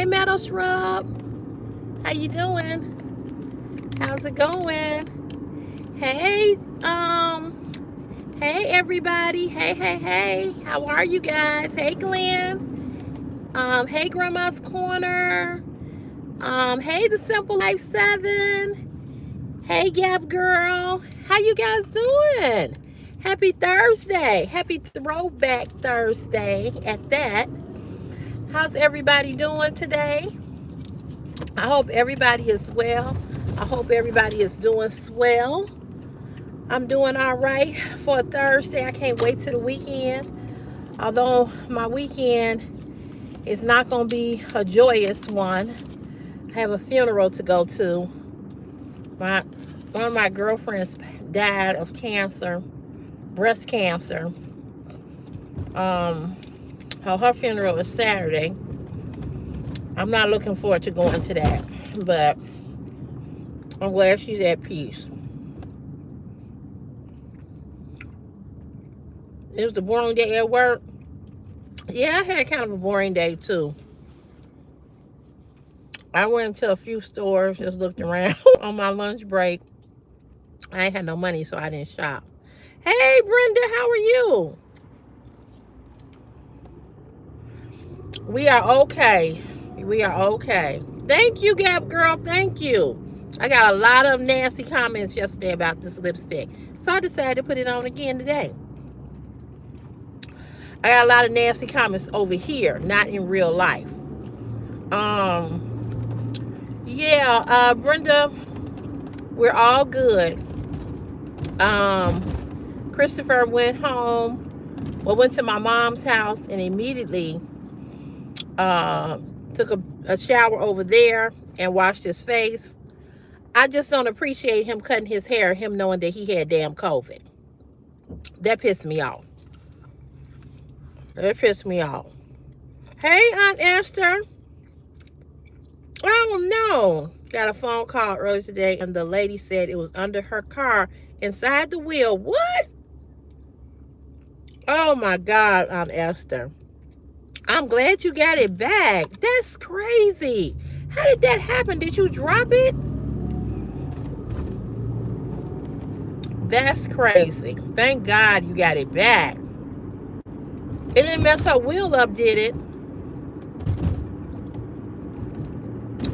Meadow Shrub. How you doing? How's it going? Hey, hey everybody. Hey. How are you guys? Hey Glenn. Hey Grandma's Corner. Hey The Simple Life 7. Hey Gap Girl. How you guys doing? Happy Thursday. Happy Throwback Thursday at that. How's everybody doing today? I hope everybody is well. I hope everybody is doing swell. I'm doing all right for a Thursday. I can't wait till the weekend. Although my weekend is not going to be a joyous one. I have a funeral to go to. One of my girlfriends died of cancer, breast cancer. Her funeral is Saturday. I'm not looking forward to going to that, but I'm glad she's at peace. It was a boring day at work. Yeah, I had kind of a boring day too. I went to a few stores, just looked around on my lunch break. I ain't had no money, so I didn't shop. Hey, Brenda, how are you? We are okay. We are okay. Thank you, Gap Girl. Thank you. I got a lot of nasty comments yesterday about this lipstick, so I decided to put it on again today. I got a lot of nasty comments over here, not in real life. Yeah, Brenda, we're all good. Christopher went home. Well, went to my mom's house and immediately took a shower over there and washed his face. I just don't appreciate him cutting his hair, him knowing that he had damn COVID. That pissed me off. That pissed me off. Hey, Aunt Esther. Oh, no. Got a phone call earlier today, and the lady said it was under her car inside the wheel. What? Oh, my God, Aunt Esther. I'm glad you got it back. That's crazy. How did that happen? Did you drop it? That's crazy. Thank God you got it back. It didn't mess her wheel up, did it?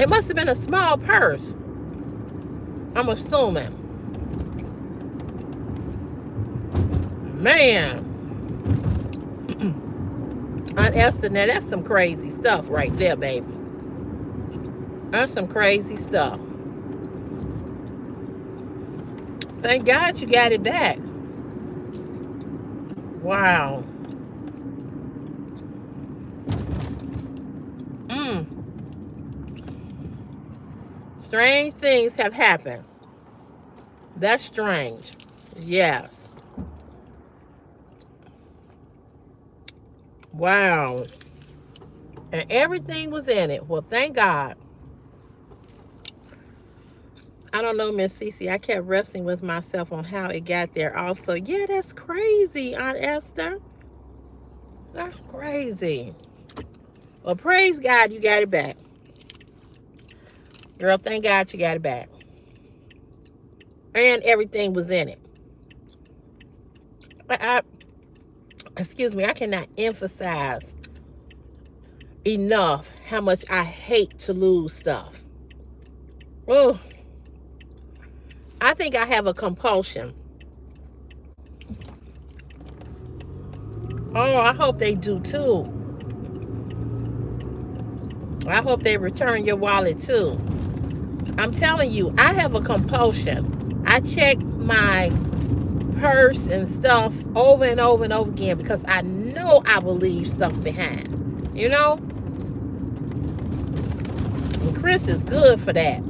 It must have been a small purse, I'm assuming. Man. Aunt Esther, now that's some crazy stuff right there, baby. That's some crazy stuff. Thank God you got it back. Wow. Strange things have happened. That's strange. Yes. Wow. And everything was in it. Well, thank God. I don't know, Miss CeCe. I kept wrestling with myself on how it got there also. Yeah, that's crazy, Aunt Esther. That's crazy. Well, praise God you got it back. Girl, thank God you got it back. And everything was in it. Excuse me, I cannot emphasize enough how much I hate to lose stuff. Oh, I think I have a compulsion. Oh, I hope they do too. I hope they return your wallet too. I'm telling you, I have a compulsion. I check my purse and stuff over and over and over again because I know I will leave stuff behind. You know? And Chris is good for that.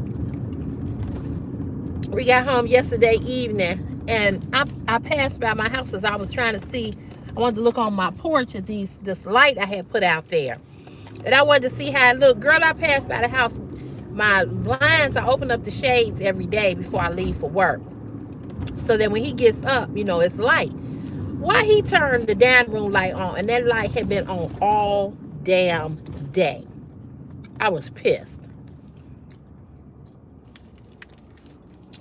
We got home yesterday evening and I passed by my house as I was trying to see. I wanted to look on my porch at this light I had put out there. And I wanted to see how it looked. Girl, I passed by the house. My blinds, I open up the shades every day before I leave for work. So that when he gets up, you know, it's light. Why he turned the dining room light on, and that light had been on all damn day. I was pissed.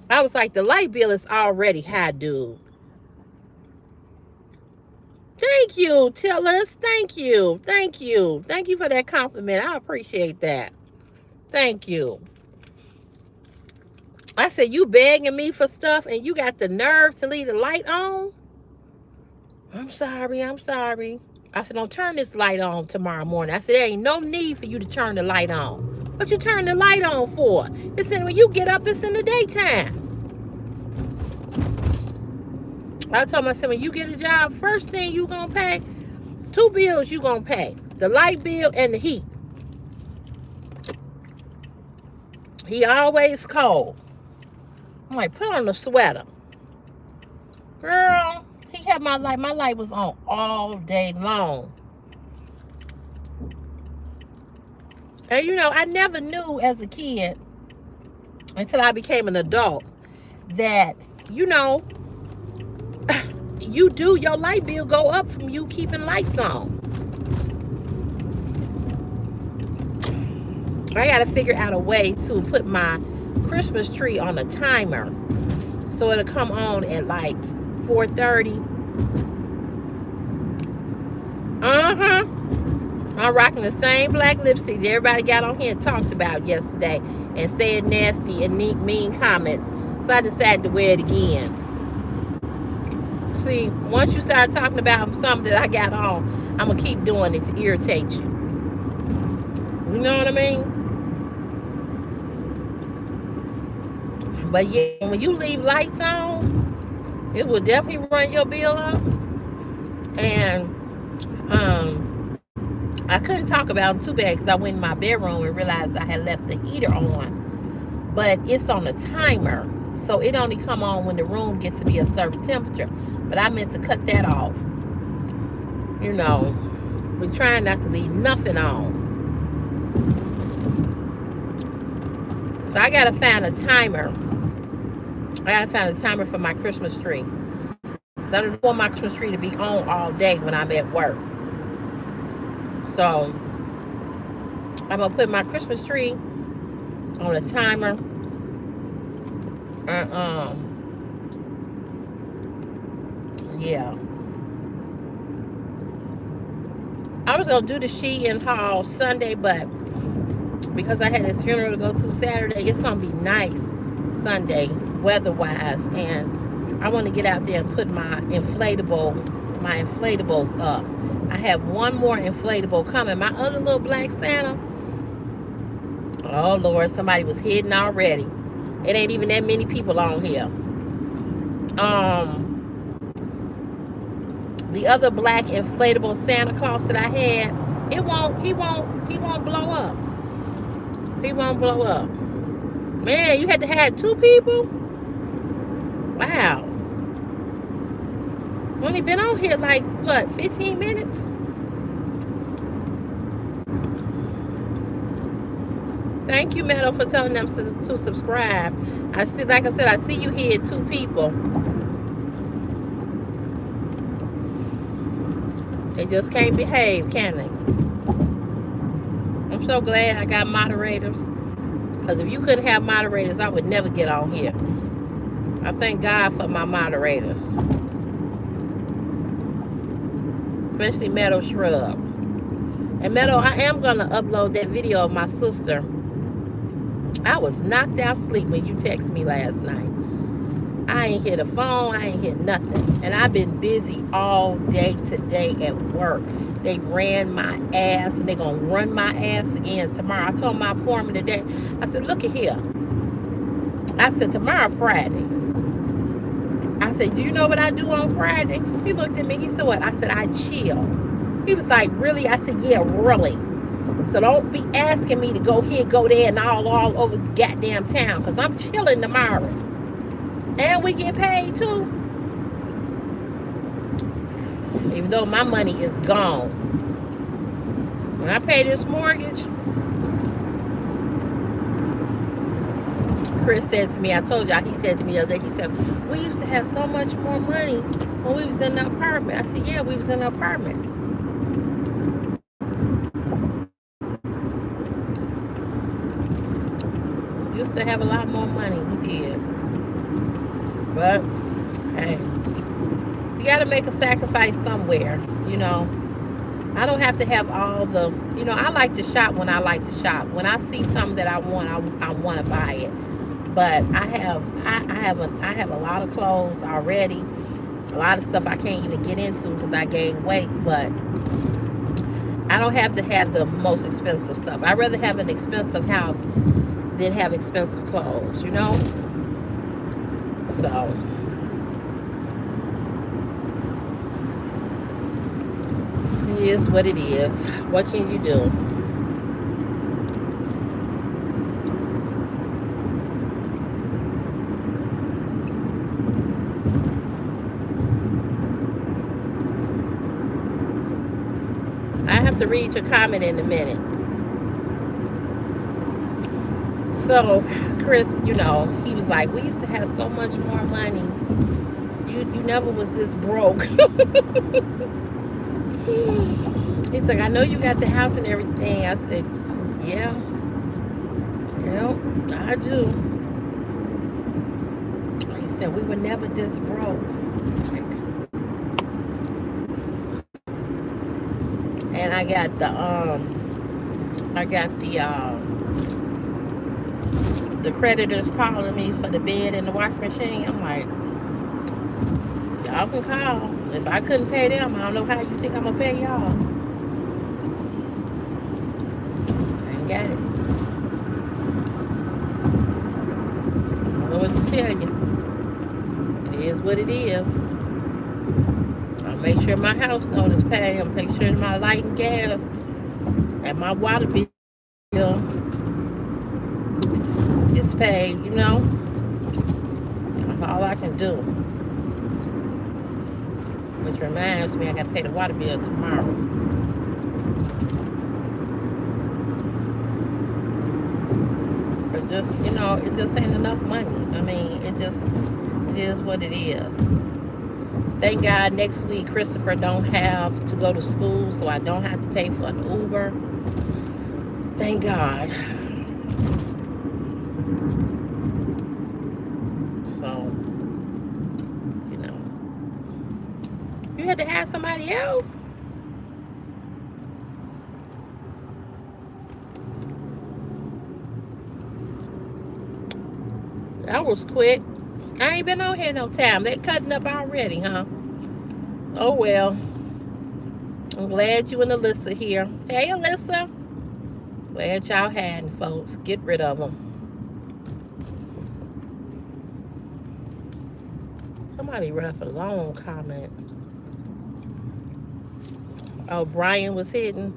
I was like, the light bill is already high, dude. Thank you, Tillis. Thank you. Thank you. Thank you for that compliment. I appreciate that. Thank you. I said, you begging me for stuff and you got the nerve to leave the light on? I'm sorry. I'm sorry. I said, don't turn this light on tomorrow morning. I said, there ain't no need for you to turn the light on. What you turn the light on for? It's in when you get up, it's in the daytime. I told myself, when you get a job, first thing you gonna pay, 2 bills you gonna pay. The light bill and the heat. He always cold. I'm like, put on the sweater. Girl, he had my light. My light was on all day long. And you know, I never knew as a kid until I became an adult that, you know, your light bill go up from you keeping lights on. I gotta figure out a way to put my Christmas tree on a timer so it'll come on at like 4:30. I'm rocking the same black lipstick that everybody got on here and talked about yesterday and said nasty and mean comments. So I decided to wear it again. See, once you start talking about something that I got on, I'm going to keep doing it to irritate you. You know what I mean? But yeah, when you leave lights on, it will definitely run your bill up. And I couldn't talk about them too bad because I went in my bedroom and realized I had left the heater on. But it's on a timer, so it only come on when the room gets to be a certain temperature. But I meant to cut that off. You know, we're trying not to leave nothing on. So I gotta find a timer. I gotta find a timer for my Christmas tree. So I don't want my Christmas tree to be on all day when I'm at work. So I'm gonna put my Christmas tree on a timer. Yeah. I was gonna do the Shein haul Sunday, but because I had this funeral to go to Saturday, it's gonna be nice Sunday weather-wise, and I want to get out there and put my inflatables up. I have one more inflatable coming. My other little black Santa, oh Lord, somebody was hidden already. It ain't even that many people on here. The other black inflatable Santa Claus that I had, he won't blow up. He won't blow up. Man, you had to have 2 people? Wow. Only been on here like, what, 15 minutes? Thank you, Meadow, for telling them to subscribe. I see, like I said, I see you here, 2 people. They just can't behave, can they? I'm so glad I got moderators. Because if you couldn't have moderators, I would never get on here. I thank God for my moderators. Especially Meadow Shrub. And Meadow, I am going to upload that video of my sister. I was knocked out asleep when you texted me last night. I ain't hit a phone. I ain't hit nothing. And I've been busy all day today at work. They ran my ass, and they're going to run my ass again tomorrow. I told my foreman today, I said, look at here. I said, tomorrow Friday. I said, do you know what I do on Friday? He looked at me. He said, what? I said, I chill. He was like, really? I said, yeah, really. So don't be asking me to go here, go there, and all over the goddamn town, because I'm chilling tomorrow. And we get paid too. Even though my money is gone. When I pay this mortgage, Chris said to me, I told y'all, he said to me the other day, he said, we used to have so much more money when we was in the apartment. I said, yeah, we was in the apartment. used to have a lot more money. We did. But, hey, you got to make a sacrifice somewhere, you know. I don't have to have all the, you know, I like to shop when I like to shop. When I see something that I want, I want to buy it. But I have a lot of clothes already. A lot of stuff I can't even get into because I gained weight. But I don't have to have the most expensive stuff. I'd rather have an expensive house than have expensive clothes, you know? So, it is what it is. What can you do? I have to read your comment in a minute. So, Chris, you know, he was like, we used to have so much more money. You never was this broke. He's like, I know you got the house and everything. I said, yeah. Yeah, I do. He said, we were never this broke. And I got the creditors calling me for the bed and the washing machine. I'm like, y'all can call. If I couldn't pay them, I don't know how you think I'm gonna pay y'all. I ain't got it. I don't know what to tell you. It is what it is. I'll make sure my house note is paid. I'll make sure my light and gas and my water bill is paid, you know. That's all I can do. Which reminds me, I got to pay the water bill tomorrow. But just, you know, it just ain't enough money. I mean, it is what it is. Thank God next week Christopher don't have to go to school, so I don't have to pay for an Uber. Thank God. So, you know, you had to ask somebody else. That was quick. I ain't been on here no time. They cutting up already, huh? Oh well. I'm glad you and Alyssa here. Hey Alyssa. Glad y'all had folks. Get rid of them. Somebody left a long comment. Oh, Brian was hidden.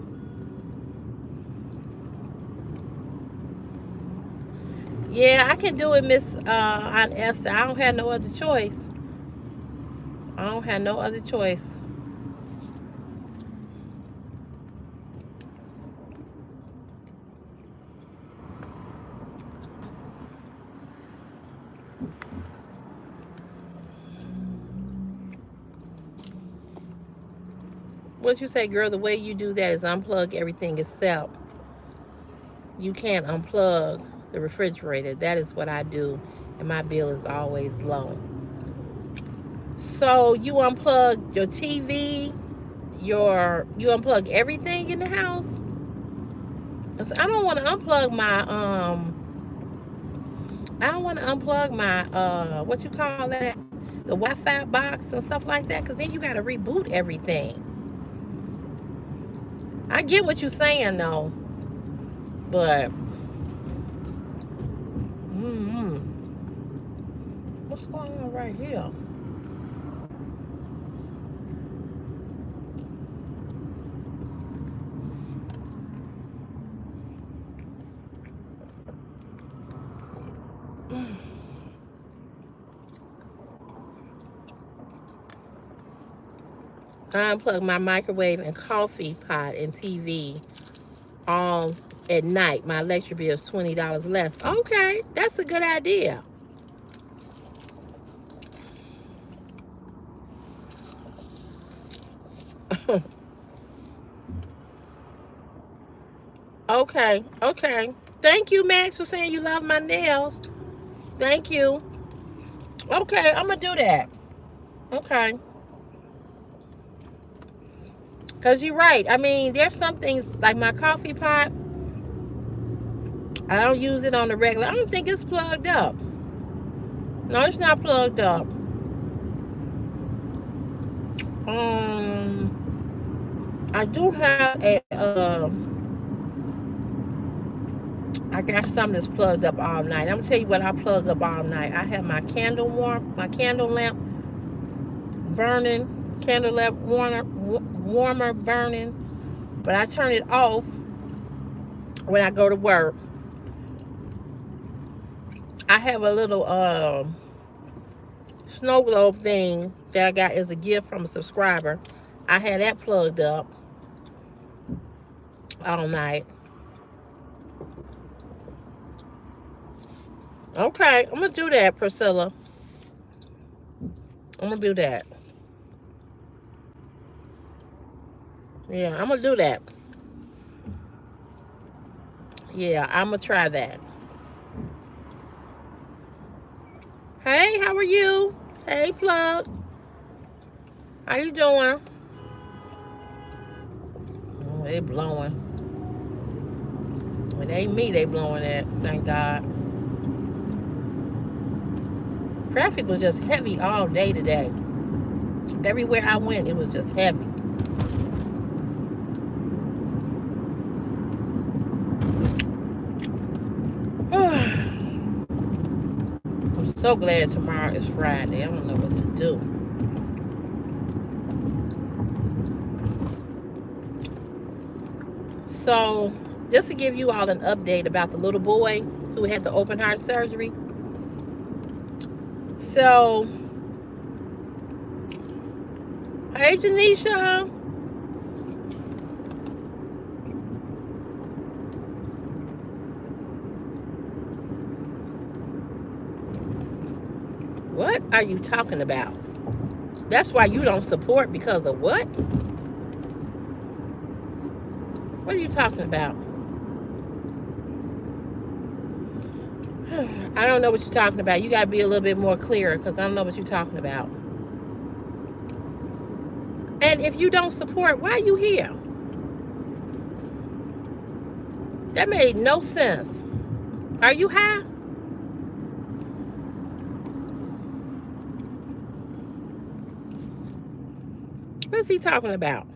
Yeah, I can do it, Miss Aunt Esther. I don't have no other choice. I don't have no other choice. What you say, girl? The way you do that is unplug everything except you can't unplug the refrigerator. That is what I do, and my bill is always low. So you unplug your TV, you unplug everything in the house. I don't want to unplug my I don't want to unplug my what you call that, the Wi-Fi box and stuff like that, because then you got to reboot everything. I get what you're saying though, but what's going on right here? I unplug my microwave and coffee pot and TV all at night. My electric bill is $20 less. Okay, that's a good idea. Okay. Thank you, Max, for saying you love my nails. Thank you. Okay, I'm going to do that. Okay. Because you're right. I mean, there's some things like my coffee pot. I don't use it on the regular. I don't think it's plugged up. No, it's not plugged up. I do have a I got something that's plugged up all night. I'm gonna tell you what I plug up all night. I have my candle lamp burning, candle lamp warmer burning, but I turn it off when I go to work. I have a little snow globe thing that I got as a gift from a subscriber. I had that plugged up all night. Okay, I'm gonna do that, Priscilla. I'm gonna do that. Yeah, I'm gonna do that. Yeah, I'm gonna try that. Hey, how are you? Hey, Plug. How you doing? Oh, they blowing. It ain't me they blowing at, thank God. Traffic was just heavy all day today. Everywhere I went, it was just heavy. I'm so glad tomorrow is Friday. I don't know what to do. So, just to give you all an update about the little boy who had the open heart surgery. So, hey, Janisha. What are you talking about? That's why you don't support because of what? What are you talking about? I don't know what you're talking about. You got to be a little bit more clear because I don't know what you're talking about. And if you don't support, why are you here? That made no sense. Are you high? What's he talking about?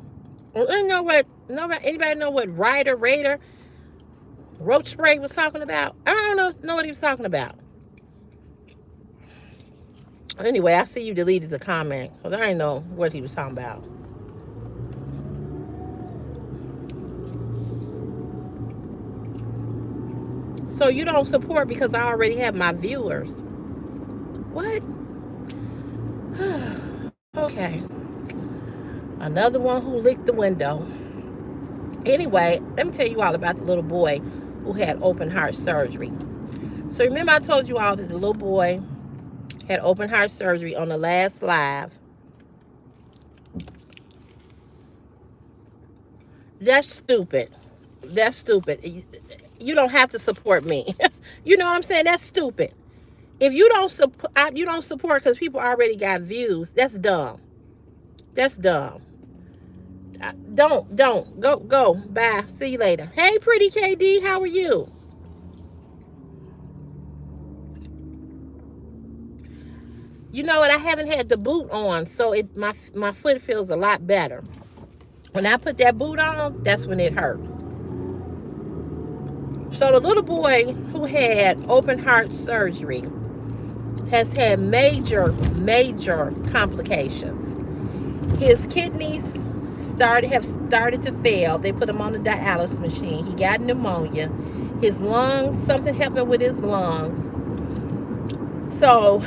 Anybody know what Raider roach spray was talking about? I don't know what he was talking about. Anyway, I see you deleted the comment because I didn't know what he was talking about. So you don't support because I already have my viewers. What? Okay. Another one who licked the window. Anyway, let me tell you all about the little boy who had open heart surgery. So remember I told you all that the little boy had open heart surgery on the last live. That's stupid. That's stupid. You don't have to support me. You know what I'm saying? That's stupid. If you don't support because people already got views. That's dumb. That's dumb. Don't go. Bye. See you later. Hey, pretty KD, how are you? You know what? I haven't had the boot on, so my foot feels a lot better. When I put that boot on, that's when it hurt. So the little boy who had open heart surgery has had major complications. His kidneys have started to fail. They put him on a dialysis machine. He got pneumonia. His lungs, something happened with his lungs. So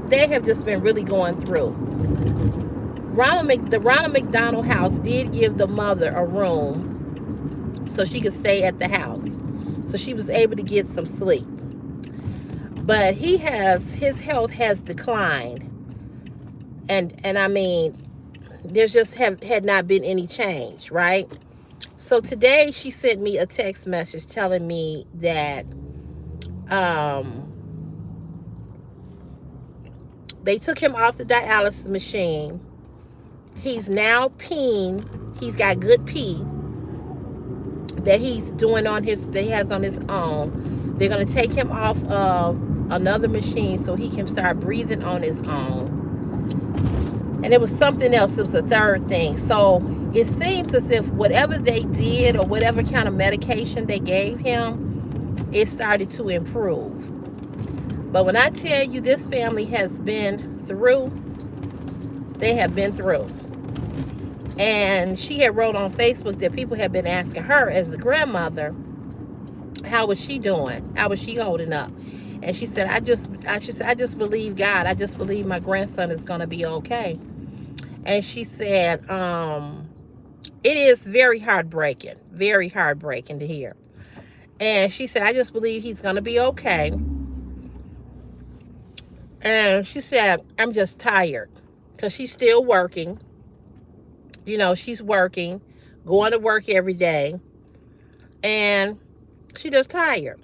they have just been really going through. The Ronald McDonald House did give the mother a room so she could stay at the house. So she was able to get some sleep. But his health has declined. And I mean, there's just had not been any change, right? So today she sent me a text message telling me that they took him off the dialysis machine. He's now peeing. He's got good pee that he's doing on his, that he has on his own. They're going to take him off of another machine so he can start breathing on his own. And it was something else. It was a third thing. So it seems as if whatever they did or whatever kind of medication they gave him, it started to improve. But when I tell you this family has been through, they have been through. And she had wrote on Facebook that people had been asking her as the grandmother, how was she doing? How was she holding up? And she said, I just believe God. I just believe my grandson is going to be okay. And she said, it is very heartbreaking to hear. And she said, I just believe he's going to be okay. And she said, I'm just tired because she's still working. You know, she's working, going to work every day. And she's just tired.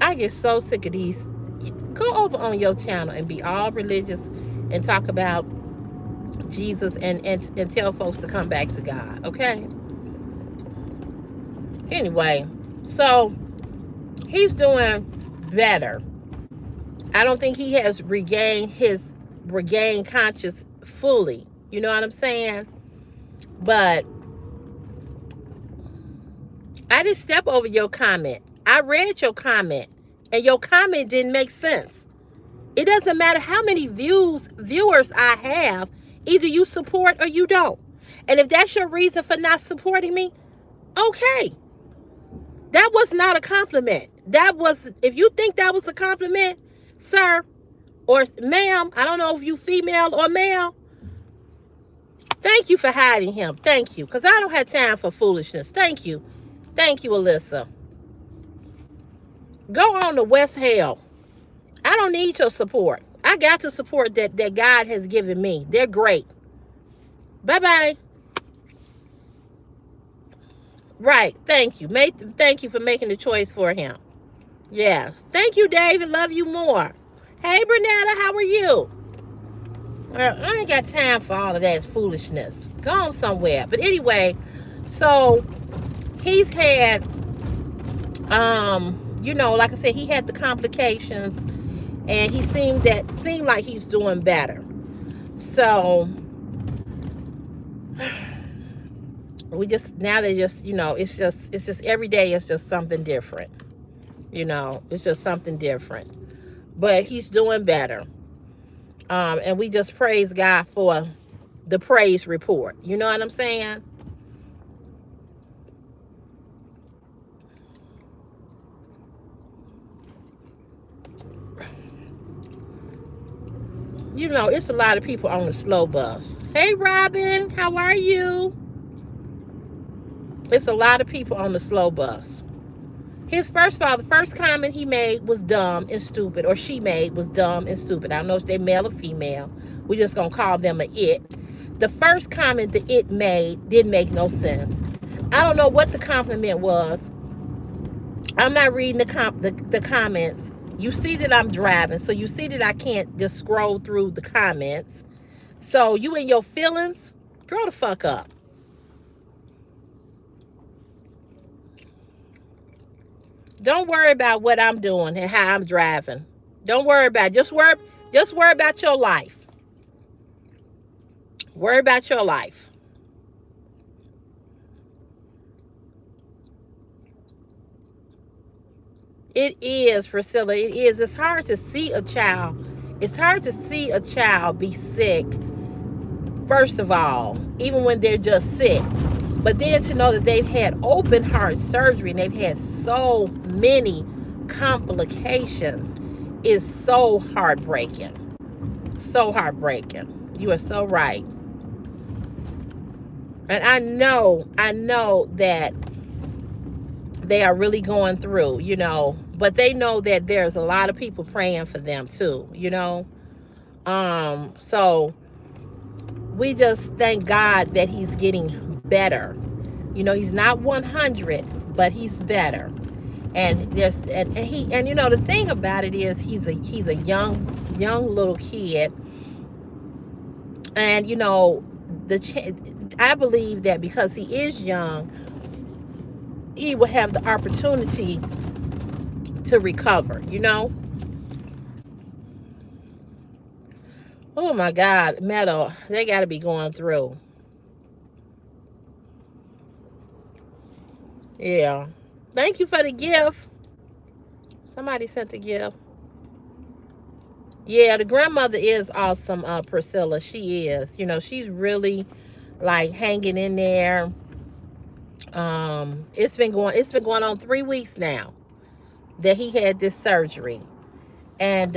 I get so sick of these. Go over on your channel and be all religious and talk about Jesus and tell folks to come back to God, okay? Anyway, so he's doing better. I don't think he has regained conscious fully. You know what I'm saying? But I didn't step over your comment. I read your comment, and your comment didn't make sense. It doesn't matter how many viewers I have. Either you support or you don't. And if that's your reason for not supporting me, okay. That was not a compliment. That was, if you think that was a compliment, sir or ma'am, I don't know if you female or male, thank you for hiding him. Thank you. Because I don't have time for foolishness. Thank you. Thank you, Alyssa. Go on to West Hale. I don't need your support. I got the support that God has given me. They're great. Bye-bye. Right. Thank you. Thank you for making the choice for him. Yes. Thank you, David. Love you more. Hey, Bernetta, how are you? Well, I ain't got time for all of that foolishness. Go on somewhere. But anyway, so he's had, you know, like I said, he had the complications, and he seemed like he's doing better. So they just, you know, it's just every day it's just something different. You know, it's just something different. But he's doing better. And we just praise God for the praise report. You know what I'm saying? You know, it's a lot of people on the slow bus. Hey, Robin, how are you? It's a lot of people on the slow bus. The first comment he made was dumb and stupid, or she made was dumb and stupid. I don't know if they're male or female. We're just going to call them an it. The first comment the it made didn't make no sense. I don't know what the compliment was. I'm not reading the comments. You see that I'm driving, so you see that I can't just scroll through the comments. So you and your feelings, grow the fuck up. Don't worry about what I'm doing and how I'm driving. Don't worry about it. Just worry about your life. Worry about your life. It is, Priscilla. It is. It's hard to see a child. It's hard to see a child be sick, first of all, even when they're just sick. But then to know that they've had open heart surgery and they've had so many complications is so heartbreaking. So heartbreaking. You are so right. And I know that they are really going through, you know, but they know that there's a lot of people praying for them too, you know. So we just thank God that he's getting better. You know, he's not 100, but he's better. And there's and he and you know the thing about it is he's a young little kid, and you know I believe that because he is young, he will have the opportunity to recover. You know. Oh my God, Meadow, they got to be going through. Yeah. Thank you for the gift. Somebody sent the gift. Yeah, the grandmother is awesome, Priscilla. She is. You know, she's really like hanging in there. It's been going on 3 weeks now that he had this surgery. And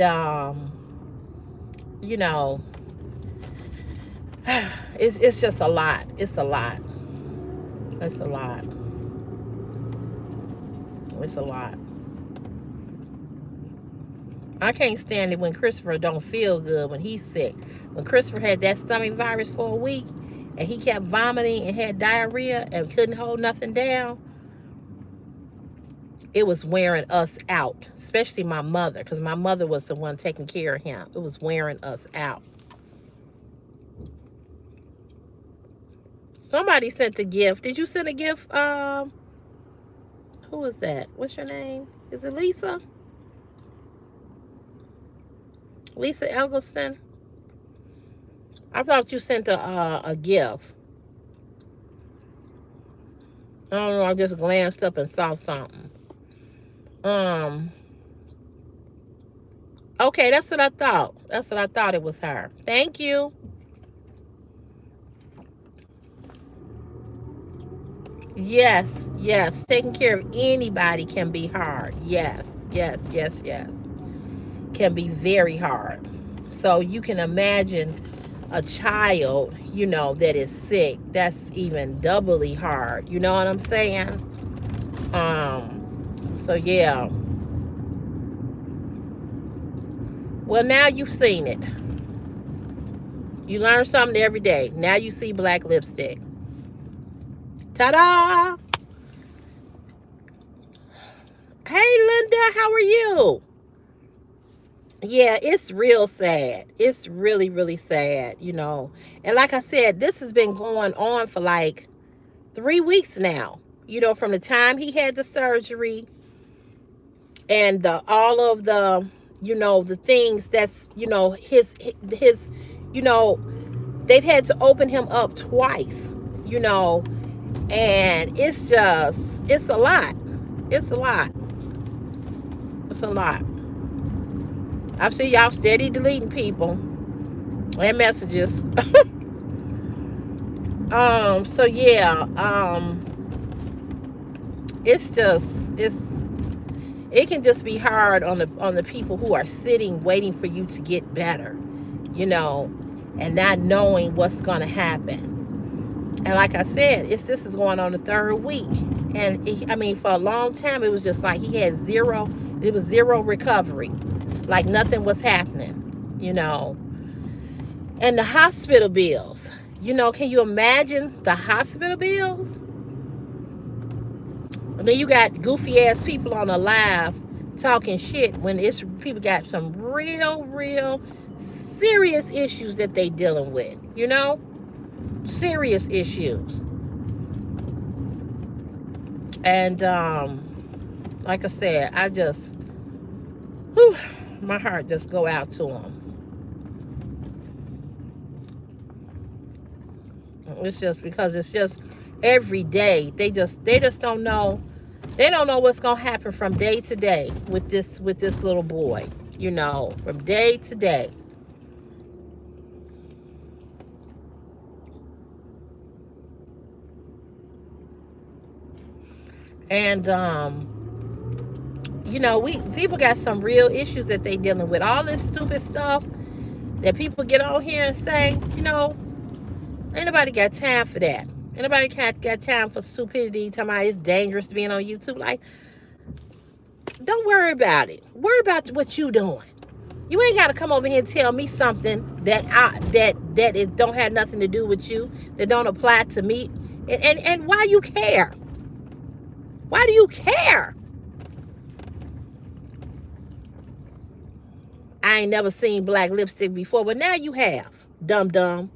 you know, it's just a lot. It's a lot. It's a lot. It's a lot. I can't stand it when Christopher don't feel good when he's sick. When Christopher had that stomach virus for a week and he kept vomiting and had diarrhea and couldn't hold nothing down, it was wearing us out, especially my mother, because my mother was the one taking care of him. It was wearing us out. Somebody sent a gift. Did you send a gift? Who is that? What's your name? Is it Lisa? Lisa Eggleston? I thought you sent a gift. I don't know. I just glanced up and saw something. Okay, that's what I thought. That's what I thought it was her. Thank you. Yes, yes. Taking care of anybody can be hard. Yes, yes, yes, yes. Can be very hard. So you can imagine a child, you know, that is sick. That's even doubly hard. You know what I'm saying? So yeah. Well, now you've seen it. You learn something every day. Now you see black lipstick. Ta-da! Hey, Linda, how are you? Yeah, it's real sad. It's really, really sad, you know. And like I said, this has been going on for like 3 weeks now. You know, from the time he had the surgery and all of the, you know, the things that's, you know, his, you know, they've had to open him up twice, you know, and it's just, it's a lot. It's a lot. It's a lot. I've seen y'all steady deleting people and messages. So yeah, it's just, it can just be hard on the people who are sitting waiting for you to get better, you know, and not knowing what's going to happen. And like I said, this is going on the 3rd week. And I mean, for a long time, it was just like he had zero recovery. Like nothing was happening, you know. And the hospital bills, you know, can you imagine the hospital bills? And then you got goofy ass people on the live talking shit when it's people got some real serious issues that they dealing with, you know? Serious issues. And like I said, I just, whew, my heart just go out to them. It's just because it's just every day they just don't know. They don't know what's gonna happen from day to day with this little boy, you know, from day to day. And you know, people got some real issues that they dealing with. All this stupid stuff that people get on here and say, you know, ain't nobody got time for that. Anybody got time for stupidity, talking about it's dangerous being on YouTube. Like, Don't worry about it. Worry about what you doing. You ain't got to come over here and tell me something that it don't have nothing to do with you, that don't apply to me. And why you care? Why do you care? I ain't never seen black lipstick before, but now you have. Dum dum.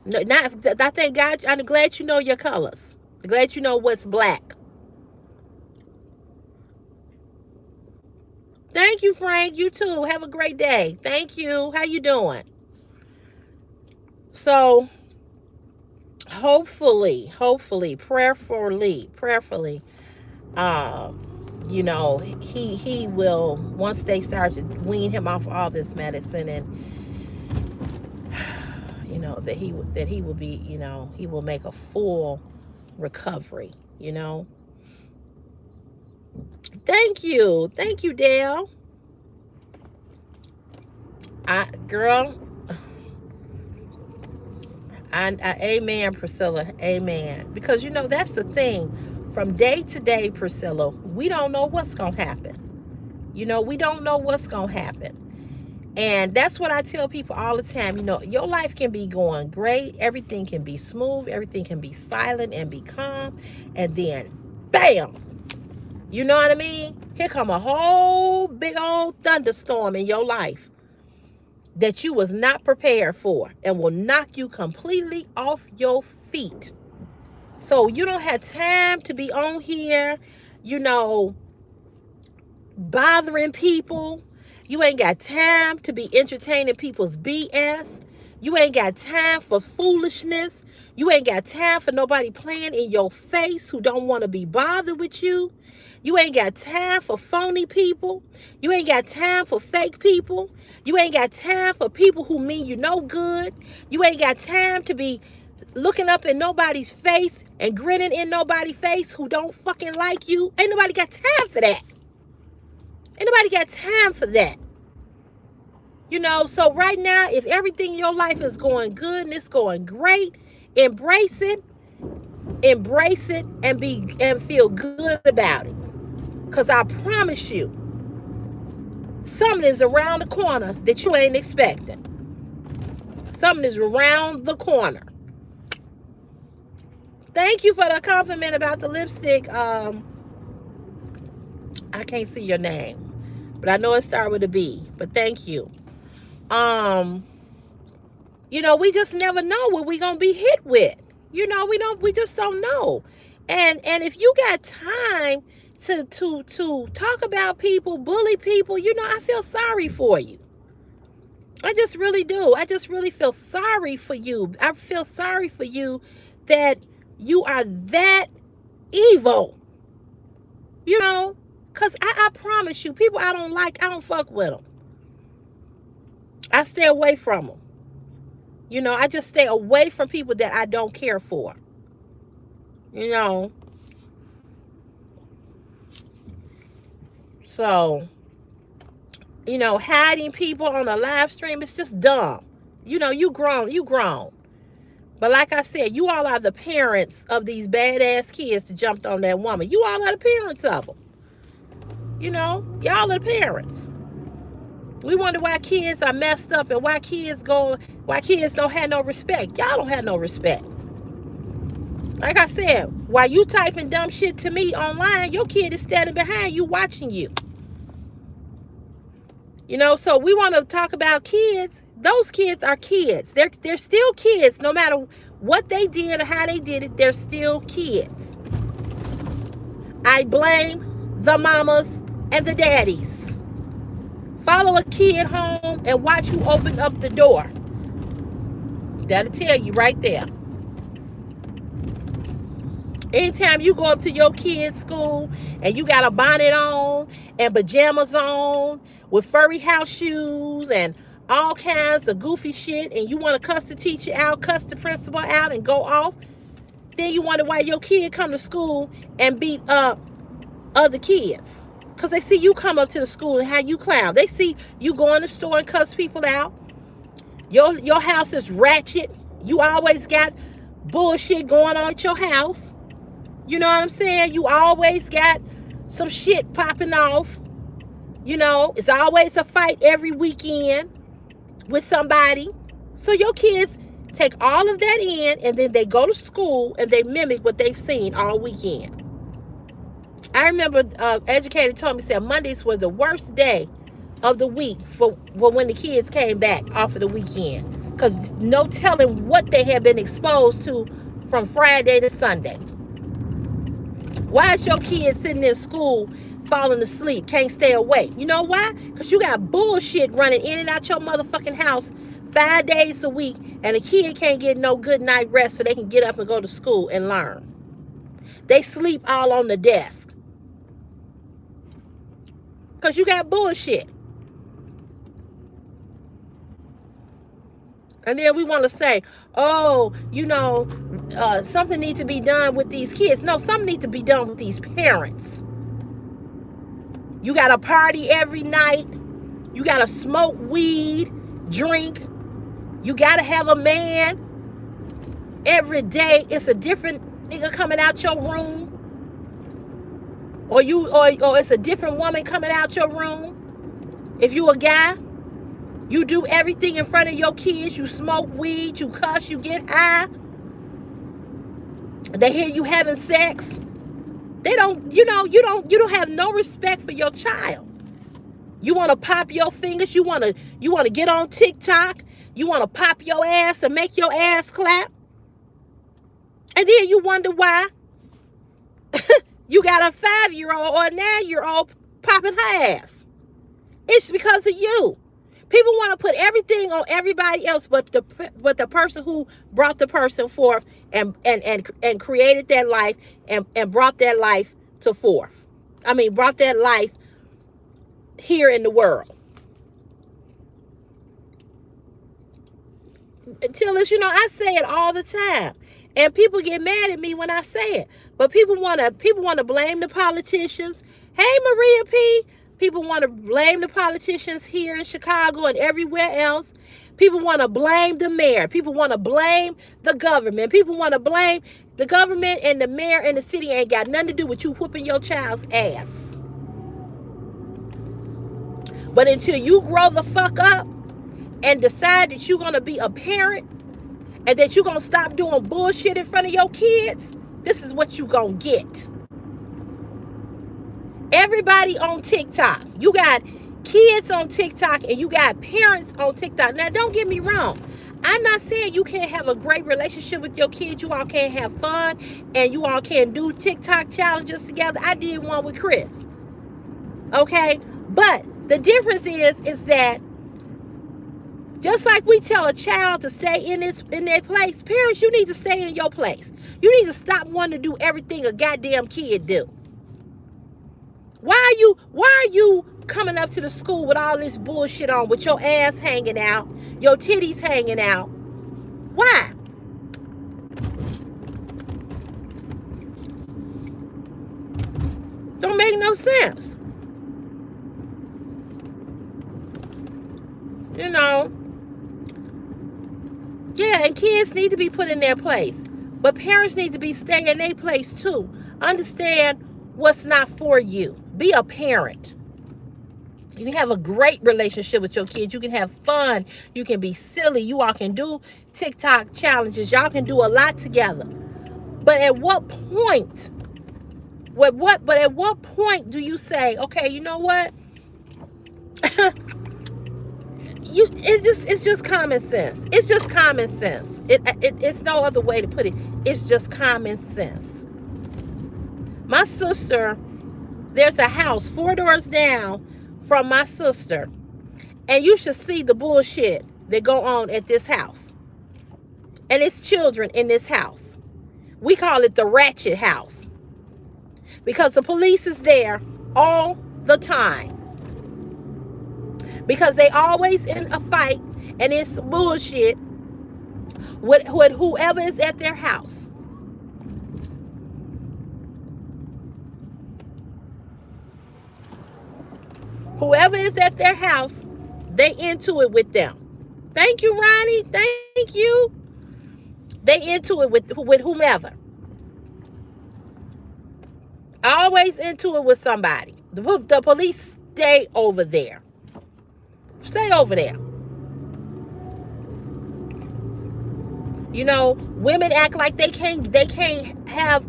No, not, I thank God. I'm glad you know your colors. I'm glad you know what's black. Thank you, Frank. You too. Have a great day. Thank you. How you doing? So, hopefully, prayerfully, you know, he will, once they start to wean him off all this medicine, and you know that he will be, you know, he will make a full recovery. You know. Thank you, Dale. Girl, amen, Priscilla, amen. Because you know that's the thing. From day to day, Priscilla, we don't know what's gonna happen. You know, we don't know what's gonna happen. And that's what I tell people all the time. You know, your life can be going great. Everything can be smooth. Everything can be silent and be calm. And then, bam! You know what I mean? Here come a whole big old thunderstorm in your life that you was not prepared for and will knock you completely off your feet. So you don't have time to be on here, you know, bothering people. You ain't got time to be entertaining people's BS. You ain't got time for foolishness. You ain't got time for nobody playing in your face who don't want to be bothered with you. You ain't got time for phony people. You ain't got time for fake people. You ain't got time for people who mean you no good. You ain't got time to be looking up in nobody's face and grinning in nobody's face who don't fucking like you. Ain't nobody got time for that. Ain't nobody got time for that. You know, so right now, if everything in your life is going good and it's going great, embrace it, and feel good about it. Because I promise you, something is around the corner that you ain't expecting. Something is around the corner. Thank you for the compliment about the lipstick. I can't see your name, but I know it started with a B. But thank you. You know, we just never know what we're gonna be hit with. You know, we just don't know. And if you got time to talk about people, bully people, you know, I feel sorry for you. I just really do. I just really feel sorry for you. I feel sorry for you that you are that evil. You know, because I promise you, people I don't like, I don't fuck with them. I stay away from them. You know, I just stay away from people that I don't care for. You know. So, you know, hiding people on a live stream, it's just dumb. You know, you grown. But like I said, you all are the parents of these badass kids that jumped on that woman. You all are the parents of them. You know, y'all are the parents. We wonder why kids are messed up and why kids don't have no respect. Y'all don't have no respect. Like I said, while you typing dumb shit to me online, your kid is standing behind you watching you. You know, so we want to talk about kids. Those kids are kids. They're still kids. No matter what they did or how they did it, they're still kids. I blame the mamas and the daddies. Follow a kid home and watch who open up the door. That'll tell you right there. Anytime you go up to your kid's school and you got a bonnet on and pajamas on with furry house shoes and all kinds of goofy shit, and you want to cuss the teacher out, cuss the principal out, and go off, then you wonder why your kid come to school and beat up other kids. Because they see you come up to the school and how you clown. They see you go in the store and cuss people out. Your house is ratchet. You always got bullshit going on at your house. You know what I'm saying? You always got some shit popping off. You know, it's always a fight every weekend with somebody. So your kids take all of that in, and then they go to school and they mimic what they've seen all weekend. I remember educator told me, said Mondays were the worst day of the week for when the kids came back off of the weekend, because no telling what they had been exposed to from Friday to Sunday. Why is your kid sitting in school falling asleep, can't stay awake? You know why? Because you got bullshit running in and out your motherfucking house 5 days a week, and the kid can't get no good night rest so they can get up and go to school and learn. They sleep all on the desk because you got bullshit. And then we want to say, oh, you know, something needs to be done with these kids. No, something needs to be done with these parents. You got to party every night. You got to smoke weed, drink. You got to have a man every day. It's a different nigga coming out your room. Or it's a different woman coming out your room. If you a guy, you do everything in front of your kids. You smoke weed, you cuss, you get high. They hear you having sex. They don't, you don't have no respect for your child. You want to pop your fingers. You want to get on TikTok. You want to pop your ass and make your ass clap. And then you wonder why you got a 5-year-old or a 9-year-old popping her ass. It's because of you. People want to put everything on everybody else but the person who brought the person forth and created that life and brought that life to forth. I mean, brought that life here in the world. Until it's, I say it all the time. And people get mad at me when I say it. But people want to blame the politicians. Hey, Maria P. People want to blame the politicians here in Chicago and everywhere else. People want to blame the mayor. People want to blame the government. People want to blame the government, and the mayor and the city ain't got nothing to do with you whooping your child's ass. But until you grow the fuck up and decide that you're going to be a parent and that you're going to stop doing bullshit in front of your kids, this is what you're going to get. Everybody on TikTok. You got kids on TikTok and you got parents on TikTok. Now, don't get me wrong. I'm not saying you can't have a great relationship with your kids. You all can't have fun and you all can do TikTok challenges together. I did one with Chris. Okay? But the difference is that just like we tell a child to stay in their place, parents, you need to stay in your place. You need to stop wanting to do everything a goddamn kid do. Why are you coming up to the school with all this bullshit on, with your ass hanging out, your titties hanging out? Why? Don't make no sense. Yeah, and kids need to be put in their place. But parents need to be staying in their place too. Understand what's not for you. Be a parent. You can have a great relationship with your kids. You can have fun. You can be silly. You all can do TikTok challenges. Y'all can do a lot together. But at what point? But at what point do you say, okay, you know what? It's just common sense. It's just common sense. It's no other way to put it. It's just common sense. My sister, there's a house 4 doors down from my sister, and you should see the bullshit that go on at this house. And it's children in this house. We call it the ratchet house because the police is there all the time. Because they always in a fight and it's bullshit with whoever is at their house. Whoever is at their house, they into it with them. Thank you, Ronnie. Thank you. They into it with whomever. Always into it with somebody. The police stay over there. Stay over there. You know, women act like they can't have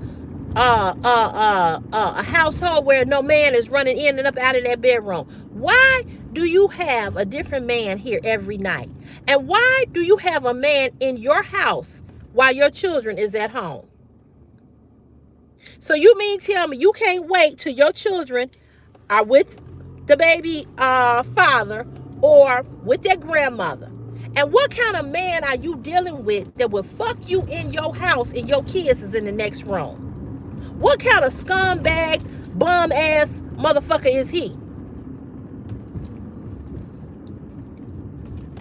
a household where no man is running in and up out of their bedroom. Why do you have a different man here every night? And why do you have a man in your house while your children is at home? So you mean tell me you can't wait till your children are with the baby father or with their grandmother? And what kind of man are you dealing with that will fuck you in your house and your kids is in the next room? What kind of scumbag, bum ass motherfucker is he?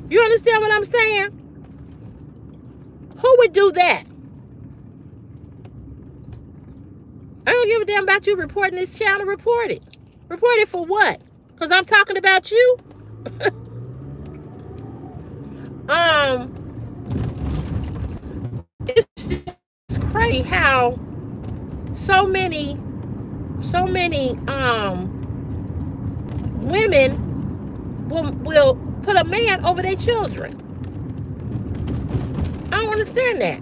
You understand what I'm saying? Who would do that? I don't give a damn about you reporting this channel. Report it. Report it for what? Because I'm talking about you? It's just crazy how so many women will put a man over their children. I don't understand that.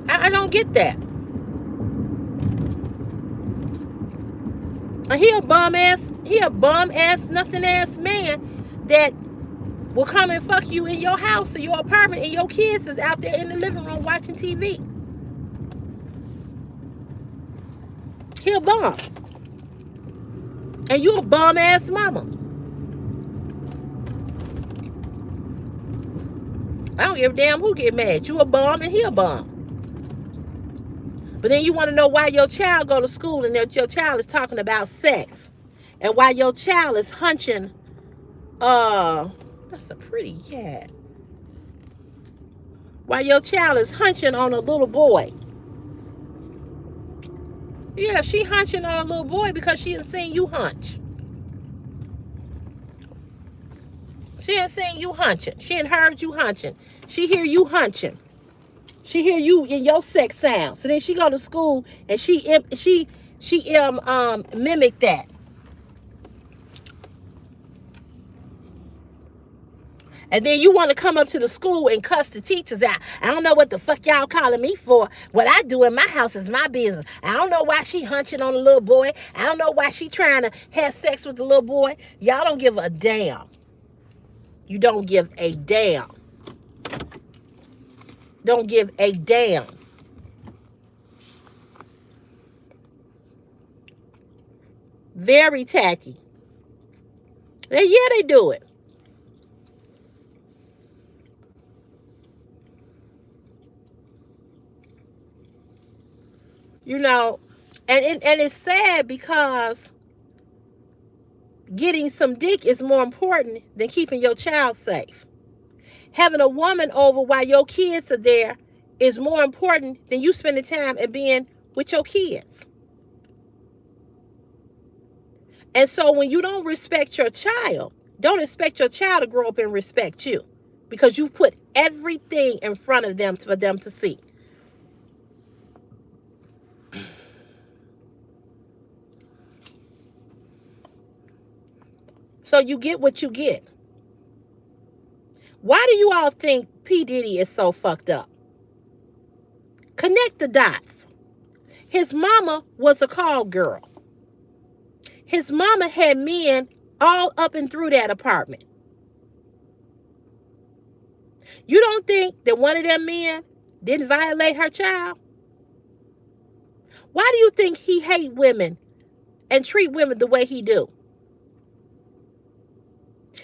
I don't get that. He a bum ass, nothing ass man that will come and fuck you in your house or your apartment and your kids is out there in the living room watching TV. He a bum. And you a bum ass mama. I don't give a damn who get mad. You a bum and he a bum. But then you want to know why your child go to school and that your child is talking about sex. And why your child is hunching, that's a pretty cat. Why your child is hunching on a little boy. Yeah, she hunching on a little boy because she ain't seen you hunch. She ain't seen you hunching. She ain't heard you hunching. She hear you hunching. She hear you in your sex sound. So then she go to school and she mimic that. And then you want to come up to the school and cuss the teachers out. I don't know what the fuck y'all calling me for. What I do in my house is my business. I don't know why she hunching on a little boy. I don't know why she trying to have sex with the little boy. Y'all don't give a damn. You don't give a damn. Don't give a damn. Very tacky. Yeah, they do it. You know, and it's sad because getting some dick is more important than keeping your child safe. Having a woman over while your kids are there is more important than you spending time and being with your kids. And so when you don't respect your child, don't expect your child to grow up and respect you, because you put everything in front of them for them to see. So you get what you get. Why do you all think P. Diddy is so fucked up? Connect the dots. His mama was a call girl. His mama had men all up and through that apartment. You don't think that one of them men didn't violate her child? Why do you think he hate women and treat women the way he do?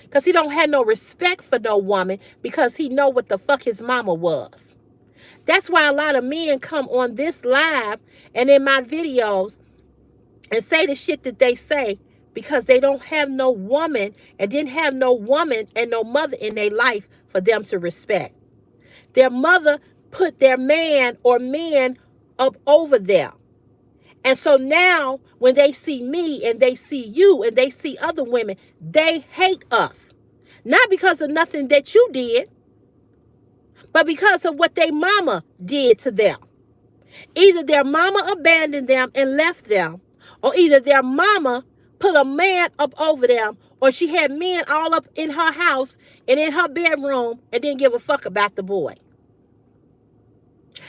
Because he don't have no respect for no woman, because he know what the fuck his mama was. That's why a lot of men come on this live and in my videos and say the shit that they say, because they don't have no woman and didn't have no woman and no mother in their life for them to respect. Their mother put their man or men up over them. And so now when they see me and they see you and they see other women, they hate us. Not because of nothing that you did, but because of what their mama did to them. Either their mama abandoned them and left them, or either their mama put a man up over them, or she had men all up in her house and in her bedroom and didn't give a fuck about the boy.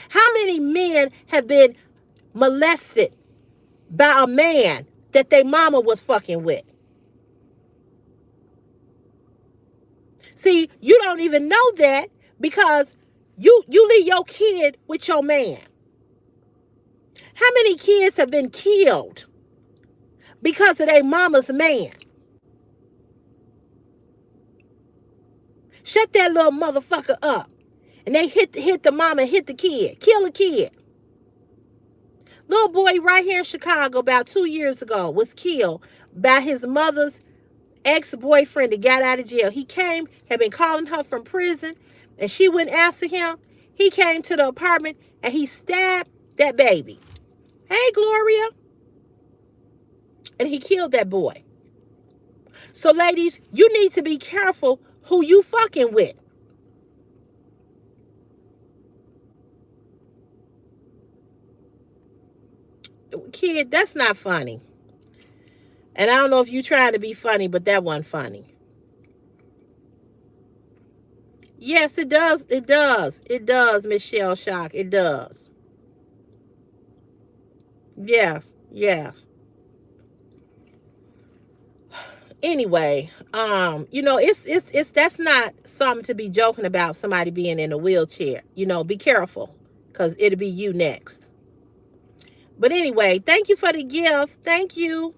How many men have been molested by a man that their mama was fucking with? See, you don't even know that because you leave your kid with your man. How many kids have been killed because of their mama's man? Shut that little motherfucker up. And they hit the mama and hit the kid. Kill a kid. Little boy right here in Chicago about 2 years ago was killed by his mother's ex-boyfriend that got out of jail. He came, had been calling her from prison, and she wouldn't answer him. He came to the apartment and he stabbed that baby. Hey, Gloria. And he killed that boy. So, ladies, you need to be careful who you fucking with. Kid, that's not funny. And I don't know if you're trying to be funny, but that wasn't funny. Yes, it does. It does. It does, Michelle Shock. It does. Yeah. Yeah. Anyway, it's that's not something to be joking about, somebody being in a wheelchair. Be careful, because it'll be you next. But anyway, thank you for the gift. Thank you.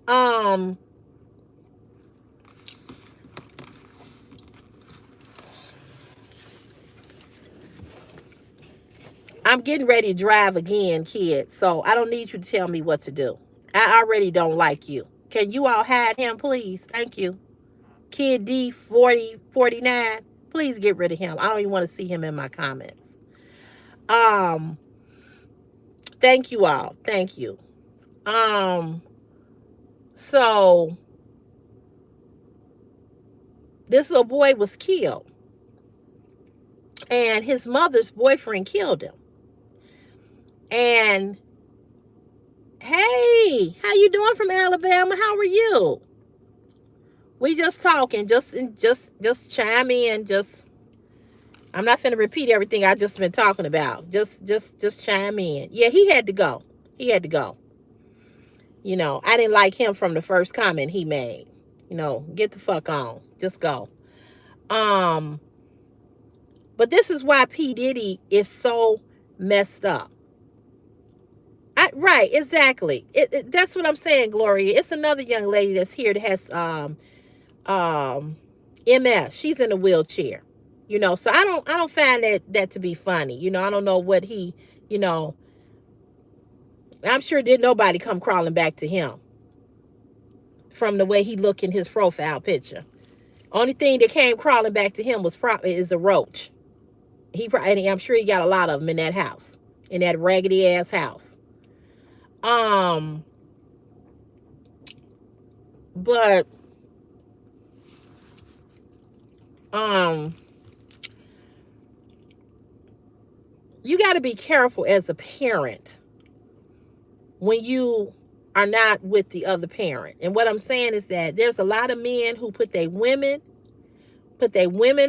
I'm getting ready to drive again, kids, so I don't need you to tell me what to do. I already don't like you. Can you all hide him, please? Thank you. Kid D4049, please get rid of him. I don't even want to see him in my comments. Thank you all. Thank you. So this little boy was killed, and his mother's boyfriend killed him. And hey, how you doing from Alabama? How are you? We just talking, just chime in. I'm not finna repeat everything I just been talking about. Just chime in. Yeah, he had to go. He had to go. I didn't like him from the first comment he made. Get the fuck on. Just go. But this is why P. Diddy is so messed up. Right, exactly. That's what I'm saying, Gloria. It's another young lady that's here that has MS. She's in a wheelchair. So I don't find that to be funny. I don't know what he, I'm sure did nobody come crawling back to him from the way he looked in his profile picture. Only thing that came crawling back to him is a roach. I'm sure he got a lot of them in that house, in that raggedy ass house. But you got to be careful as a parent when you are not with the other parent. And what I'm saying is that there's a lot of men who put their women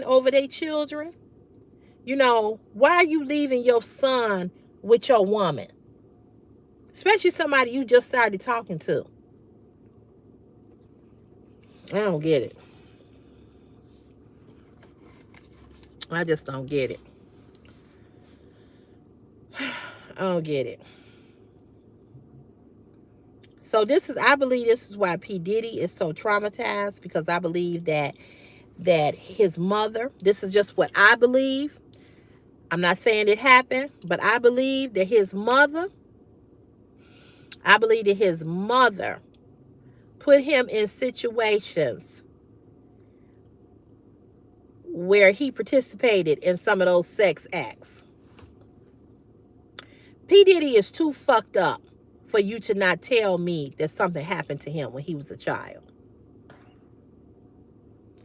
over their children. Why are you leaving your son with your woman? Especially somebody you just started talking to. I don't get it. I just don't get it. I don't get it. So I believe this is why P. Diddy is so traumatized, because I believe that his mother, this is just what I believe. I'm not saying it happened, but I believe that his mother put him in situations where he participated in some of those sex acts. P. Diddy is too fucked up for you to not tell me that something happened to him when he was a child.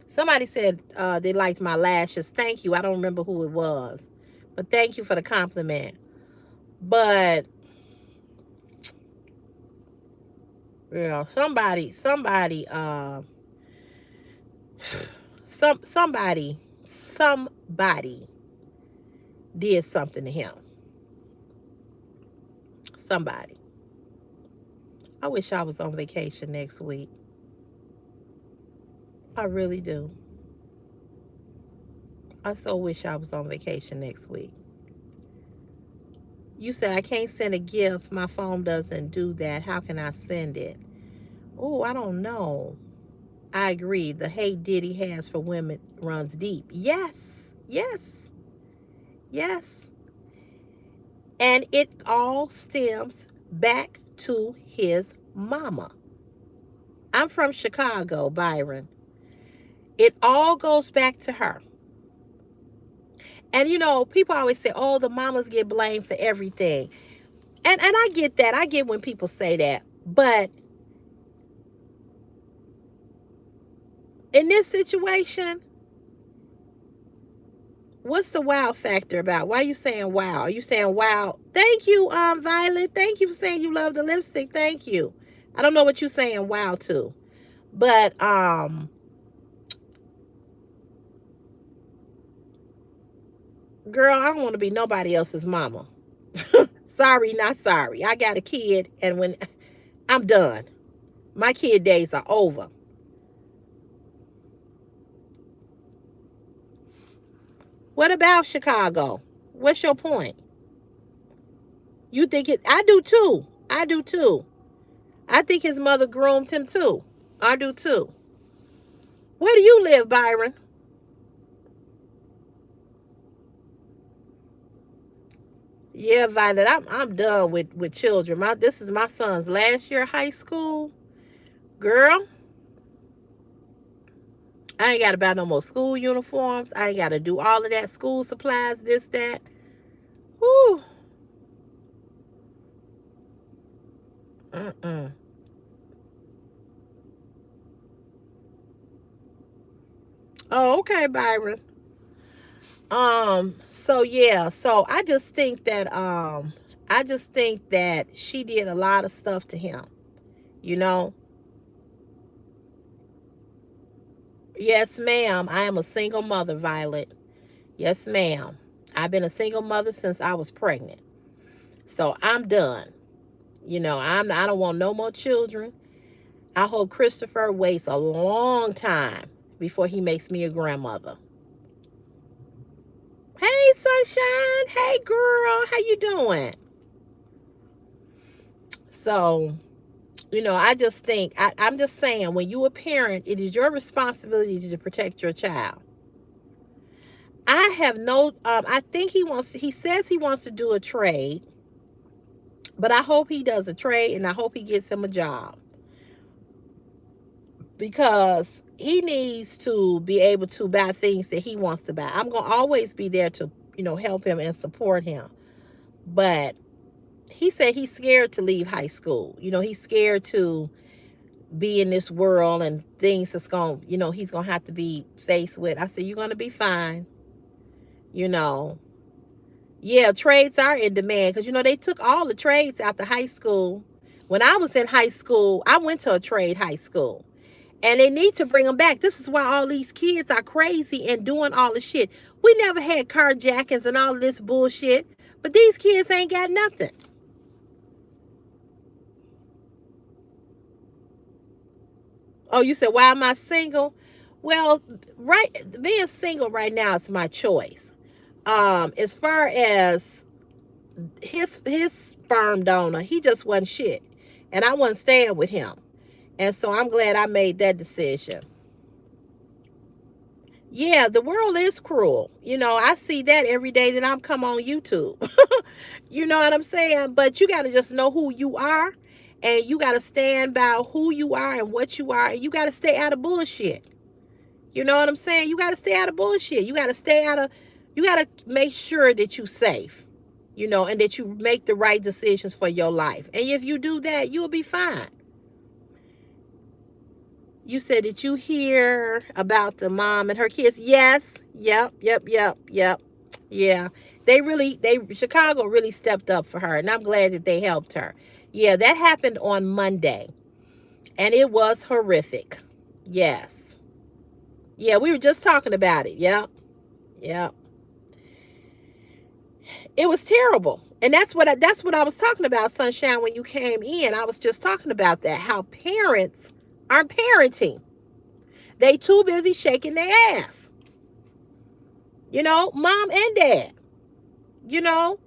Somebody said they liked my lashes. Thank you. I don't remember who it was, but thank you for the compliment. But you know, somebody did something to him. Somebody. I wish I was on vacation next week. I really do. I so wish I was on vacation next week. You said I can't send a gift. My phone doesn't do that. How can I send it? Oh, I don't know. I agree. The hate Diddy has for women runs deep. Yes. Yes. Yes. And it all stems back to his mama. I'm from Chicago, Byron. It all goes back to her. And you know, people always say, oh, the mamas get blamed for everything. And I get that. I get when people say that. But in this situation, what's the wow factor about? Why are you saying wow? Are you saying wow? Thank you, Violet. Thank you for saying you love the lipstick. Thank you. I don't know what you're saying wow to. But girl, I don't want to be nobody else's mama. Sorry, not sorry. I got a kid, and when I'm done, my kid days are over. What about Chicago? What's your point? You think it? I do too. I do too. I think his mother groomed him too. I do too. Where do you live, Byron? Yeah, Violet, I'm done with children. This is my son's last year of high school. Girl, I ain't got to buy no more school uniforms. I ain't got to do all of that school supplies, this, that. Whew. Mm-mm. Oh, okay, Byron. So yeah, so I just think that she did a lot of stuff to him, you know. Yes, ma'am. I am a single mother, Violet. Yes, ma'am. I've been a single mother since I was pregnant. So I'm done. You know, I don't want no more children. I hope Christopher waits a long time before he makes me a grandmother. Hey, sunshine. Hey, girl. How you doing? So, you know, I just think I'm just saying, when you a parent, it is your responsibility to protect your child. I have no. I think he wants. He says he wants to do a trade, but I hope he does a trade, and I hope he gets him a job, because he needs to be able to buy things that he wants to buy. I'm gonna always be there to, you know, help him and support him. But he said he's scared to leave high school. You know, he's scared to be in this world and things that's going, you know, he's gonna have to be faced with. I said, you're gonna be fine. You know, yeah, trades are in demand, because you know they took all the trades out the high school. When I was in high school, I went to a trade high school, and they need to bring them back. This is why all these kids are crazy and doing all the shit. We never had carjackings and all this bullshit, but these kids ain't got nothing. Oh, you said, why am I single? Well, right, being single right now is my choice. As far as his sperm donor, he just wasn't shit, and I wasn't staying with him, and so I'm glad I made that decision. Yeah, the world is cruel. You know, I see that every day that I'm come on YouTube. You know what I'm saying? But you got to just know who you are, and you got to stand by who you are and what you are, and you got to stay out of bullshit. You know what I'm saying? You got to stay out of bullshit. You got to stay out of, you got to make sure that you're safe, you know, and that you make the right decisions for your life. And if you do that, you'll be fine. You said, did you hear about the mom and her kids? Yes. Yep. Yep. Yep. Yep. Yeah. Chicago really stepped up for her, and I'm glad that they helped her. Yeah, that happened on Monday, and it was horrific. Yes. Yeah, we were just talking about it. Yep. Yep. It was terrible. And that's what I was talking about, Sunshine, when you came in. I was just talking about that, how parents aren't parenting. They too busy shaking their ass. Mom and dad. You know,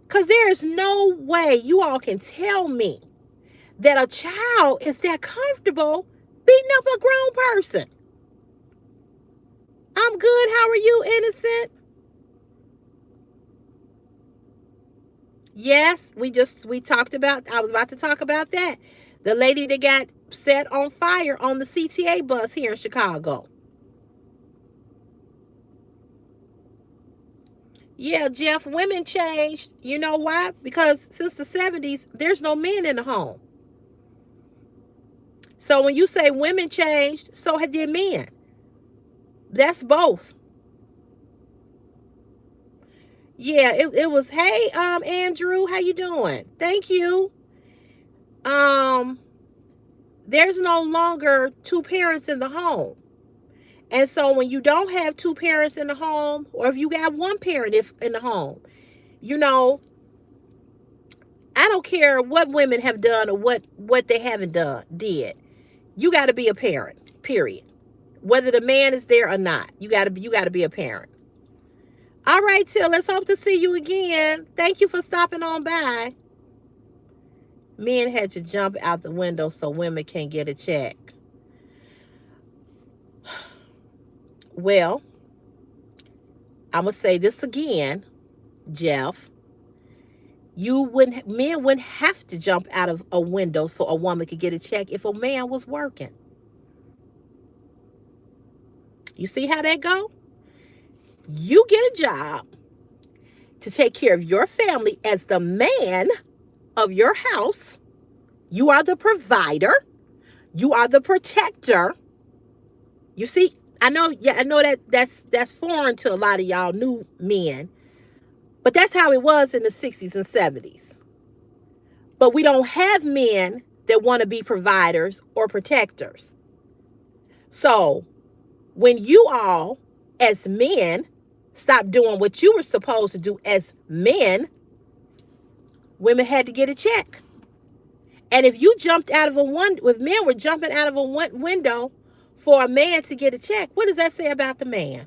cuz there is no way you all can tell me that a child is that comfortable beating up a grown person. I'm good. How are you, innocent? Yes, we talked about, I was about to talk about that. The lady that got set on fire on the CTA bus here in Chicago. Yeah, Jeff, women changed. You know why? Because since the 70s, there's no men in the home. So when you say women changed, so did men. That's both. Yeah, it was, hey, Andrew, how you doing? Thank you. Um, there's no longer two parents in the home. And so when you don't have two parents in the home, or if you got one parent in the home, you know, I don't care what women have done or what they haven't did. You got to be a parent. Period. Whether the man is there or not, you got to be a parent. All right, Till. Let's hope to see you again. Thank you for stopping on by. Men had to jump out the window so women can get a check. Well, I'm gonna say this again, Jeff. Men wouldn't have to jump out of a window so a woman could get a check if a man was working. You see how that go? You get a job to take care of your family as the man of your house. You are the provider. You are the protector. You see, I know that's foreign to a lot of y'all new men, but that's how it was in the 60s and 70s. But we don't have men that want to be providers or protectors. So when you all, as men, stop doing what you were supposed to do as men, women had to get a check. And if you jumped out of if men were jumping out of a window for a man to get a check, what does that say about the man?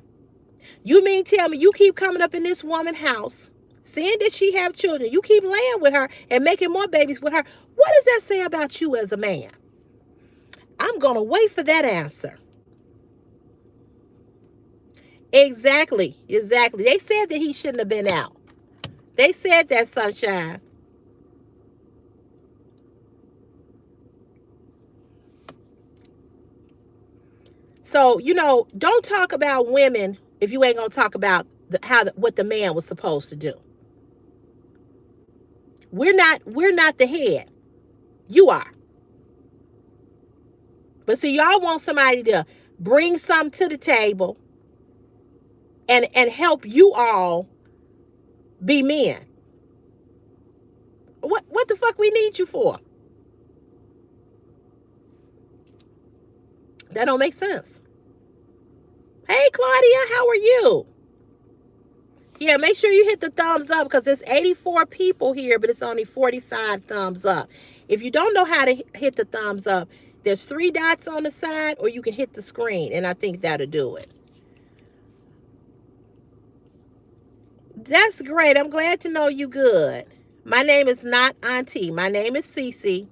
You mean tell me you keep coming up in this woman's house, seeing that she have children, you keep laying with her and making more babies with her. What does that say about you as a man? I'm going to wait for that answer. Exactly. They said that he shouldn't have been out. They said that, Sunshine. So, don't talk about women if you ain't going to talk about what the man was supposed to do. We're not the head. You are. But see, y'all want somebody to bring something to the table and help you all be men. What the fuck we need you for? That don't make sense. Hey, Claudia, how are you? Yeah, make sure you hit the thumbs up because there's 84 people here, but it's only 45 thumbs up. If you don't know how to hit the thumbs up, there's 3 dots on the side, or you can hit the screen, and I think that'll do it. That's great. I'm glad to know you good. My name is not Auntie. My name is CeCe.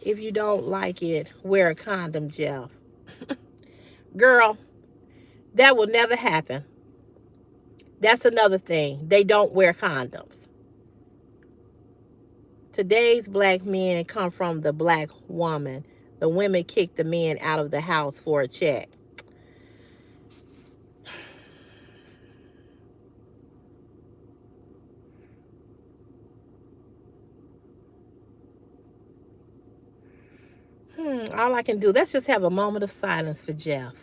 If you don't like it, wear a condom, Jeff. Girl, that will never happen. That's another thing. They don't wear condoms. Today's black men come from the black woman. The women kick the men out of the house for a check. All I can do, let's just have a moment of silence for Jeff.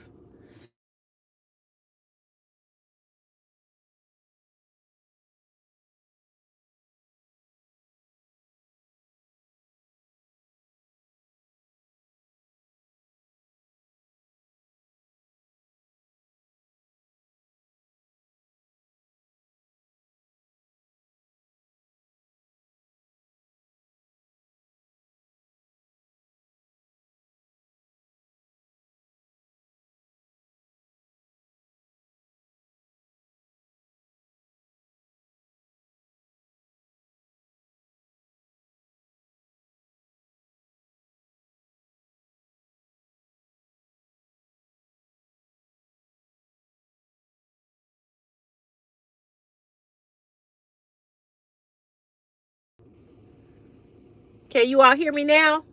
Can you all hear me now?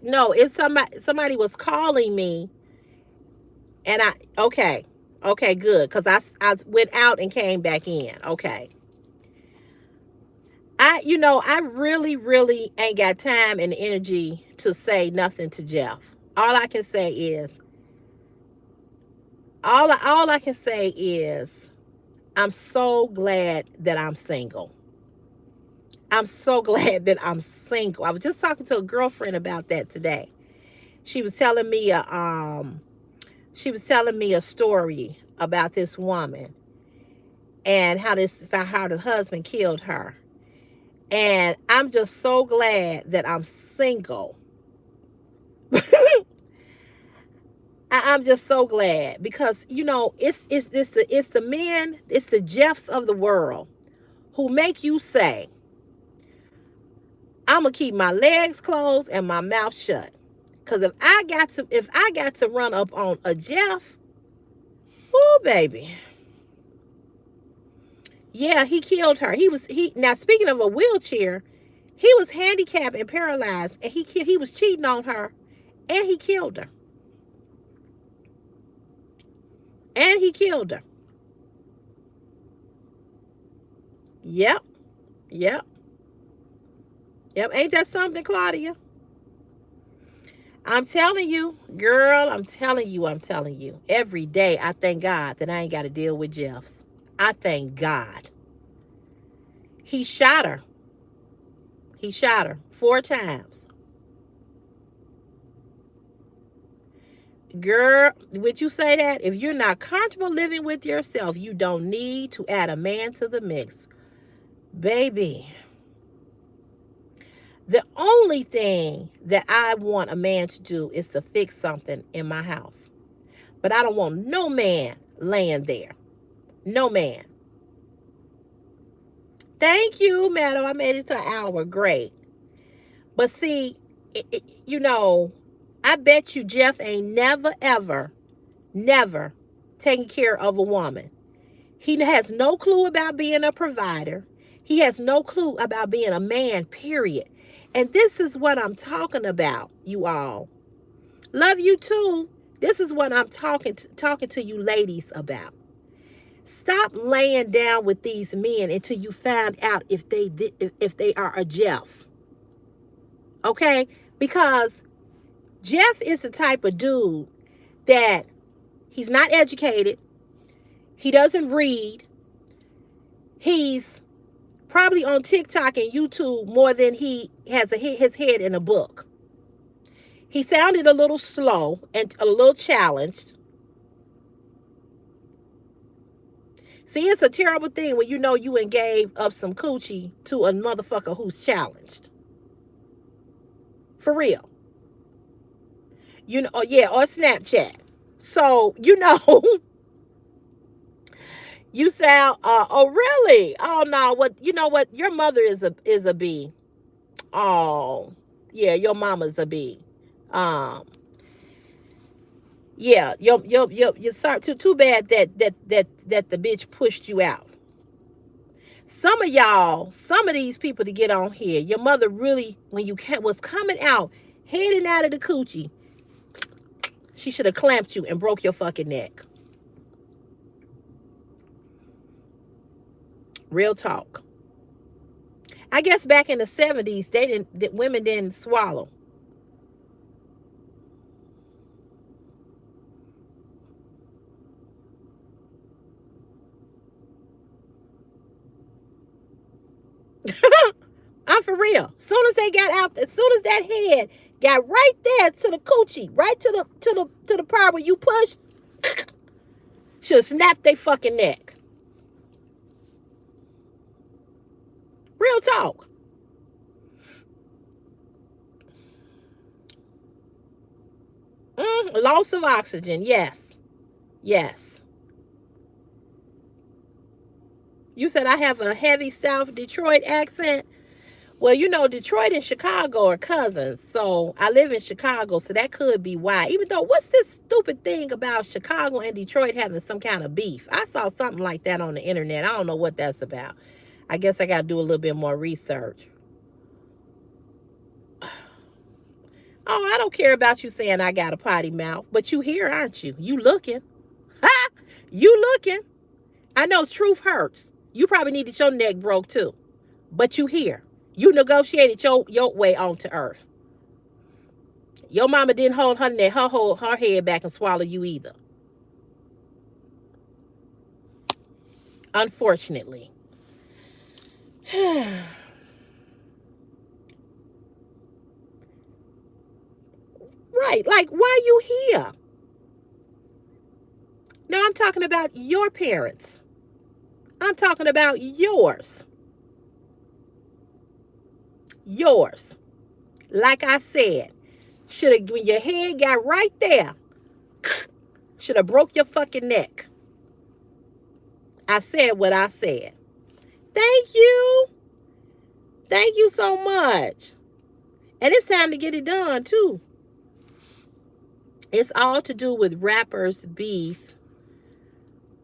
No, if somebody was calling me, and okay, good, because I went out and came back in. Okay. I really ain't got time and energy to say nothing to Jeff. All I can say is, all I can say is, I'm so glad that I'm single. I'm so glad that I'm single. I was just talking to a girlfriend about that today. She was telling me a story about this woman and how the husband killed her. And I'm just so glad that I'm single. I'm just so glad because it's the men, it's the Jeffs of the world who make you say, I'm gonna keep my legs closed and my mouth shut. Cause if I got to run up on a Jeff, oh baby. Yeah, he killed her. He now speaking of a wheelchair, he was handicapped and paralyzed, and he was cheating on her, and he killed her. And he killed her. Yep. Yep. Yep. Ain't that something, Claudia? I'm telling you, girl, I'm telling you. Every day I thank God that I ain't got to deal with Jeffs. I thank God. He shot her. He shot her 4 times. Girl, would you say that? If you're not comfortable living with yourself, you don't need to add a man to the mix. Baby, the only thing that I want a man to do is to fix something in my house. But I don't want no man laying there. No man. Thank you, Meadow. I made it to an hour. Great. But see, I bet you Jeff ain't never, ever, never taken care of a woman. He has no clue about being a provider. He has no clue about being a man, period. And this is what I'm talking about, you all. Love you too. This is what I'm talking to you ladies about. Stop laying down with these men until you find out if they are a Jeff. Okay? Because Jeff is the type of dude that he's not educated. He doesn't read. He's probably on TikTok and YouTube more than he has his head in a book. He sounded a little slow and a little challenged. See, it's a terrible thing when you know you and gave up some coochie to a motherfucker who's challenged. For real. Or Snapchat. So, you sound, oh, really? Oh, no, what? Your mother is a B. Oh, yeah, your mama's a B. Yeah, you start too bad that the bitch pushed you out. Some of these people to get on here, your mother really, when you was coming out, heading out of the coochie, she should have clamped you and broke your fucking neck. Real talk. I guess back in the 70s, women didn't swallow. I'm for real. As soon as that head got right there to the coochie, right to the part where you push, should have snapped their fucking neck. Real talk. Loss of oxygen. Yes. You said I have a heavy South Detroit accent. Well, Detroit and Chicago are cousins. So I live in Chicago, so that could be why. Even though, what's this stupid thing about Chicago and Detroit having some kind of beef? I saw something like that on the internet. I don't know what that's about. I guess I got to do a little bit more research. Oh, I don't care about you saying I got a potty mouth, but you here, aren't you? You looking. Ha! You looking. I know truth hurts. You probably needed your neck broke too, but you here. You negotiated your way onto earth. Your mama didn't hold her neck, hold her head back and swallow you either. Unfortunately. Right. Like, why you here? No, I'm talking about your parents. I'm talking about yours. Yours. Like I said, should have, when your head got right there, should have broke your fucking neck. I said what I said. Thank you. Thank you so much. And it's time to get it done, too. It's all to do with rappers' beef.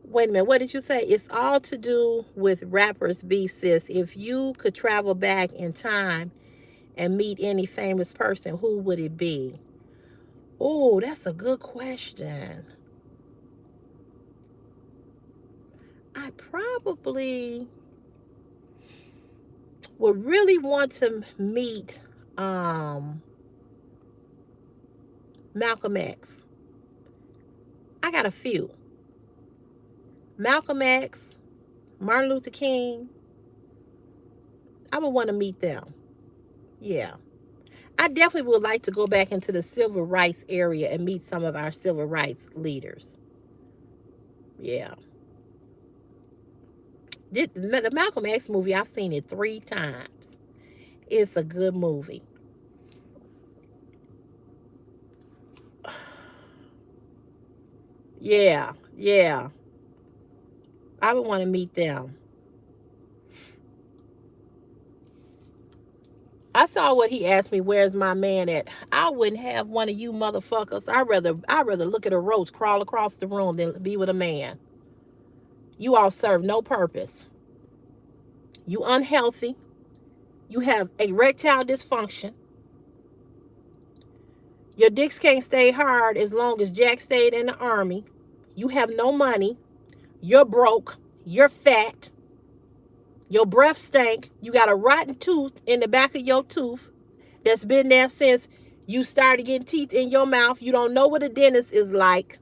Wait a minute, what did you say? It's all to do with rappers' beef, sis. If you could travel back in time and meet any famous person, who would it be? Oh, that's a good question. I probably would really want to meet Malcolm X. I got a few. Malcolm X, Martin Luther King. I would want to meet them. Yeah. I definitely would like to go back into the civil rights area and meet some of our civil rights leaders. Yeah. The Malcolm X movie, I've seen it 3 times. It's a good movie. Yeah, yeah. I would want to meet them. I saw what he asked me, where's my man at? I wouldn't have one of you motherfuckers. I'd rather look at a roach crawl across the room than be with a man. You all serve no purpose. You unhealthy. You have erectile dysfunction. Your dicks can't stay hard as long as Jack stayed in the army. You have no money. You're broke. You're fat. Your breath stank. You got a rotten tooth in the back of your tooth that's been there since you started getting teeth in your mouth. You don't know what a dentist is like.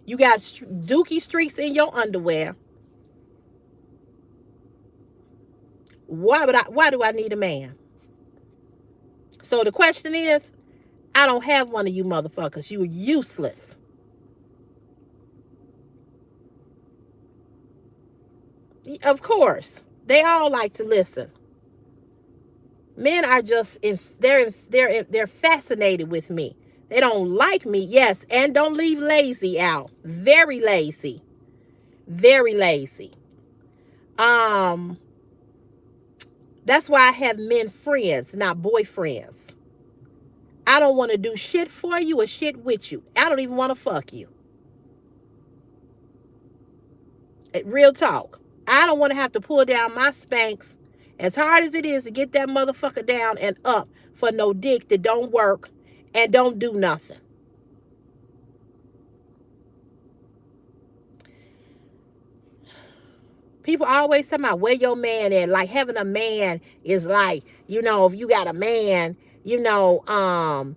You got dookie streaks in your underwear. Why do I need a man? So the question is, I don't have one of you motherfuckers. You're useless. Of course. They all like to listen. Men are just they're fascinated with me. They don't like me, yes, and don't leave lazy out. Very lazy. Very lazy. That's why I have men friends, not boyfriends. I don't want to do shit for you or shit with you. I don't even want to fuck you. Real talk. I don't want to have to pull down my Spanx, as hard as it is to get that motherfucker down and up, for no dick that don't work and don't do nothing. People always talk about where your man at. Like having a man is like, if you got a man, your mama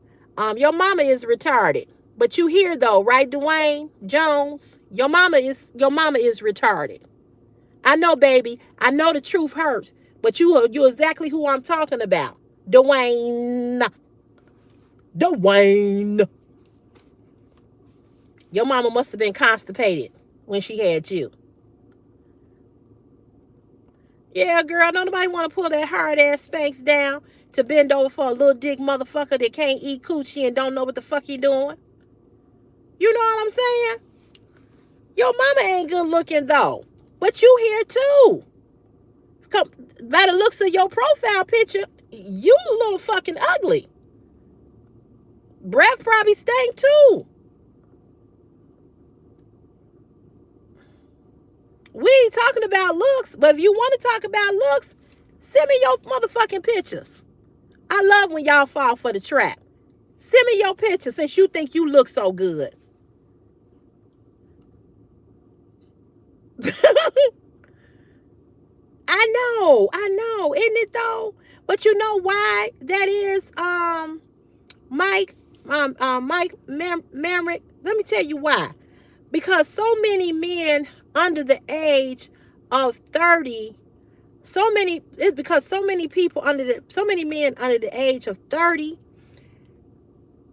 is retarded. But you hear though, right, Dwayne Jones? Your mama is retarded. I know, baby. I know the truth hurts, but you're exactly who I'm talking about. Dwayne. Your mama must have been constipated when she had you. Yeah, girl, don't nobody want to pull that hard ass Spanx down to bend over for a little dick motherfucker that can't eat coochie and don't know what the fuck he doing. You know what I'm saying? Your mama ain't good looking though. But you here too. By the looks of your profile picture, you a little fucking ugly. Breath probably stank too. We ain't talking about looks, but if you want to talk about looks, send me your motherfucking pictures. I love when y'all fall for the trap. Send me your pictures since you think you look so good. I know, isn't it though? But you know why that is, Mike, Mamrick? Let me tell you why. Because so many men under the age of 30, it's because so many so many men under the age of 30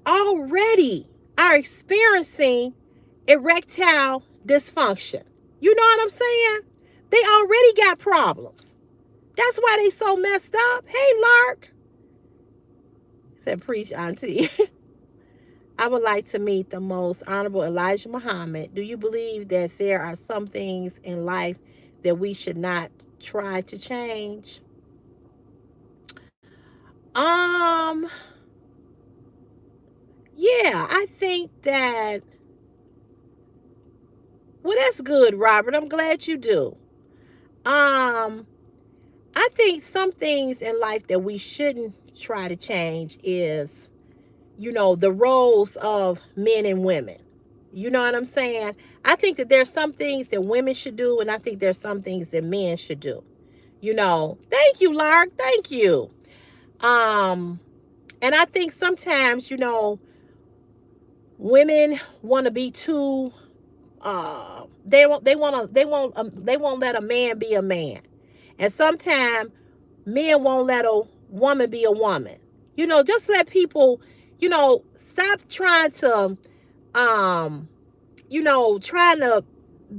already are experiencing erectile dysfunction. You know what I'm saying? They already got problems. That's why they so messed up. Hey, Lark. Said, preach, auntie. I would like to meet the most honorable Elijah Muhammad. Do you believe that there are some things in life that we should not try to change? Um, yeah, I think that, well, that's good, Robert. I'm glad you do. I think some things in life that we shouldn't try to change is, the roles of men and women. You know what I'm saying? I think that there's some things that women should do, and I think there's some things that men should do. Thank you, Lark. Thank you. Um, and I think sometimes, women want to be too. They won't let a man be a man, and sometimes men won't let a woman be a woman. Just let people, stop trying to, um, trying to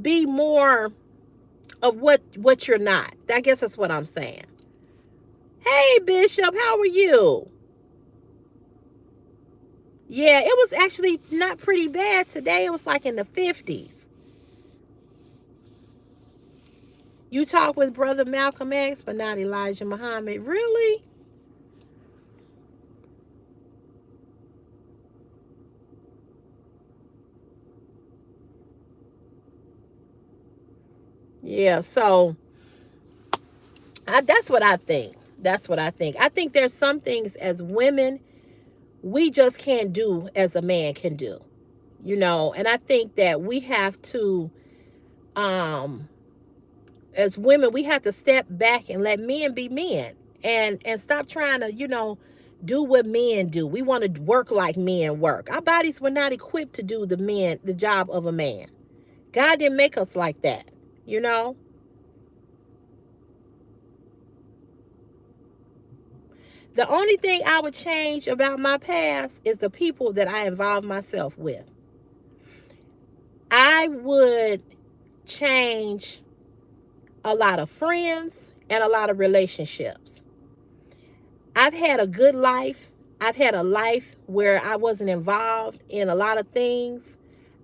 be more of what you're not. I guess that's what I'm saying. Hey, Bishop, how are you? Yeah, it was actually not pretty bad today. It was like in the 50s. You talk with Brother Malcolm X, but not Elijah Muhammad. Really? Yeah, so that's what I think. That's what I think. I think there's some things as women we just can't do as a man can do. And I think that we have to, um as women, we have to step back and let men be men, and stop trying to, do what men do. We want to work like men work. Our bodies were not equipped to do the job of a man. God didn't make us like that, you know. The only thing I would change about my past is the people that I involved myself with. I would change a lot of friends and a lot of relationships. I've had a good life. I've had a life where I wasn't involved in a lot of things.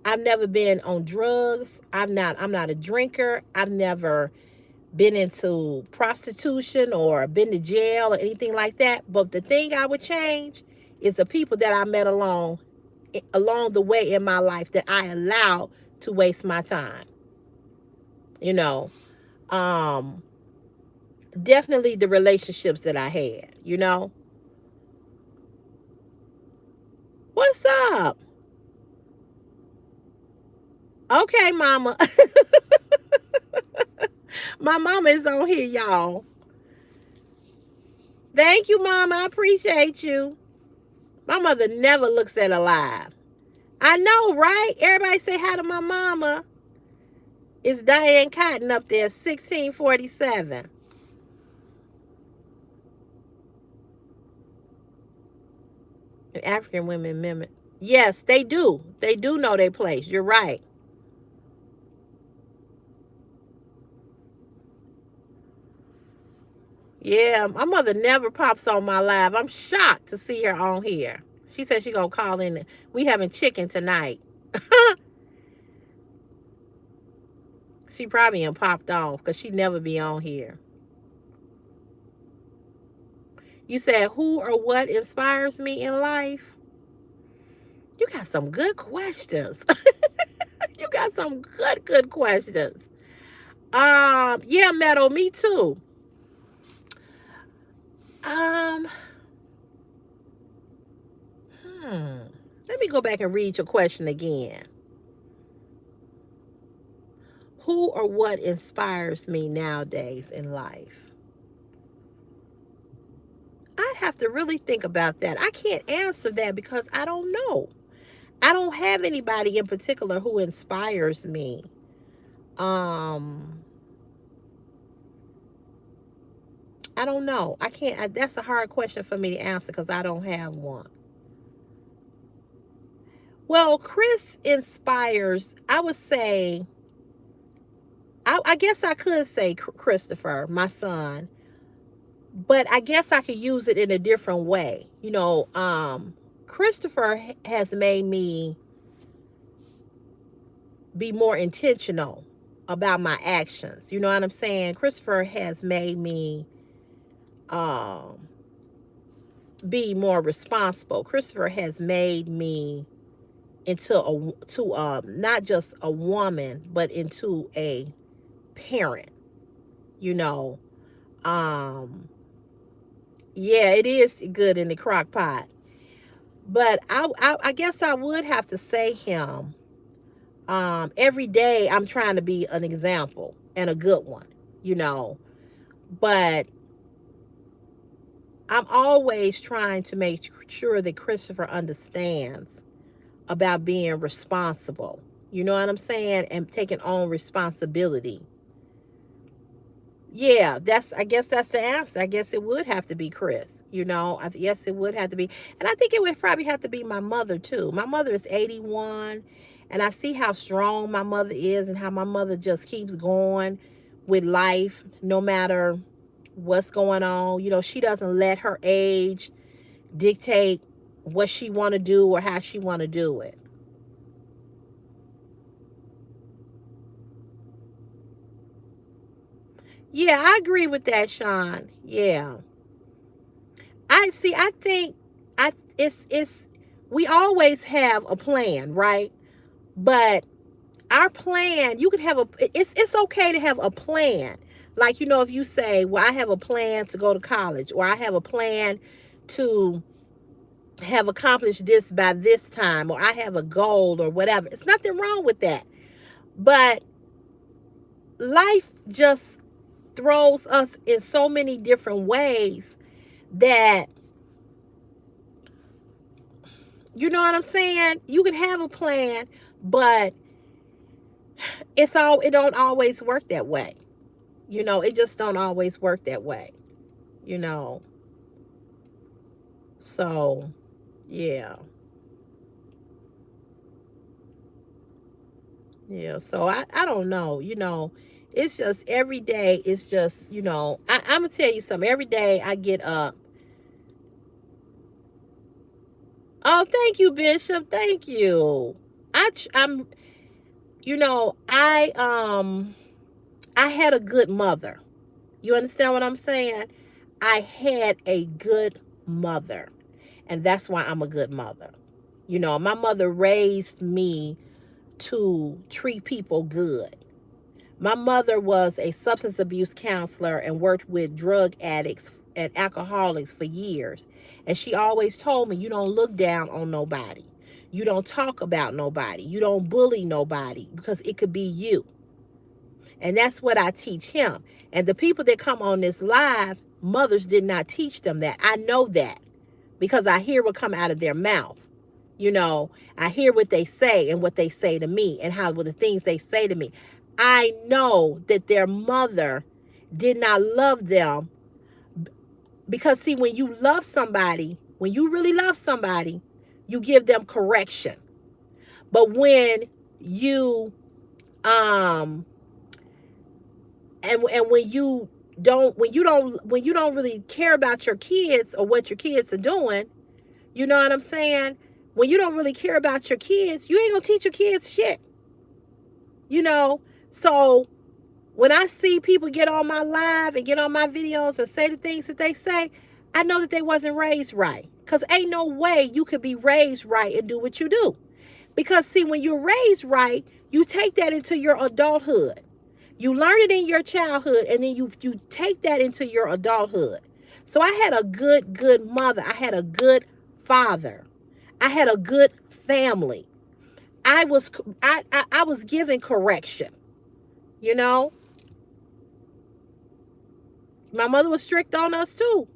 I've never been on drugs. I'm not a drinker. I've never been into prostitution or been to jail or anything like that. But the thing I would change is the people that I met along the way in my life that I allowed to waste my time. You know, um, definitely the relationships that I had. What's up? Okay, mama. My mama is on here, y'all. Thank you, mama. I appreciate you. My mother never looks at a live. I know, right? Everybody say hi to my mama. It's Diane Cotton up there, 1647. And African women mimic. Yes, they do. They do know their place. You're right. Yeah, my mother never pops on my live. I'm shocked to see her on here. She said she gonna call in. We having chicken tonight. She probably ain't popped off because she never be on here. You said who or what inspires me in life? You got some good questions. You got some good questions. Yeah, Meadow, me too. Um, hmm. Let me go back and read your question again. Who or what inspires me nowadays in life? I'd have to really think about that. I can't answer that because I don't know. I don't have anybody in particular who inspires me. Um, I don't know. I can't. That's a hard question for me to answer because I don't have one. Well, Chris inspires. I would say. I guess I could say Christopher, my son, but I guess I could use it in a different way. Christopher has made me be more intentional about my actions. You know what I'm saying? Christopher has made me um, be more responsible. Christopher has made me into not just a woman, but into a parent. You know, um, yeah, it is good in the crock pot. But I guess I would have to say him. Every day I'm trying to be an example and a good one, you know. But I'm always trying to make sure that Christopher understands about being responsible. You know what I'm saying? And taking on responsibility. Yeah, I guess that's the answer. I guess it would have to be Chris. Yes, it would have to be. And I think it would probably have to be my mother too. My mother is 81, and I see how strong my mother is and how my mother just keeps going with life no matter what's going on. She doesn't let her age dictate what she want to do or how she want to do it. Yeah, I agree with that, Sean. Yeah. I think I it's we always have a plan, right? But our plan, you can have it's okay to have a plan. Like, if you say, well, I have a plan to go to college, or I have a plan to have accomplished this by this time, or I have a goal or whatever. It's nothing wrong with that. But life just throws us in so many different ways that, you know what I'm saying? You can have a plan, but it don't always work that way. It just don't always work that way. You know. So, yeah. Yeah, so I don't know, it's just every day, it's just, I'm gonna tell you something. Every day I get up. Oh, thank you, Bishop. Thank you. I'm, I had a good mother. You understand what I'm saying? I had a good mother, and that's why I'm a good mother. My mother raised me to treat people good. My mother was a substance abuse counselor and worked with drug addicts and alcoholics for years. And she always told me, you don't look down on nobody. You don't talk about nobody. You don't bully nobody because it could be you. And that's what I teach him. And the people that come on this live, mothers did not teach them that. I know that because I hear what come out of their mouth. I hear what they say and what they say to me and how the things they say to me. I know that their mother did not love them because, see, when you love somebody, when you really love somebody, you give them correction. But when you and when you don't really care about your kids or what your kids are doing, you know what I'm saying? When you don't really care about your kids, you ain't gonna teach your kids shit. So when I see people get on my live and get on my videos and say the things that they say, I know that they wasn't raised right. Because ain't no way you could be raised right and do what you do. Because, see, when you're raised right, you take that into your adulthood. You learn it in your childhood, and then you take that into your adulthood. So I had a good mother. I had a good father. I had a good family. I was given correction. You know, my mother was strict on us too.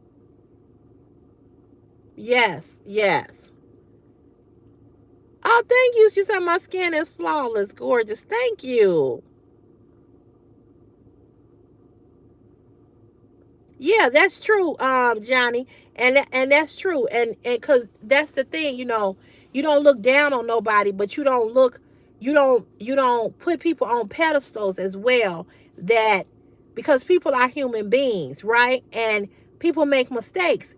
Yes, yes. Oh, thank you. She said my skin is flawless, gorgeous. Thank you. Yeah, that's true, Johnny, and that's true, and because that's the thing, you don't look down on nobody, but you don't put people on pedestals as well. That because people are human beings, right? And people make mistakes.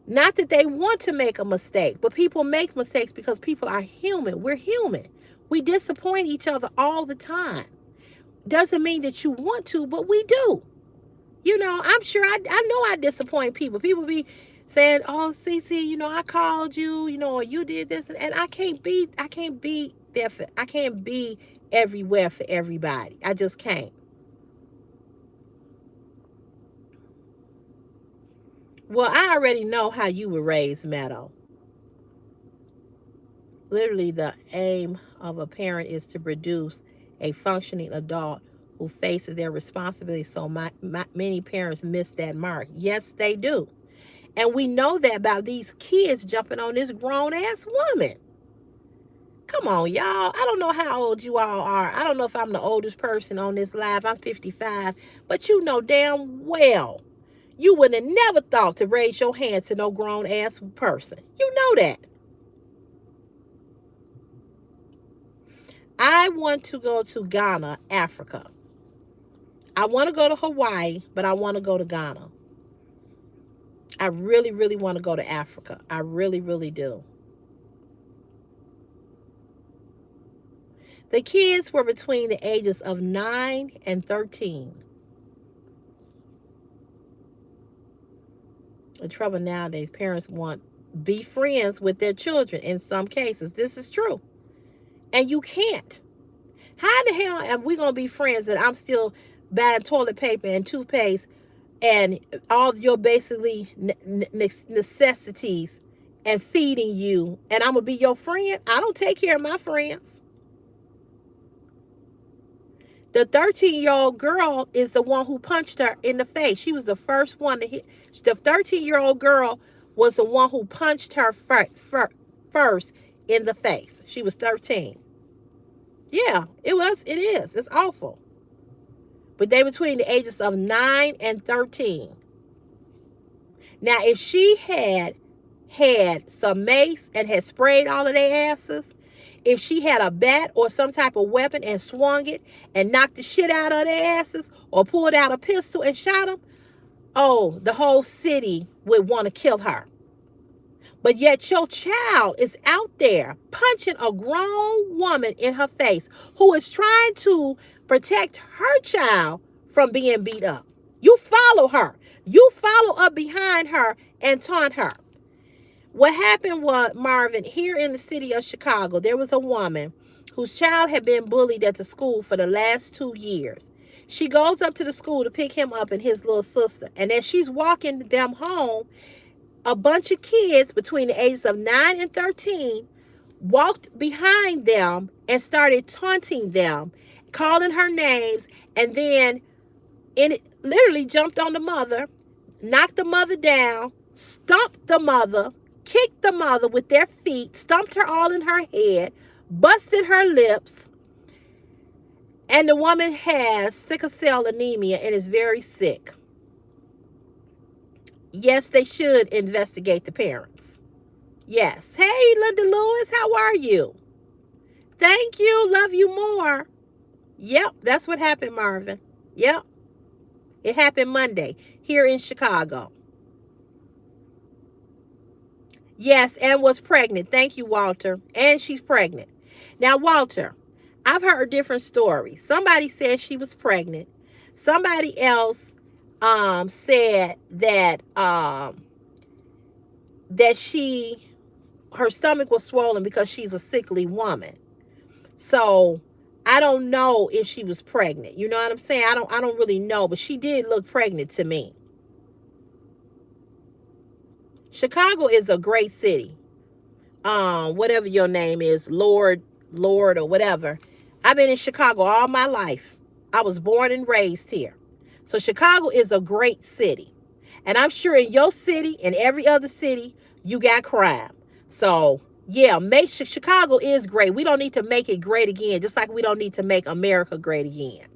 Not that they want to make a mistake, but people make mistakes because people are human. We're human. We disappoint each other all the time. Doesn't mean that you want to, but we do. I'm sure I know I disappoint people. People be saying, "Oh, CeCe, I called you, or you did this," and I can't be there I can't be everywhere for everybody. I just can't. Well, I already know how you were raised, Meadow. Literally, the aim of a parent is to produce a functioning adult who faces their responsibilities. So many parents miss that mark. Yes, they do. And we know that about these kids jumping on this grown ass woman. Come on, y'all. I don't know how old you all are. I don't know if I'm the oldest person on this live. I'm 55. But you know damn well you would have never thought to raise your hand to no grown ass person. You know that. I want to go to Ghana, Africa. I want to go to Hawaii, but I want to go to Ghana. I really, really want to go to Africa. I really, really do. The kids were between the ages of 9 and 13. The trouble nowadays, parents want be friends with their children in some cases. This is true. And you can't. How the hell am we going to be friends that I'm still buying toilet paper and toothpaste and all of your basically necessities and feeding you, and I'm going to be your friend? I don't take care of my friends. The 13-year-old girl is the one who punched her in the face. She was the first one to hit. The 13-year-old girl was the one who punched her first in the face. She was 13. Yeah, it was. It is. It's awful. But they between the ages of 9 and 13. Now, if she had some mace and had sprayed all of their asses, if she had a bat or some type of weapon and swung it and knocked the shit out of their asses or pulled out a pistol and shot them, oh, the whole city would want to kill her. But yet your child is out there punching a grown woman in her face who is trying to protect her child from being beat up. You follow her. You follow up behind her and taunt her. What happened was, Marvin, here in the city of Chicago, there was a woman whose child had been bullied at the school for the last 2 years. She goes up to the school to pick him up and his little sister. And as she's walking them home, a bunch of kids between the ages of 9 and 13 walked behind them and started taunting them, calling her names, and then literally jumped on the mother, knocked the mother down, stomped the mother, kicked the mother with their feet, stomped her all in her head, busted her lips, and the woman has sickle cell anemia and is very sick. Yes, they should investigate the parents. Yes. Hey, Linda Lewis, how are you? Thank you. Love you more. Yep, that's what happened, Marvin. Yep. It happened Monday here in Chicago. Yes, and was pregnant. Thank you, Walter. And she's pregnant. Now, Walter, I've heard different stories. Somebody said she was pregnant. Somebody else said that her stomach was swollen because she's a sickly woman. So I don't know if she was pregnant. You know what I'm saying? I don't really know, but she did look pregnant to me. Chicago is a great city. Whatever your name is, Lord, or whatever. I've been in Chicago all my life. I was born and raised here. So Chicago is a great city. And I'm sure in your city and every other city, you got crime. So, yeah, Chicago is great. We don't need to make it great again, just like we don't need to make America great again.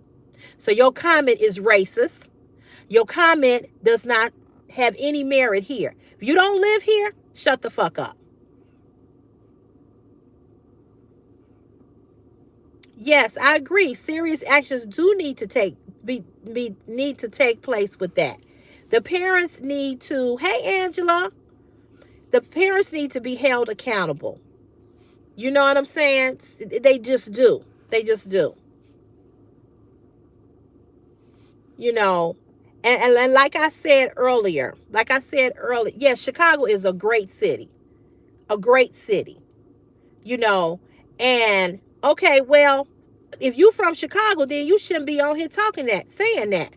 So your comment is racist. Your comment does not have any merit here. If you don't live here, shut the fuck up. Yes, I agree. Serious actions do need to take place with that. The parents need to, hey Angela, the parents need to be held accountable. You know what I'm saying? They just do. They just do. You know, and like I said earlier, yes, Chicago is a great city. A great city. You know, and okay, well, if you from Chicago, then you shouldn't be on here saying that.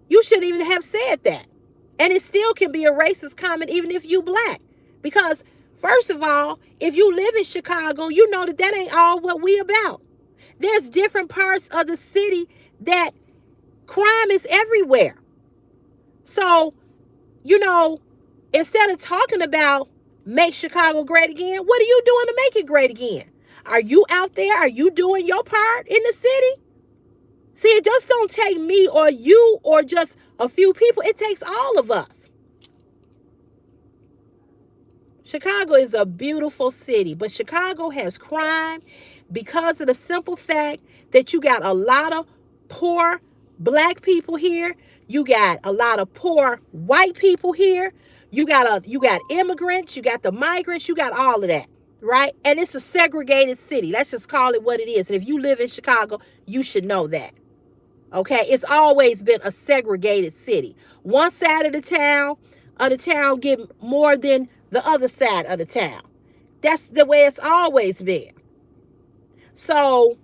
You shouldn't even have said that. And it still can be a racist comment even if you black. Because, first of all, if you live in Chicago, you know that ain't all what we about. There's different parts of the city that crime is everywhere. So, you know, instead of talking about make Chicago great again, what are you doing to make it great again? Are you out there? Are you doing your part in the city? See, it just don't take me or you or just a few people. It takes all of us. Chicago is a beautiful city, but Chicago has crime because of the simple fact that you got a lot of poor black people here. You got a lot of poor white people here. You got immigrants, you got the migrants, you got all of that, right? And it's a segregated city. Let's just call it what it is. And if you live in Chicago, you should know that. Okay, it's always been a segregated city. One side of the town get more than the other side of the town. That's the way it's always been. So,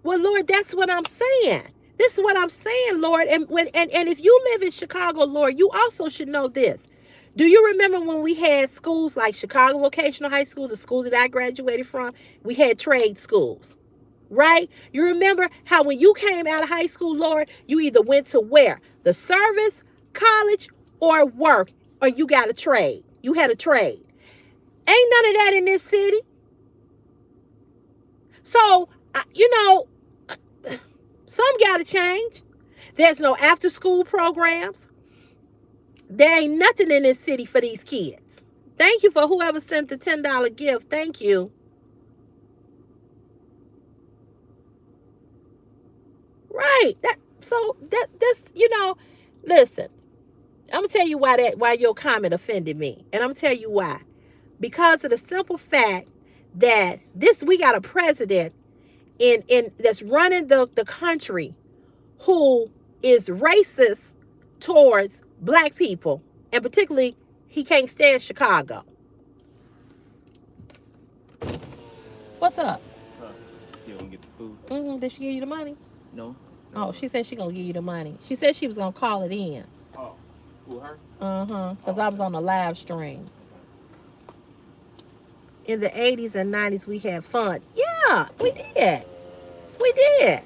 well, Lord, that's what I'm saying. This is what I'm saying, Lord. And if you live in Chicago, Lord, you also should know this. Do you remember when we had schools like Chicago Vocational High School, the school that I graduated from? We had trade schools. Right? You remember how when you came out of high school, Lord, you either went to where? The service, college, or work, or you got a trade. You had a trade. Ain't none of that in this city. So, you know, some got to change. There's no after school programs. There ain't nothing in this city for these kids. Thank you for whoever sent the $10 gift. Thank you. Right. That's you know, listen. I'm gonna tell you why your comment offended me. And I'm gonna tell you why. Because of the simple fact that we got a president in that's running the country who is racist towards black people, and particularly he can't stand Chicago. What's up? What's up? Still gonna get the food? Did she give you the money? No. Oh, she said she gonna give you the money. She said she was gonna call it in. Oh, who, her? Because I was on a live stream. In the 80s and 90s, we had fun. Yeah, we did. We did.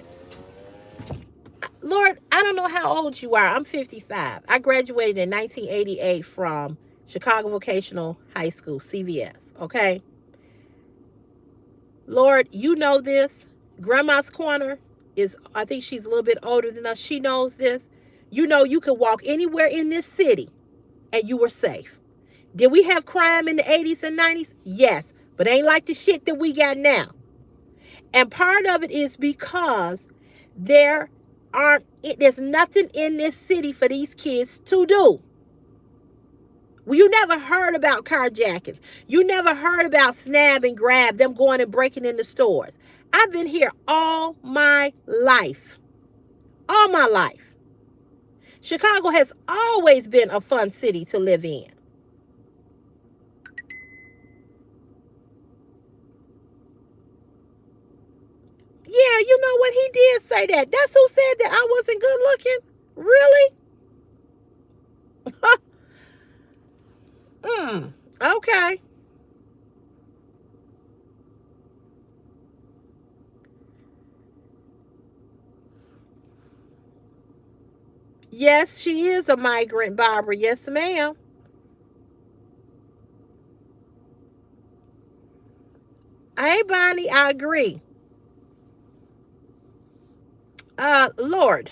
Lord, I don't know how old you are. I'm 55. I graduated in 1988 from Chicago Vocational High School, CVS, okay? Lord, you know this. Grandma's Corner is, I think she's a little bit older than us. She knows this. You know you could walk anywhere in this city and you were safe. Did we have crime in the 80s and 90s? Yes, but ain't like the shit that we got now. And part of it is because there's nothing in this city for these kids to do. Well, you never heard about carjackings. You never heard about snap and grab, them going and breaking into stores. I've been here all my life. All my life. Chicago has always been a fun city to live in. you know what? He did say that. That's who said that I wasn't good looking? Really? Okay. Yes, she is a migrant, Barbara. Yes, ma'am. Hey, Bonnie, I agree. Lord,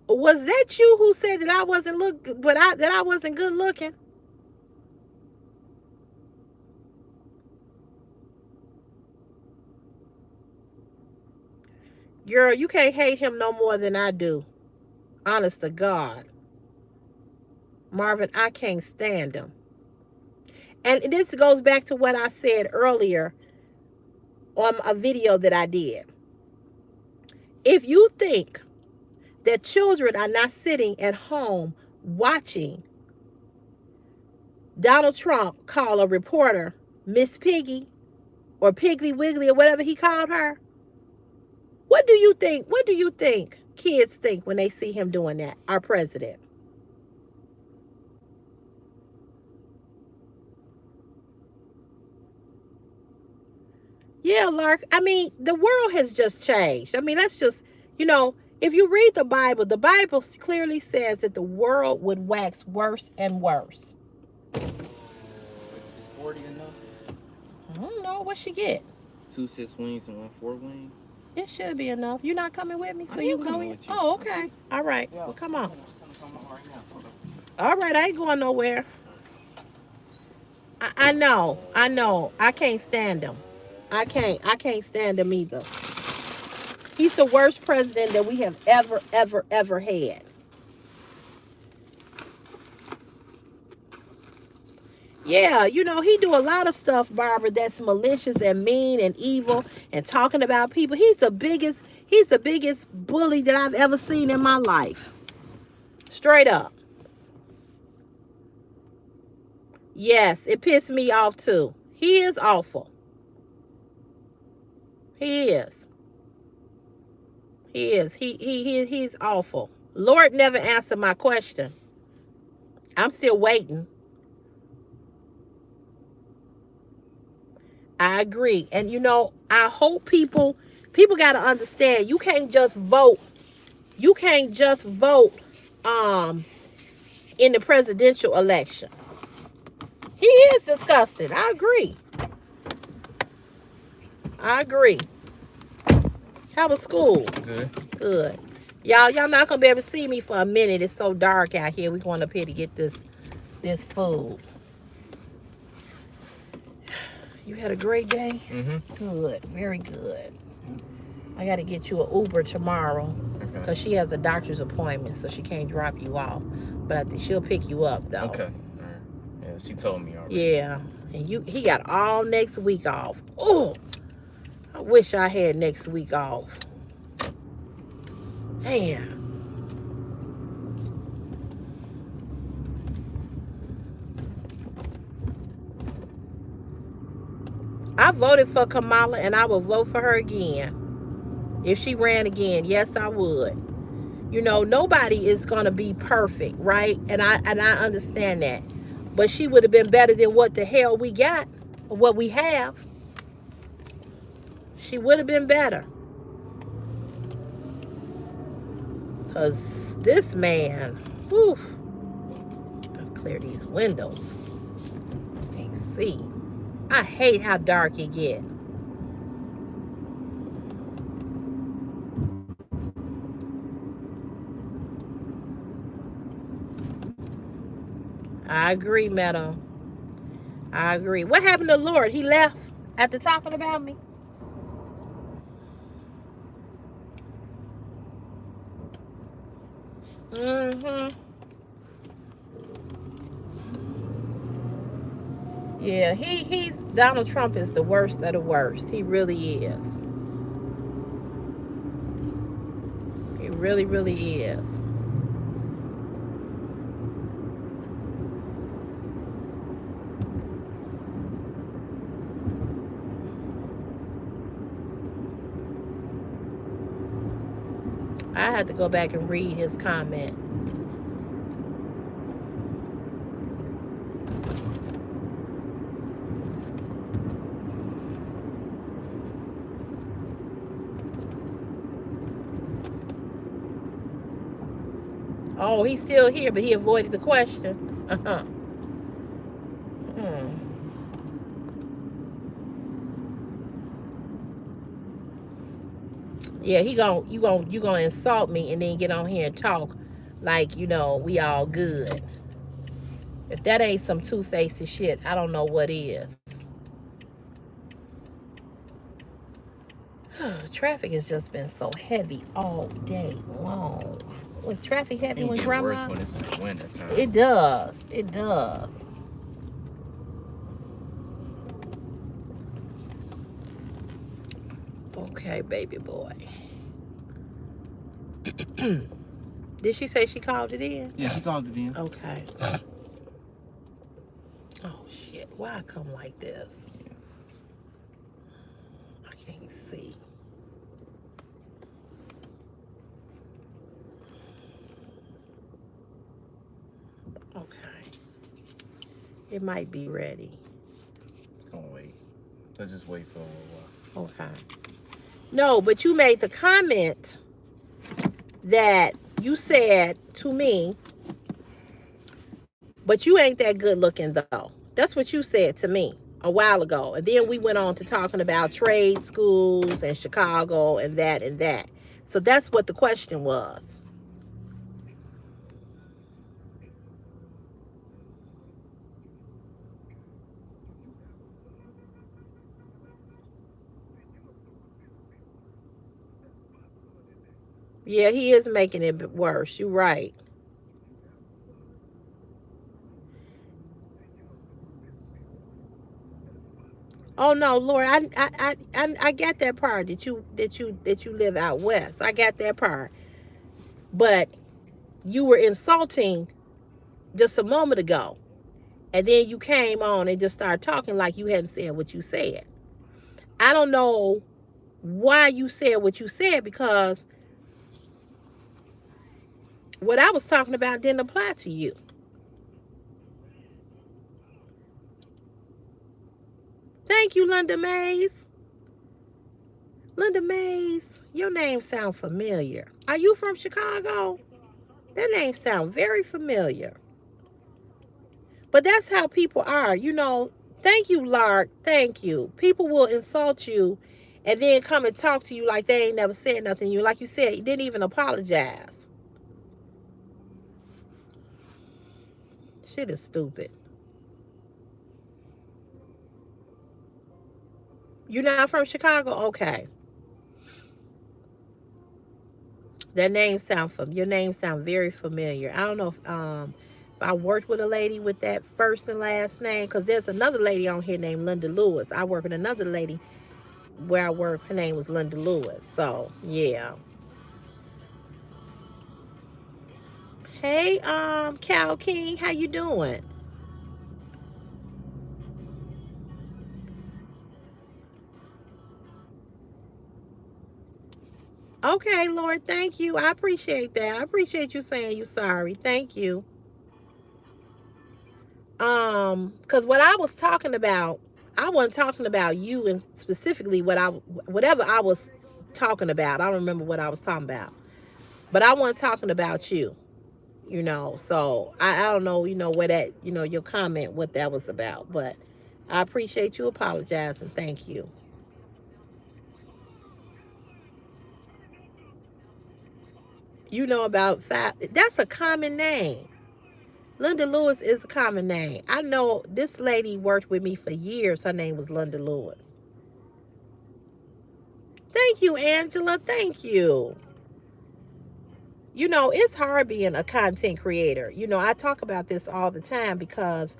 was that you who said that I wasn't that I wasn't good looking? Girl, you can't hate him no more than I do. Honest to God. Marvin, I can't stand him. And this goes back to what I said earlier on a video that I did. If you think that children are not sitting at home watching Donald Trump call a reporter Miss Piggy or Piggly Wiggly or whatever he called her, what do you think? What do you think kids think when they see him doing that, our president? Yeah, Lark. I mean, the world has just changed. I mean, that's just, if you read the Bible clearly says that the world would wax worse and worse. Is 40 enough? I don't know. What she get? 2 6 wings and 1 4 wing. It should be enough. You not coming with me so I you am can go coming in? with you. Oh, okay. All right. Yeah. Well, come on. Right All right. I ain't going nowhere. I know. I know. I can't stand him. I can't stand him either. He's the worst president that we have ever, ever, ever had. Yeah, he do a lot of stuff, Barbara, that's malicious and mean and evil and talking about people. He's the biggest bully that I've ever seen in my life. Straight up. Yes, it pissed me off too. He is awful. He is. He is. He's awful. Lord never answered my question. I'm still waiting. I agree. And I hope people got to understand you can't just vote. You can't just vote in the presidential election. He is disgusting. I agree. I agree. How was school? Good. Good. Y'all not gonna be able to see me for a minute. It's so dark out here. We're going up here to get this food. You had a great day? Mm-hmm. Good. Very good. I got to get you an Uber tomorrow because she has a doctor's appointment, so she can't drop you off. But I think she'll pick you up, though. Okay. All right. Yeah, she told me already. Yeah. And he got all next week off. Oh, I wish I had next week off. Man. I voted for Kamala, and I will vote for her again. If she ran again, yes, I would. Nobody is going to be perfect, right? And I understand that. But she would have been better than what the hell we got, or what we have. She would have been better. Because this man, whew, I'll clear these windows. Can't see. I hate how dark it get. I agree, madam. I agree. What happened to Lord? He left after talking about me? Mm-hmm. Yeah, he's Donald Trump is the worst of the worst. He really is. He really, really is. I had to go back and read his comment. Oh, he's still here, but he avoided the question. Uh-huh. Hmm. Yeah, you gonna insult me and then get on here and talk like we all good. If that ain't some two-faced shit, I don't know what is. Traffic has just been so heavy all day long. Was traffic heavy It when get worse grandma? when it's in the winter time. It does. It does. Okay, baby boy. Did she say she called it in? Yeah, she called it in. Okay. Oh shit! Why I come like this? I can't see. Okay. It might be ready. It's gonna wait. Let's just wait for a little while. Okay. No, but you made the comment that you said to me, but you ain't that good looking though. That's what you said to me a while ago. And then we went on to talking about trade schools and Chicago and that and that. So that's what the question was. Yeah, he is making it worse. You're right. Oh no, Lord, I got that part that you live out west. I got that part. But you were insulting just a moment ago. And then you came on and just started talking like you hadn't said what you said. I don't know why you said what you said because what I was talking about didn't apply to you. Thank you, Linda Mays. Linda Mays, your name sounds familiar. Are you from Chicago? That name sounds very familiar. But that's how people are. Thank you, Lark. Thank you. People will insult you and then come and talk to you like they ain't never said nothing. You, like you said, you didn't even apologize. Shit is stupid. You're not from Chicago? Okay. Your name sound very familiar. I don't know if I worked with a lady with that first and last name, because there's another lady on here named Linda Lewis. I work with another lady where I work. Her name was Linda Lewis. So yeah. Hey, Cal King, how you doing? Okay, Lord, thank you. I appreciate that. I appreciate you saying you sorry. Thank you. Because what I was talking about, I wasn't talking about you and specifically whatever I was talking about. I don't remember what I was talking about, but I wasn't talking about you. So I don't know, where that, your comment, what that was about, but I appreciate you apologizing. Thank you. You know about five. That's a common name. Linda Lewis is a common name. I know this lady worked with me for years. Her name was Linda Lewis. Thank you, Angela. Thank you. It's hard being a content creator. I talk about this all the time because,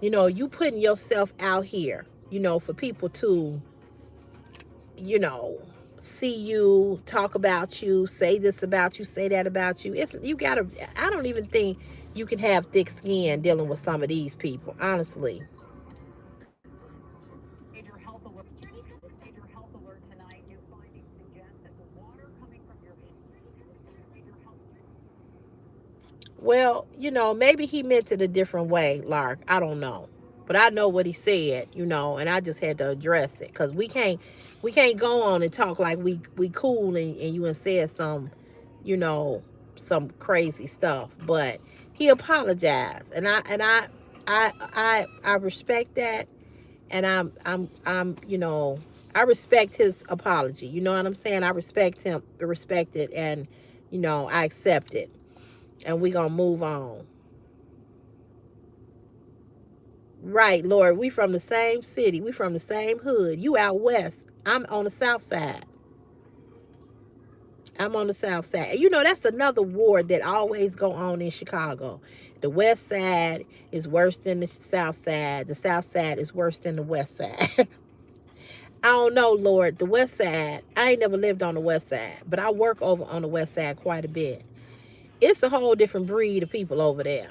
you putting yourself out here, for people to, you know, see you, talk about you, say this about you, say that about you. You gotta, I don't even think you can have thick skin dealing with some of these people, honestly. Well, maybe he meant it a different way, Lark. I don't know. But I know what he said, and I just had to address it. Because we can't go on and talk like we cool and you and said you know, some crazy stuff. But he apologized. And I respect that. And I respect his apology. You know what I'm saying? I respect it, and I accept it. And we gonna move on. Right, Lord. We from the same city. We from the same hood. You out west. I'm on the south side. I'm on the south side. And that's another war that always go on in Chicago. The west side is worse than the south side. The south side is worse than the west side. I don't know, Lord. The west side, I ain't never lived on the west side, but I work over on the west side quite a bit. It's a whole different breed of people over there.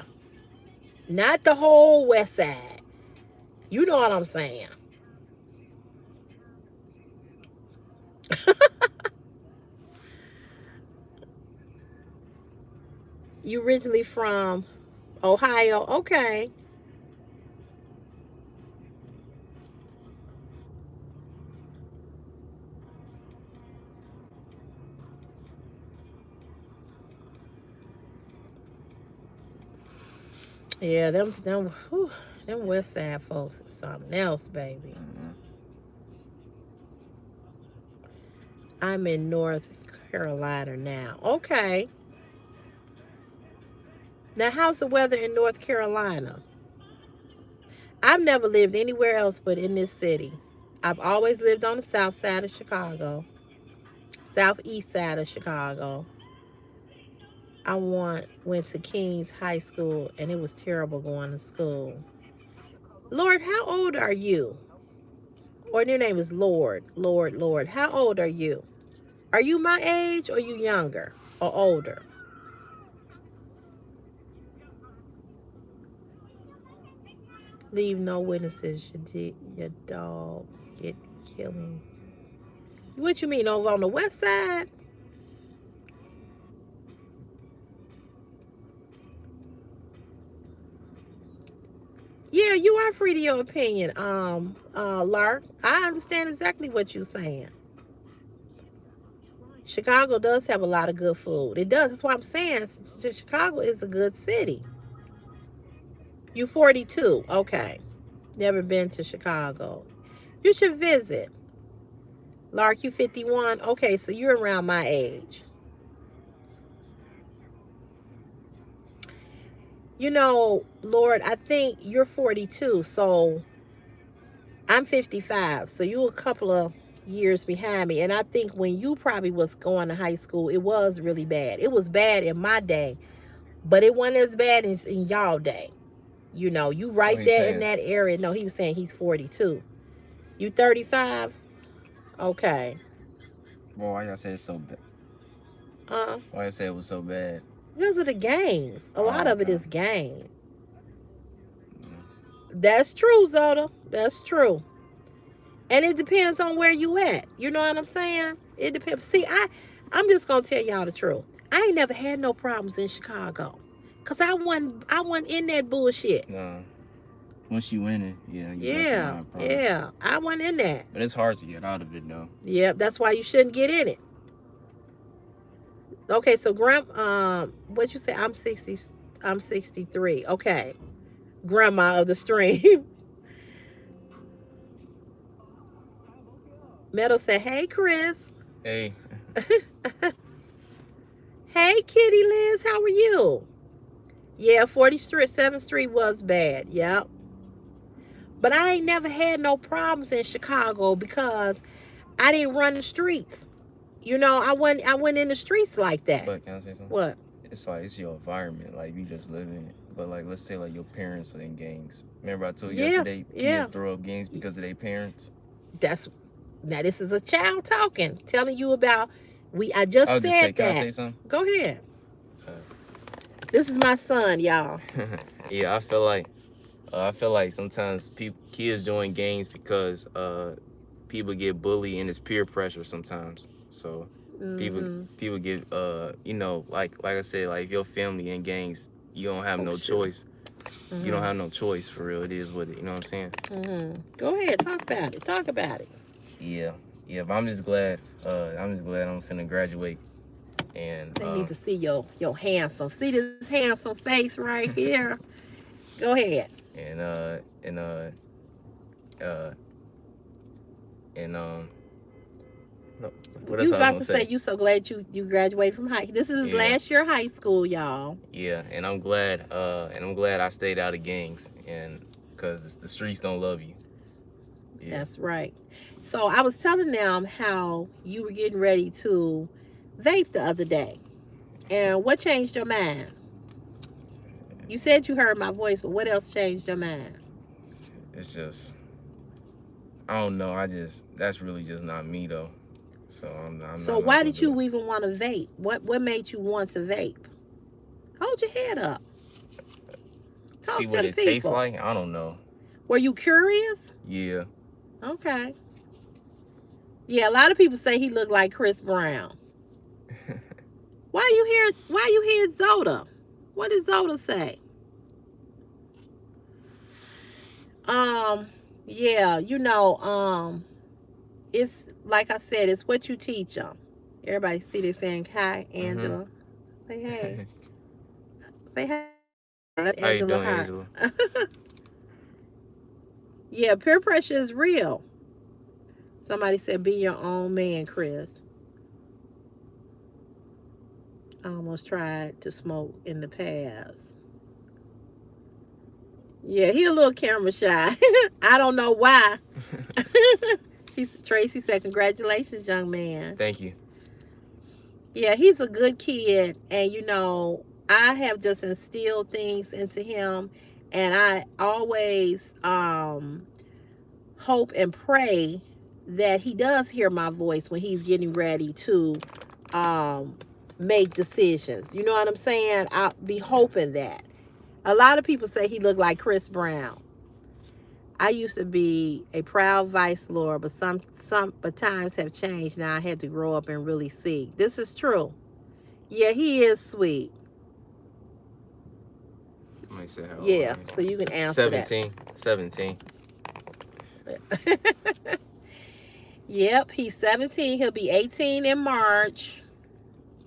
Not the whole west side. You know what I'm saying? You originally from Ohio? Okay. Yeah, them west side folks is something else, baby. Mm-hmm. I'm in North Carolina now. Okay. Now, how's the weather in North Carolina? I've never lived anywhere else but in this city. I've always lived on the south side of Chicago, southeast side of Chicago. I went to King's High School, and it was terrible going to school. Lord, how old are you? Or your name is Lord, Lord, Lord. How old are you? Are you my age, or you younger or older? Leave no witnesses. Your dog get killing. What you mean, over on the west side? Yeah, you are free to your opinion, Lark. I understand exactly what you're saying. Chicago does have a lot of good food. It does. That's why I'm saying Chicago is a good city. You 42. Okay. Never been to Chicago. You should visit. Lark, you 51. Okay, so you're around my age. Lord, I think you're 42. So I'm 55. So you're a couple of years behind me. And I think when you probably was going to high school, it was really bad. It was bad in my day, but it wasn't as bad as in y'all day. You What right he there in saying? that area. No, he was saying he's 42. You 35? Okay. Well, why y'all say it's so bad? Uh, Why you say it was so bad? because of the gangs. A lot Oh, of it okay. is gang. Mm. That's true, Zoda. That's true. And it depends on where you at. You know what I'm saying? It depends. See, I'm just gonna tell y'all the truth. I ain't never had no problems in Chicago. Cause I wasn't in that bullshit. No. Once you in it, yeah, you definitely gonna Yeah, have problems. yeah. I wasn't in that. But it's hard to get out of it though. Yep, that's why you shouldn't get in it. Okay, so what you say? I'm 60. I'm 63. Okay, grandma of the stream. Meadow said, "Hey, Chris." Hey, Hey, Kitty Liz, how are you? Yeah, 40th Street, 7th Street was bad. Yep. But I ain't never had no problems in Chicago because I didn't run the streets. I went in the streets like that. but can I say something? What? It's like it's your environment, like you just live in it. But like let's say like your parents are in gangs. Remember I told you Yeah, yesterday yeah. kids throw up gangs because of their parents. That's Now this is a child talking, telling you about I just I'll just say, said can I that. say something? Go ahead. Uh, This is my son, y'all. yeah, I feel like sometimes kids join gangs because people get bullied and it's peer pressure sometimes. So people Mm-hmm. people get like I said, like if your family in gangs, you don't have no sure. choice. You don't have no choice for real. It is what it. You know what I'm saying? Go ahead, talk about it. Talk about it. Yeah, yeah. But I'm just glad. I'm just glad I'm finna graduate. And They need to see your handsome. See this handsome face right here. Go ahead. and uh and uh uh and no, what You else was I was about gonna to say say? you so glad you graduated from high. This is his Yeah, last year of high school, y'all. yeah. And I'm glad I stayed out of gangs, and because the streets don't love you. Yeah. That's right. So I was telling them how you were getting ready to vape the other day. And what changed your mind? You said you heard my voice, but what else changed your mind? It's just I don't know. That's really just not me though. So So I'm not why gonna did do you it. even want to vape? What made you want to vape? Hold your head up. See Talk to what the it tastes people. like? I don't know. Were you curious? Yeah. Okay. Yeah, a lot of people say he looked like Chris Brown. Why you hear Zoda? What did Zoda say? Um, yeah, it's like I said, it's what you teach them. Everybody see they saying hi, Mhm. Angela. Say hey. Say hi. That's How you Angela doing, Hart. Angela? Yeah, peer pressure is real. Somebody said be your own man, Chris. I almost tried to smoke in the past. Yeah, he a little camera shy. I don't know why. Tracy said, congratulations, young man. Thank you. Yeah, he's a good kid, and I have just instilled things into him, and I always hope and pray that he does hear my voice when he's getting ready to um make decisions. You know what I'm saying? I'll be hoping that. A lot of people say he looked like Chris Brown. I used to be a proud vice lord, but but times have changed. Now I had to grow up and really see. This is true. Yeah, he is sweet. Somebody said how old Yeah, I am. so you can answer that. 17. 17. Yep, he's 17. He'll be 18 in March.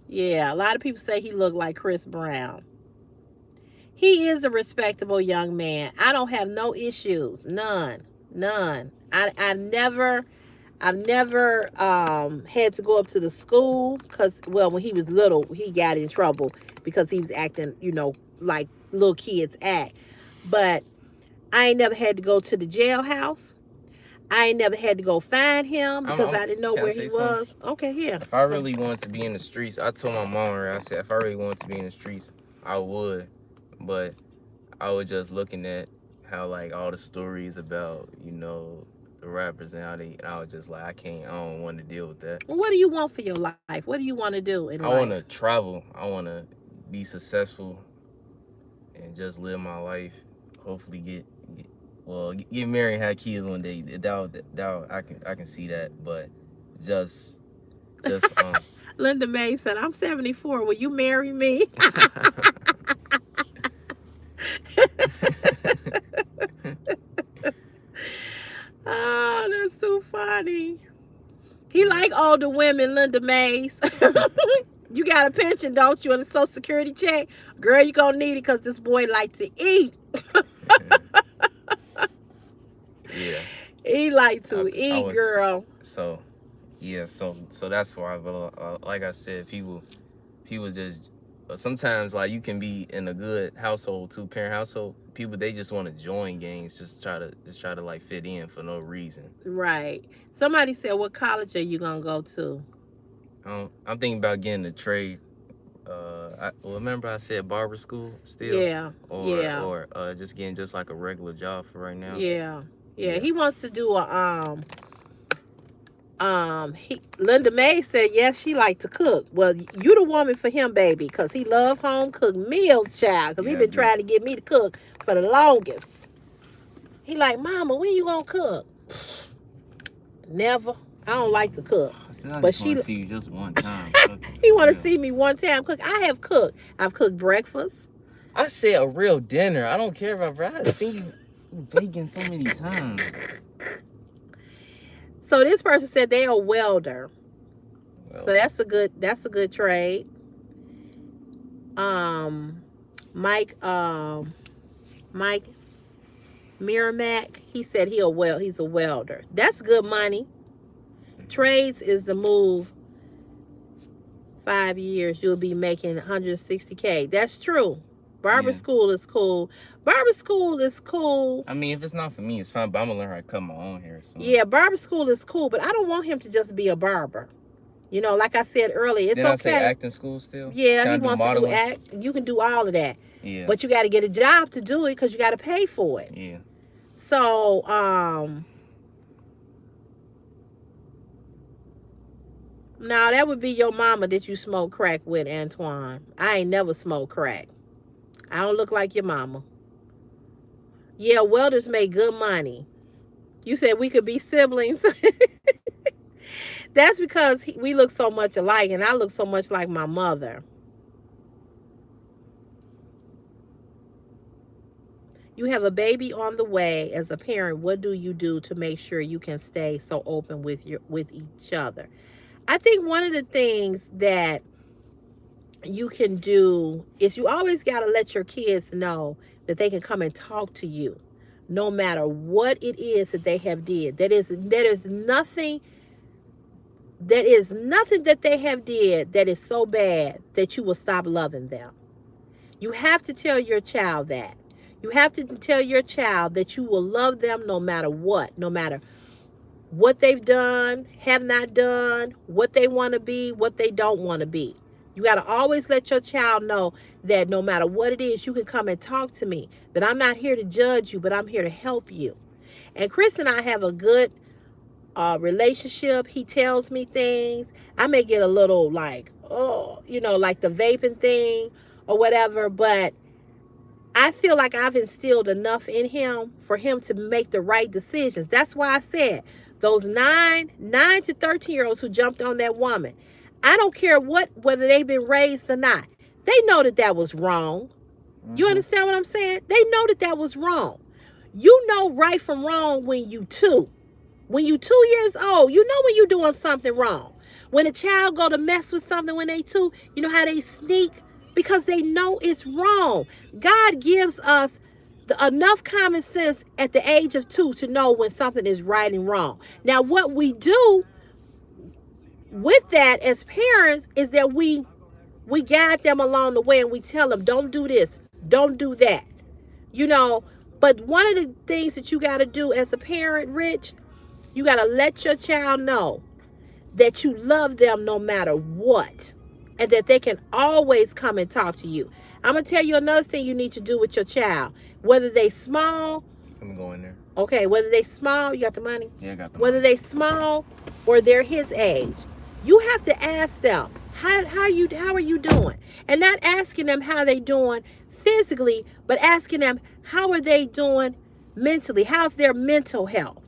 Yeah, a lot of people say he looked like Chris Brown. He is a respectable young man. I don't have no issues. None. None. I've never had to go up to the school because, well, when he was little, he got in trouble because he was acting, like little kids act. But I ain't never had to go to the jailhouse. I ain't never had to go find him because I didn't know Can I where say he something? was. Okay, here. If I really wanted to be in the streets, I told my mom, I said, if I really wanted to be in the streets, I would. But I was just looking at how, like, all the stories about, the rappers and and I was just like, I don't want to deal with that. Well, what do you want for your life? What do you want to do in I want to life? travel. I want to be successful and just live my life. Hopefully get married and have kids one day. I can see that, but just just Linda May said, I'm 74. Will you marry me? Oh, that's too funny. He like older women, Linda Mays. You got a pension, don't you, and a Social Security check? Girl, you gonna need it because this boy like to eat. Yeah. He like I, to I eat, was girl. so yeah, so that's why. But like I said, people just sometimes, like, you can be in a good household, two-parent household. People, they just want to join gangs, just try to like fit in for no reason. Right. Somebody said, what college are you gonna go to? I'm thinking about getting a trade. Remember I said barber school still, Yeah, or yeah, just getting just like a regular job for right now. yeah, yeah. Yeah. He wants to do Linda May said, yes, she like to cook. Well, you the woman for him, baby, because he love home cooked meals, child, because he Yeah, I been do. trying to get me to cook for the longest. He like, mama, when you gonna cook? Never. I don't like to cook. I But just want to see you just one time cooking. he want to Yeah. see me one time cook. I have cooked. I've cooked breakfast. I said a real dinner. I don't care about, bro. I've seen you baking so many times. So this person said they are a welder. Well, So that's a good trade. Um, Mike Mike Miramac, he said he's a welder. That's good money. Trades is the move. 5 years, you'll be making 160K. That's true. Barber yeah. school is cool. Barber school is cool. I mean, if it's not for me, it's fine. But I'm gonna learn how to cut my own hair. So. Yeah, barber school is cool, but I don't want him to just be a barber. You know, like I said earlier, it's Didn't I say okay. acting school still? Yeah, Can he I do wants to do modeling? act. You can do all of that. Yeah. But you got to get a job to do it because you got to pay for it. Yeah. So, now that would be your mama that you smoke crack with, Antoine. I ain't never smoked crack. I don't look like your mama. Yeah, welders make good money. You said we could be siblings. That's because we look so much alike, and I look so much like my mother. You have a baby on the way. As a parent, what do you do to make sure you can stay so open with each other? I think one of the things that you can do is you always got to let your kids know that they can come and talk to you no matter what it is that they have did. That is nothing that they have did that is so bad that you will stop loving them. You have to tell your child that. You have to tell your child that you will love them no matter what they've done, have not done, what they want to be, what they don't want to be. You got to always let your child know that no matter what it is, you can come and talk to me. That I'm not here to judge you, but I'm here to help you. And Chris and I have a good relationship. He tells me things. I may get a little like, oh, like the vaping thing or whatever, but I feel like I've instilled enough in him for him to make the right decisions. That's why I said those 9 to 13-year-olds who jumped on that woman, I don't care whether they've been raised or not. They know that was wrong. You understand what I'm saying? They know that was wrong. You know right from wrong when you 2. When you 2 years old, you know when you're doing something wrong. When a child go to mess with something when they 2, you know how they sneak? Because they know it's wrong. God gives us enough common sense at the age of 2 to know when something is right and wrong. Now, what we do with that as parents is that we guide them along the way and we tell them, don't do this, don't do that. But one of the things that you got to do as a parent, Rich, you got to let your child know that you love them no matter what. And that they can always come and talk to you. I'm going to tell you another thing you need to do with your child. Whether they small. I'm going there. Okay, whether they small, you got the money? Yeah, I got the money. Whether they small or they're his age. You have to ask them, how are you doing? And not asking them how they doing physically, but asking them, how are they doing mentally? How's their mental health?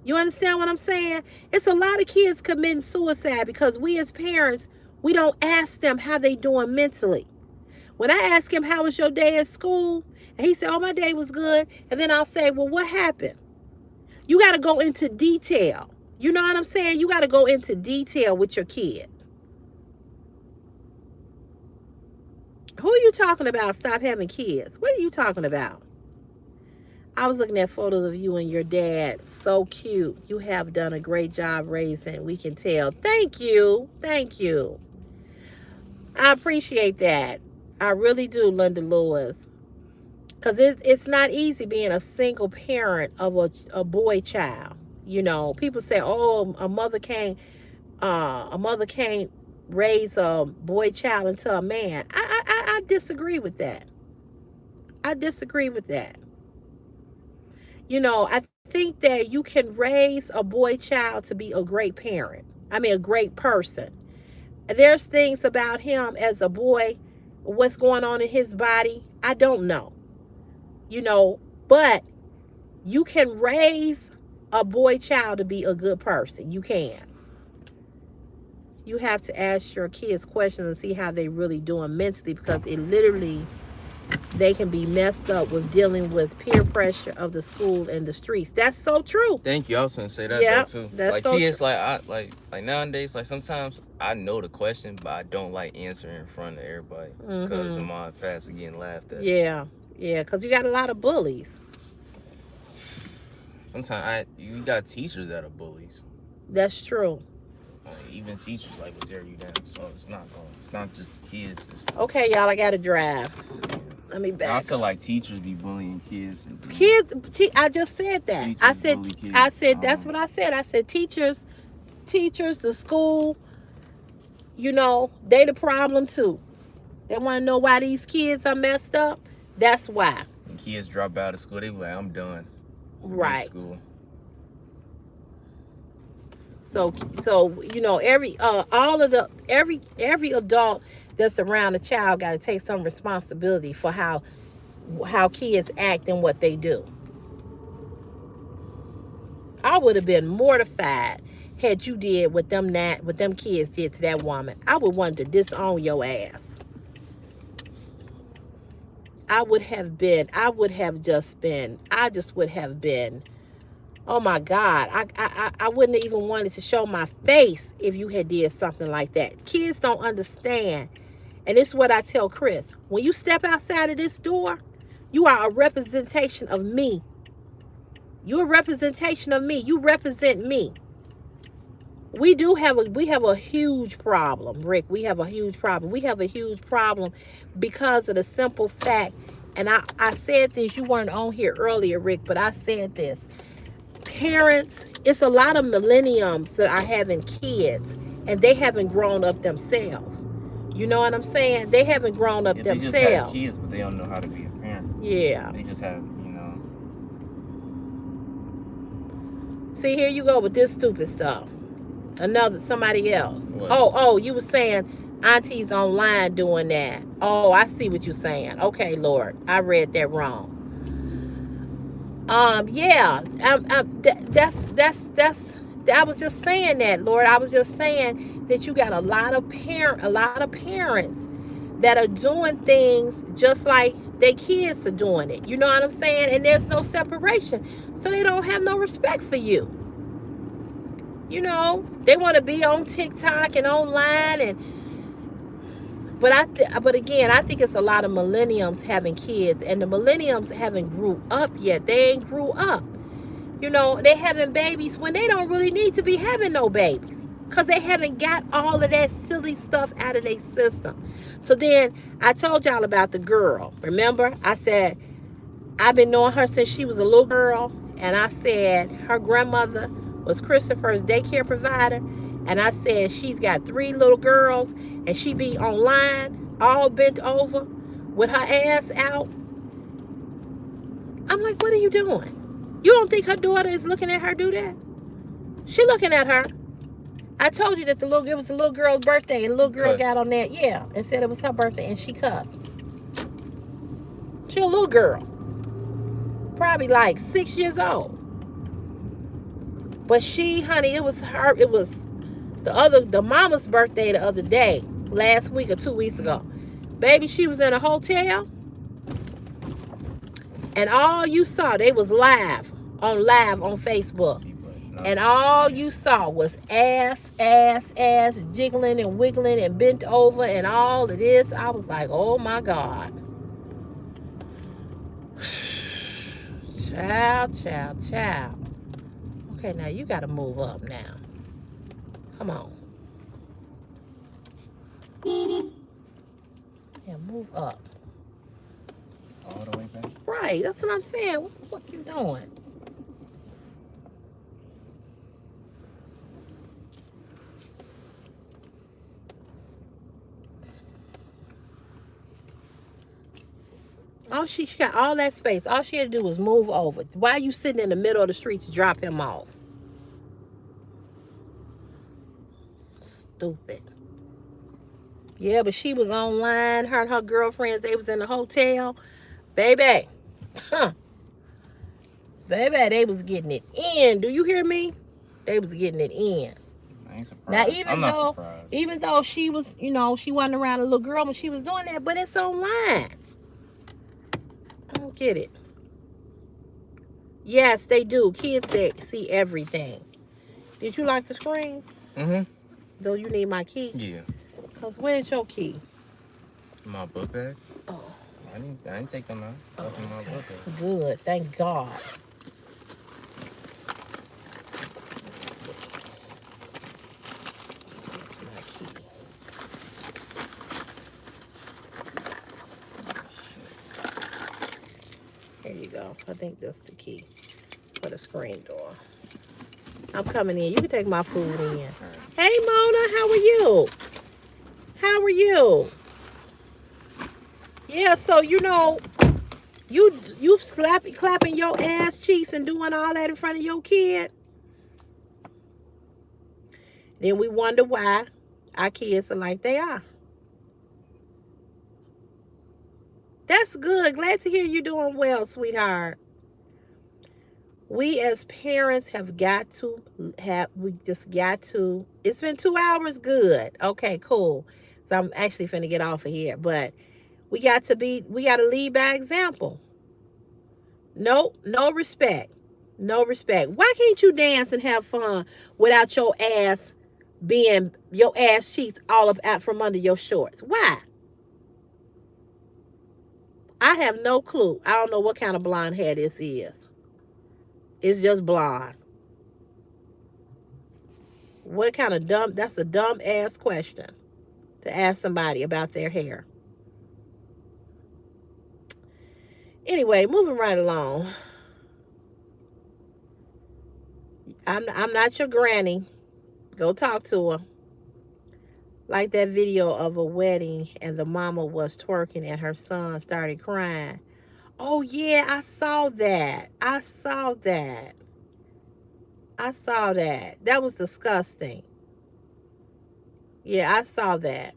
You understand what I'm saying? It's a lot of kids committing suicide because we as parents, we don't ask them how they doing mentally. When I ask him, how was your day at school? And he said, oh, my day was good. And then I'll say, well, what happened? You got to go into detail. You know what I'm saying? You got to go into detail with your kids. Who are you talking about? Stop having kids. What are you talking about? I was looking at photos of you and your dad. So cute. You have done a great job raising. We can tell. Thank you. Thank you. I appreciate that. I really do, Linda Lewis. Because it's not easy being a single parent of a boy child. People say, oh, a mother can't raise a boy child into a man. I disagree with that. I disagree with that. I think that you can raise a boy child to be a great parent. A great person. There's things about him as a boy, what's going on in his body, I don't know. But you can raise a boy child to be a good person. You can. You have to ask your kids questions and see how they really doing mentally, because it literally they can be messed up with dealing with peer pressure of the school and the streets. That's so true. Thank you. I was gonna say that Yeah, though too. that's Like so kids, true. like nowadays, like sometimes I know the question, but I don't like answering in front of everybody because Mm-hmm. I'm on fast again laughed at. Yeah, yeah, because you got a lot of bullies. Sometimes you got teachers that are bullies. That's true. Even teachers like will tear you down. So it's not just the kids. Okay, y'all, I got to drive. Let me I back feel up. like teachers be bullying kids. Kids, I just said that. Teachers bully kids. I said that's what I said. I said teachers, the school, they the problem too. They want to know why these kids are messed up. That's why. When kids drop out of school, they be like, I'm done with Right. this school. So every adult that's around a child got to take some responsibility for how kids act and what they do. I would have been mortified had you did what them kids did to that woman. I would want to disown your ass. I just would have been, oh my God, I wouldn't have even wanted to show my face if you had did something like that. Kids don't understand. And this is what I tell Chris. When you step outside of this door, you are a representation of me. You're a representation of me. You represent me. We have a huge problem, Rick. We have a huge problem. We have a huge problem because of the simple fact, and I said this, you weren't on here earlier, Rick, but I said this. Parents, it's a lot of millenniums that are having kids and they haven't grown up themselves. You know what I'm saying? They haven't grown up themselves. They just have kids, but they don't know how to be a parent. Yeah. They just have, See, here you go with this stupid stuff. Somebody else. What? Oh, you were saying aunties online doing that. Oh, I see what you're saying. Okay, Lord, I read that wrong. Yeah, I was just saying that, Lord. I was just saying that you got a lot of parents that are doing things just like their kids are doing it. You know what I'm saying? And there's no separation, so they don't have no respect for you. They want to be on TikTok and online, but again, I think it's a lot of millenniums having kids, and the millenniums haven't grew up yet. They ain't grew up. They having babies when they don't really need to be having no babies, because they haven't got all of that silly stuff out of their system. So then I told y'all about the girl. Remember, I said I've been knowing her since she was a little girl, and I said her grandmother was Christopher's daycare provider, and I said she's got 3 little girls, and she be online all bent over with her ass out. I'm like, what are you doing? You don't think her daughter is looking at her do that? She looking at her. I told you that it was the little girl's birthday, and the little girl got on that, and said it was her birthday, and she cussed. She a little girl, probably like 6 years old. But honey, it was the mama's birthday the other day, last week or 2 weeks ago. Baby, she was in a hotel, and all you saw, they was live on Facebook. And all you saw was ass jiggling and wiggling and bent over and all of this. I was like, oh my God. Child. Okay, now you got to move up now. Come on. Yeah, move up. All the way back? Right, that's what I'm saying. What the fuck you doing? She got all that space. All she had to do was move over. Why are you sitting in the middle of the street to drop him off? Stupid. Yeah, but she was online. Her and her girlfriends, they was in the hotel. Baby. Baby, they was getting it in. Do you hear me? They was getting it in. I ain't surprised. Now, even though she was, she wasn't around a little girl when she was doing that, but it's online. Get it. Yes, they do. Kids that see everything. Did you like the screen? Mm-hmm. Do you need my key? Yeah. Cause where's your key? My book bag. Oh. I didn't take them out. Oh, Nothing in my book bag. good. Thank God. Here you go. I think that's the key for the screen door. I'm coming in. You can take my food in. Right. Hey, Mona, how are you? How are you? Yeah, so you know, you clapping your ass cheeks and doing all that in front of your kid. Then we wonder why our kids are like they are. That's good. Glad to hear you doing well, sweetheart. We as parents we just got to, it's been 2 hours, good. Okay, cool. So I'm actually finna get off of here, but we got to lead by example. No respect. No respect. Why can't you dance and have fun without your ass cheeks all up out from under your shorts? Why? I have no clue. I don't know what kind of blonde hair this is. It's just blonde. What kind of that's a dumb ass question to ask somebody about their hair. Anyway, moving right along. I'm not your granny. Go talk to her. Like that video of a wedding and the mama was twerking and her son started crying. Oh yeah, I saw that. I saw that. That was disgusting. Yeah, I saw that.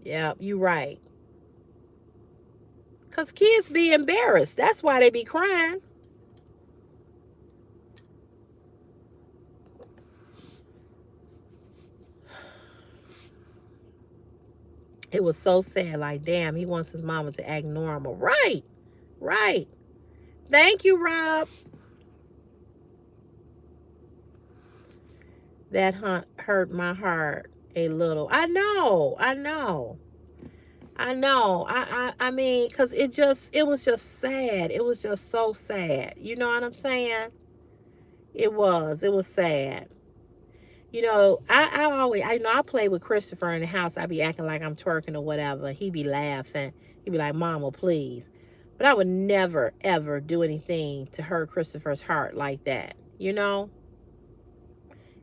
Yeah, you right. Because kids be embarrassed. That's why they be crying. It was so sad. Like, damn, he wants his mama to act normal. Right. Right. Thank you, Rob. That hurt my heart a little. I know. I mean, because it was just sad. It was just so sad. You know what I'm saying? It was sad. You know, I know I play with Christopher in the house. I be acting like I'm twerking or whatever. He be laughing. He be like, Mama, please. But I would never, ever do anything to hurt Christopher's heart like that. You know?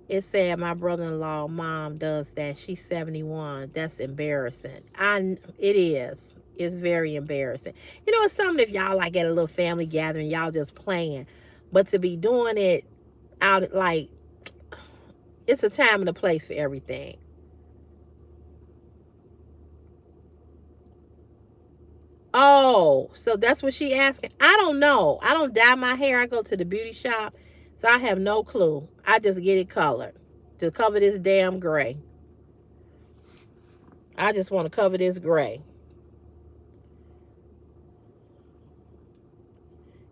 It's sad my brother-in-law mom does that. She's 71. That's embarrassing. It is. It's very embarrassing. You know, it's something if y'all like at a little family gathering, y'all just playing. But to be doing it out like, it's a time and a place for everything. Oh, so that's what she asking. I don't know. I don't dye my hair. I go to the beauty shop. So I have no clue. I just get it colored to cover this damn gray. I just want to cover this gray.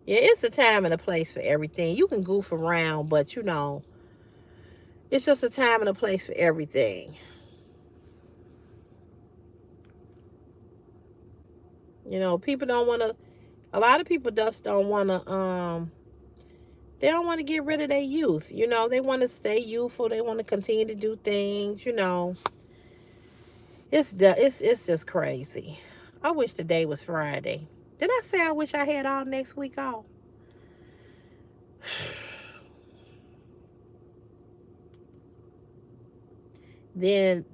Yeah, it's a time and a place for everything. You can goof around, but you know, it's just a time and a place for everything. You know, people don't want to, a lot of people just don't want to, they don't want to get rid of their youth. You know, they want to stay youthful. They want to continue to do things, you know. It's just crazy. I wish today was Friday. Did I say I wish I had all next week off? Then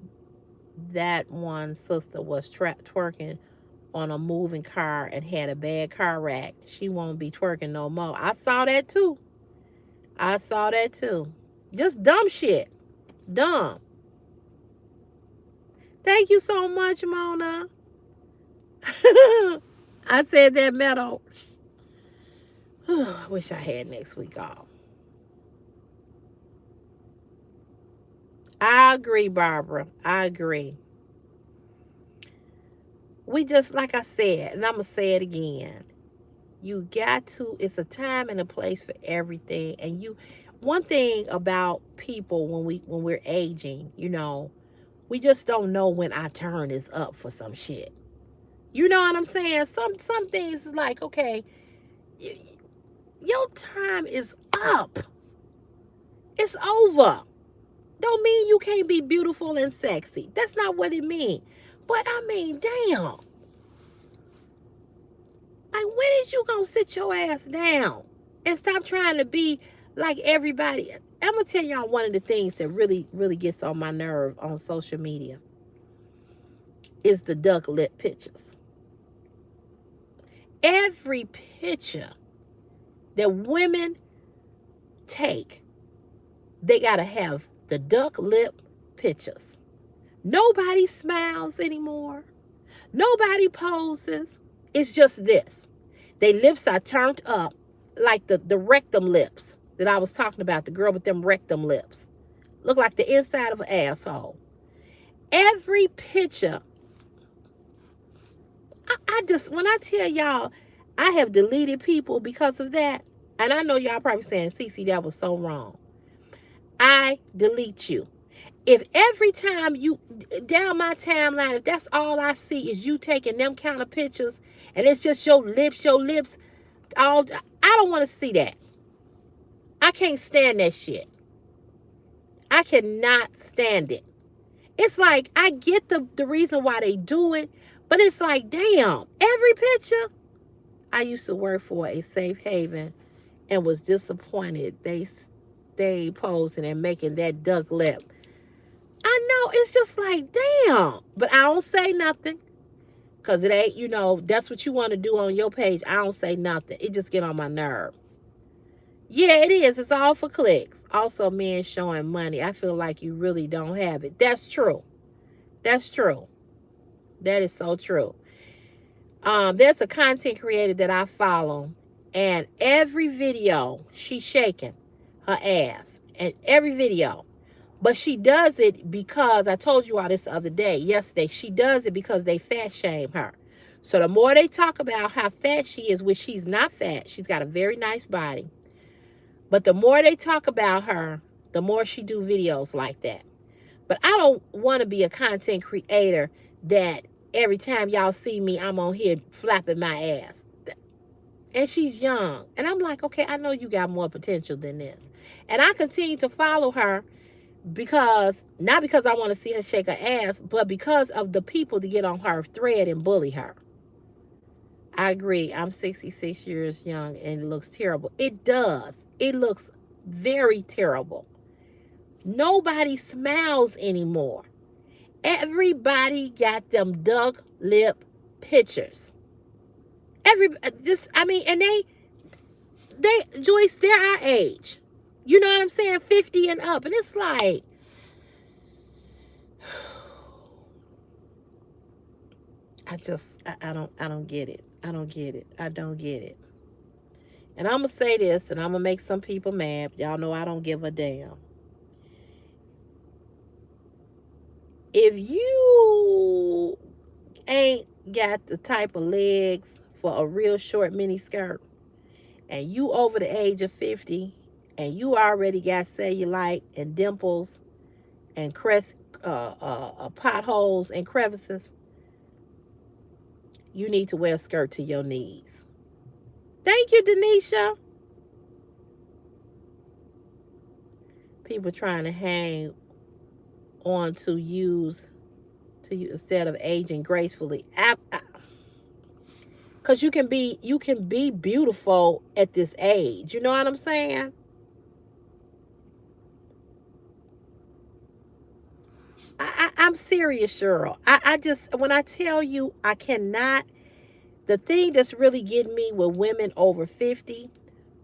that one sister was twerking on a moving car and had a bad car wreck. She won't be twerking no more. I saw that too. Just dumb shit. Dumb. Thank you so much, Mona. I said that metal. I wish I had next week off. I agree, Barbara. I agree. We just, like I said, and I'm going to say it again. You got to, it's a time and a place for everything. And one thing about people when we're aging, we just don't know when our turn is up for some shit. You know what I'm saying? Some things is like, okay, your time is up. It's over. Don't mean you can't be beautiful and sexy. That's not what it means. But I mean, damn. Like, when is you gonna sit your ass down and stop trying to be like everybody? I'm gonna tell y'all one of the things that really, really gets on my nerve on social media is the duck lip pictures. Every picture that women take, they gotta have the duck lip pictures. Nobody smiles anymore. Nobody poses. It's just this. Their lips are turned up like the rectum lips that I was talking about, the girl with them rectum lips. Look like the inside of an asshole. Every picture, I just, when I tell y'all, I have deleted people because of that. And I know y'all probably saying, CeCe, that was so wrong. I delete you. If every time you, down my timeline, if that's all I see is you taking them kind of pictures and it's just your lips, all, I don't want to see that. I can't stand that shit. I cannot stand it. It's like, I get the reason why they do it, but it's like, damn, every picture. I used to work for a safe haven and was disappointed they posing and making that duck lip. I know, it's just like, damn. But I don't say nothing. Because it ain't, that's what you want to do on your page. I don't say nothing. It just get on my nerve. Yeah, it is. It's all for clicks. Also, men showing money. I feel like you really don't have it. That's true. That's true. That is so true. There's a content creator that I follow. And every video, she's shaking her ass. And every video. But she does it because, I told you all this the other day, yesterday, she does it because they fat shame her. So the more they talk about how fat she is, which she's not fat, she's got a very nice body. But the more they talk about her, the more she do videos like that. But I don't want to be a content creator that every time y'all see me, I'm on here flapping my ass. And she's young. And I'm like, okay, I know you got more potential than this. And I continue to follow her not because I want to see her shake her ass, but because of the people that get on her thread and bully her. I agree. I'm 66 years young and it looks terrible. It does. It looks very terrible. Nobody smiles anymore. Everybody got them duck lip pictures. And they Joyce, they're our age. You know what I'm saying? 50 and up. And it's like, I don't get it. I don't get it. I don't get it. And I'm going to say this, and I'm going to make some people mad. Y'all know I don't give a damn. If you ain't got the type of legs for a real short mini skirt, and you over the age of 50, and you already got cellulite and dimples and potholes and crevices, you need to wear a skirt to your knees. Thank you, Denisha. People trying to hang on to you instead of aging gracefully. Because you can be beautiful at this age. You know what I'm saying? I'm serious, Cheryl. I just, when I tell you, I cannot, the thing that's really getting me with women over 50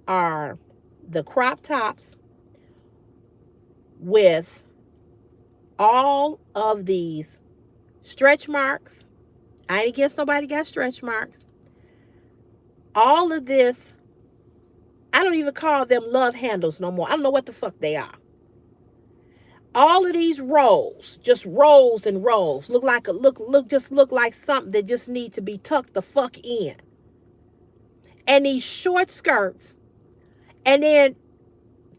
are the crop tops with all of these stretch marks. I ain't against nobody got stretch marks. All of this, I don't even call them love handles no more. I don't know what the fuck they are. All of these rolls, just rolls and rolls, look like something that just need to be tucked the fuck in. and these short skirts, and then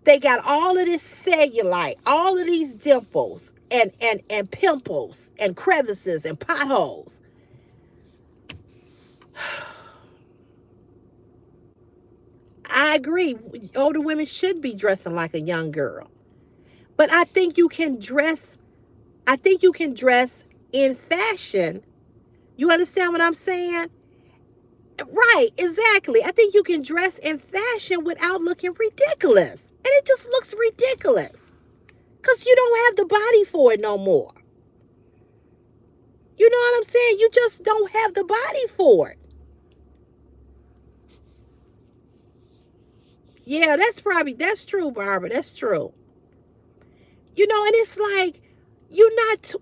they got all of this cellulite, all of these dimples and pimples and crevices and potholes. I agree. Older women should be dressing like a young girl. But I think you can dress in fashion. You understand what I'm saying? Right, exactly. I think you can dress in fashion without looking ridiculous. And it just looks ridiculous. Because you don't have the body for it no more. You know what I'm saying? You just don't have the body for it. Yeah, that's true, Barbara. That's true. You know, and it's like,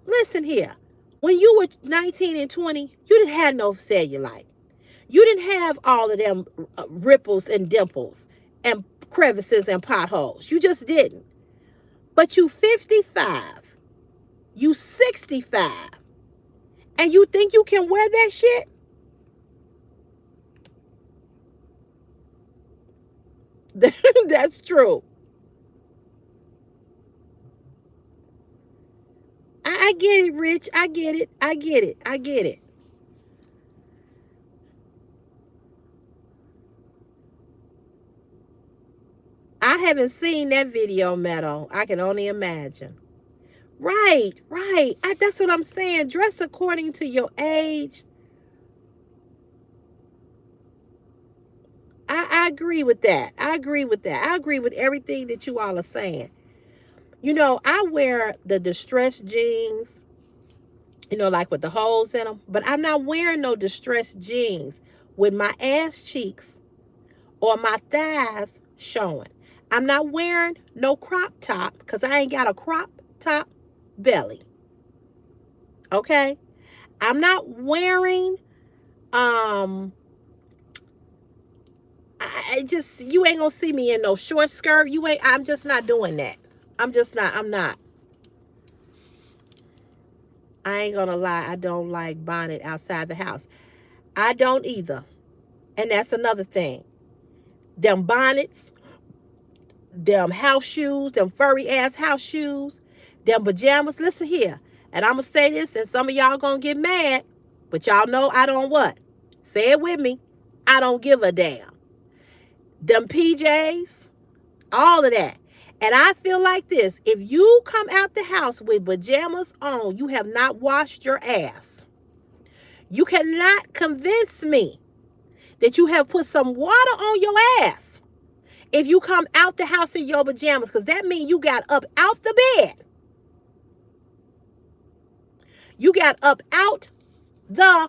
listen here. When you were 19 and 20, you didn't have no cellulite. You didn't have all of them ripples and dimples and crevices and potholes. You just didn't. But you 55, you 65, and you think you can wear that shit? That's true. I get it, Rich. I get it. I get it. I get it. I haven't seen that video, Meadow. I can only imagine. Right, right. That's what I'm saying. Dress according to your age. I agree with that. I agree with that. I agree with everything that you all are saying. You know, I wear the distressed jeans, you know, like with the holes in them. But I'm not wearing no distressed jeans with my ass cheeks or my thighs showing. I'm not wearing no crop top because I ain't got a crop top belly. Okay? I'm not wearing you ain't gonna see me in no short skirt. I'm just not doing that. I'm not. I ain't gonna lie, I don't like bonnet outside the house. I don't either. And that's another thing. Them bonnets, them house shoes, them furry ass house shoes, them pajamas. Listen here. And I'm gonna say this, and some of y'all gonna get mad, but y'all know I don't what? Say it with me. I don't give a damn. Them PJs, all of that. And I feel like this. If you come out the house with pajamas on, you have not washed your ass. You cannot convince me that you have put some water on your ass if you come out the house in your pajamas, because that means you got up out the bed. You got up out the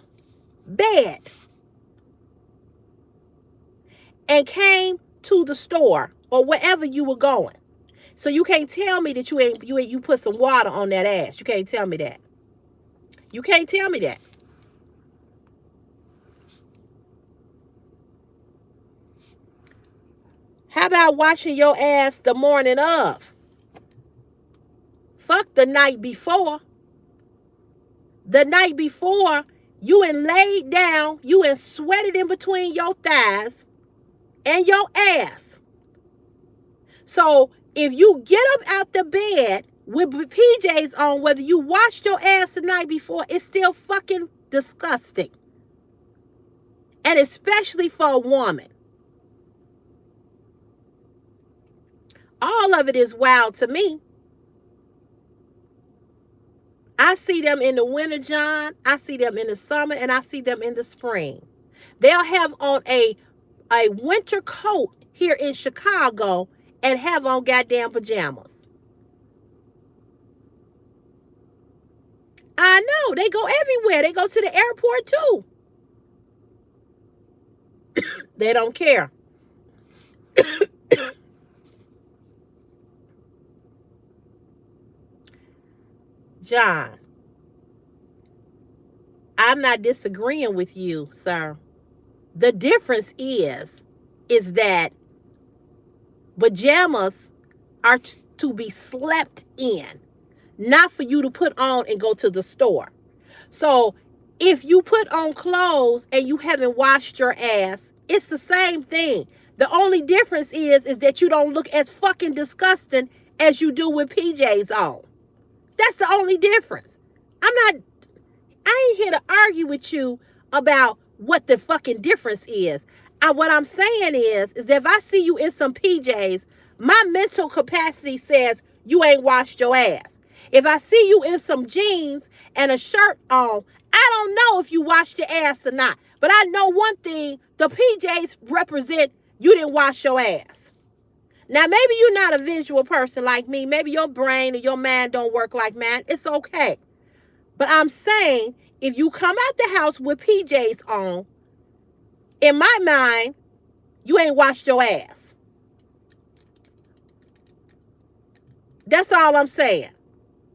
bed and came to the store or wherever you were going. So you can't tell me that you put some water on that ass. You can't tell me that. You can't tell me that. How about washing your ass the morning of? Fuck the night before. The night before, you and laid down, you and sweated in between your thighs and your ass. So if you get up out the bed with PJs on, whether you washed your ass the night before, it's still fucking disgusting. And especially for a woman. All of it is wild to me. I see them in the winter, John. I see them in the summer, and I see them in the spring. They'll have on a winter coat here in Chicago and have on goddamn pajamas. I know. They go everywhere. They go to the airport too. They don't care. John, I'm not disagreeing with you, sir. The difference is that pajamas are to be slept in, not for you to put on and go to the store. So if you put on clothes and you haven't washed your ass It's the same thing. The only difference is that you don't look as fucking disgusting as you do with PJs on. That's the only difference. I ain't here to argue with you about what the fucking difference is. What I'm saying is that if I see you in some PJs, my mental capacity says you ain't washed your ass. If I see you in some jeans and a shirt on, I don't know if you washed your ass or not. But I know one thing, the PJs represent you didn't wash your ass. Now, maybe you're not a visual person like me. Maybe your brain or your mind don't work like mine. It's okay. But I'm saying, if you come out the house with PJs on, in my mind, you ain't washed your ass. That's all I'm saying.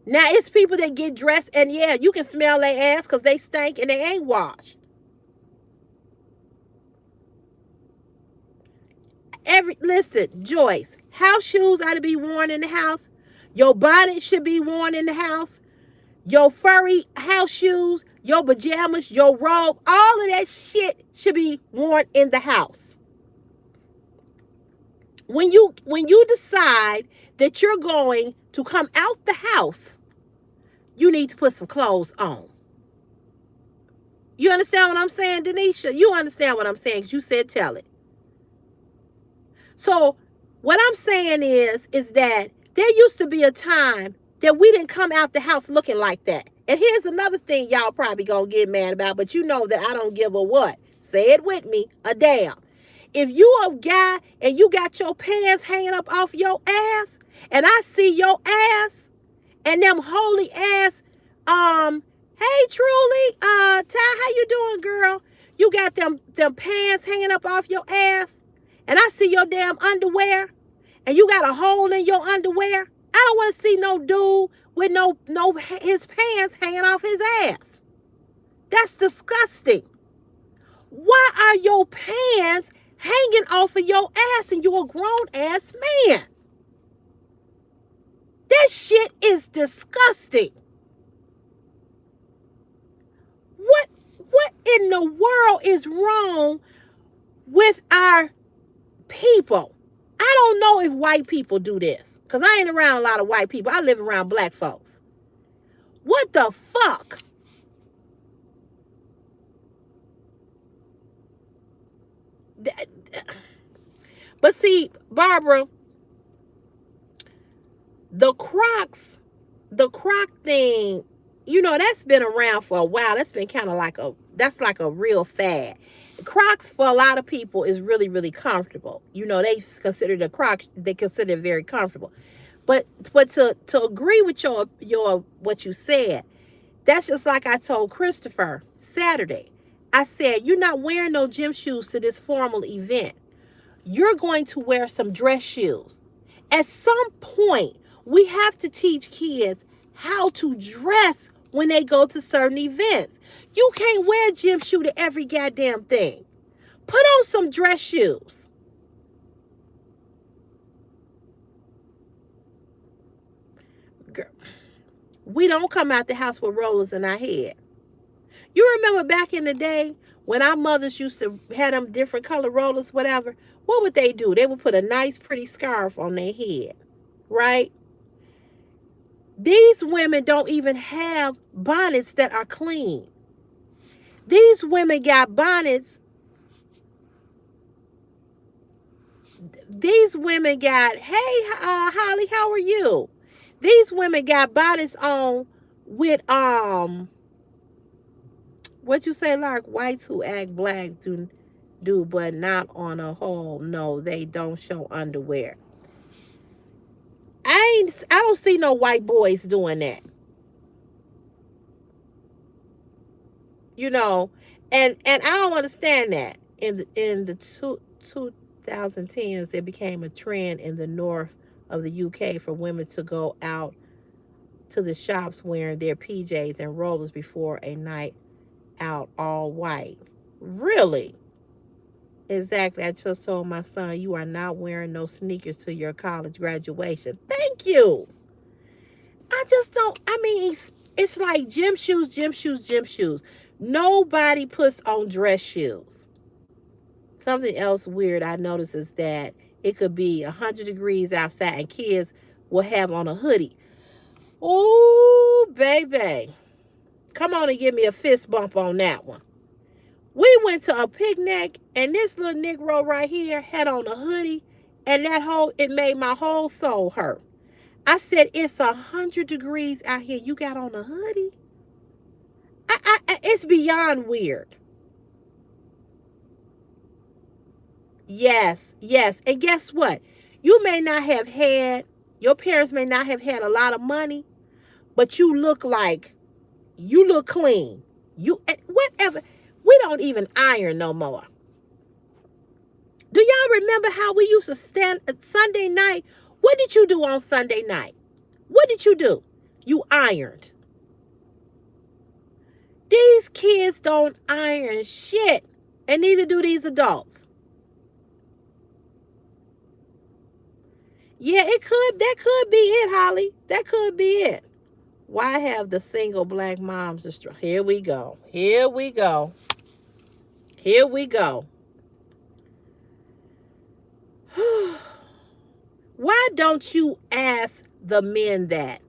Now, it's people that get dressed, and yeah, you can smell their ass because they stink and they ain't washed. Listen, Joyce, house shoes ought to be worn in the house. Your bonnet should be worn in the house. Your furry house shoes, your pajamas, your robe, all of that shit should be worn in the house. When you decide that you're going to come out the house, you need to put some clothes on. You understand what I'm saying, Denisha? You understand what I'm saying because you said tell it. So what I'm saying is that there used to be a time that we didn't come out the house looking like that. And here's another thing y'all probably gonna get mad about, but you know that I don't give a what. Say it with me, a damn. If you a guy and you got your pants hanging up off your ass, and I see your ass and them holy ass, hey Truly, Ty, how you doing, girl? You got them pants hanging up off your ass, and I see your damn underwear, and you got a hole in your underwear. I don't want to see no dude with no his pants hanging off his ass. That's disgusting. Why are your pants hanging off of your ass and you're a grown ass man? That shit is disgusting. What in the world is wrong with our people? I don't know if white people do this, because I ain't around a lot of white people. I live around black folks. What the fuck? But see, Barbara, the Croc thing, you know, that's been around for a while. That's been kind of like a real fad. Crocs for a lot of people is really, really comfortable. You know, they consider the Crocs, they consider it very comfortable. But to agree with your what you said, that's just like I told Christopher Saturday. I said, you're not wearing no gym shoes to this formal event. You're going to wear some dress shoes. At some point, we have to teach kids how to dress when they go to certain events. You can't wear a gym shoe to every goddamn thing. Put on some dress shoes. Girl, we don't come out the house with rollers in our head. You remember back in the day when our mothers used to have them different color rollers, whatever? What would they do? They would put a nice, pretty scarf on their head, right? These women don't even have bonnets that are clean. These women got bonnets. These women got, hey, Holly, how are you? These women got bonnets on with, what you say, Lark? Whites who act black do, but not on a whole. No, they don't show underwear. I don't see no white boys doing that. You know, and I don't understand that. In the 2010s, it became a trend in the north of the UK for women to go out to the shops wearing their PJs and rollers before a night out, all white. Really? Exactly. I just told my son, you are not wearing no sneakers to your college graduation. Thank you. I just don't, I mean, it's like gym shoes. Nobody puts on dress shoes. Something else weird I noticed is that it could be 100 degrees outside and kids will have on a hoodie. Ooh, baby. Come on and give me a fist bump on that one. We went to a picnic and this little Negro right here had on a hoodie and it made my whole soul hurt. I said, it's 100 degrees out here. You got on a hoodie? It's beyond weird. Yes, yes. And guess what? You may not have had, your parents may not have had a lot of money, but you look clean. Whatever. We don't even iron no more. Do y'all remember how we used to stand Sunday night? What did you do on Sunday night? What did you do? You ironed. These kids don't iron shit, and neither do these adults. Yeah, that could be it, Holly. That could be it. Why have the single black moms destroyed? Here we go. Here we go. Here we go. Why don't you ask the men that,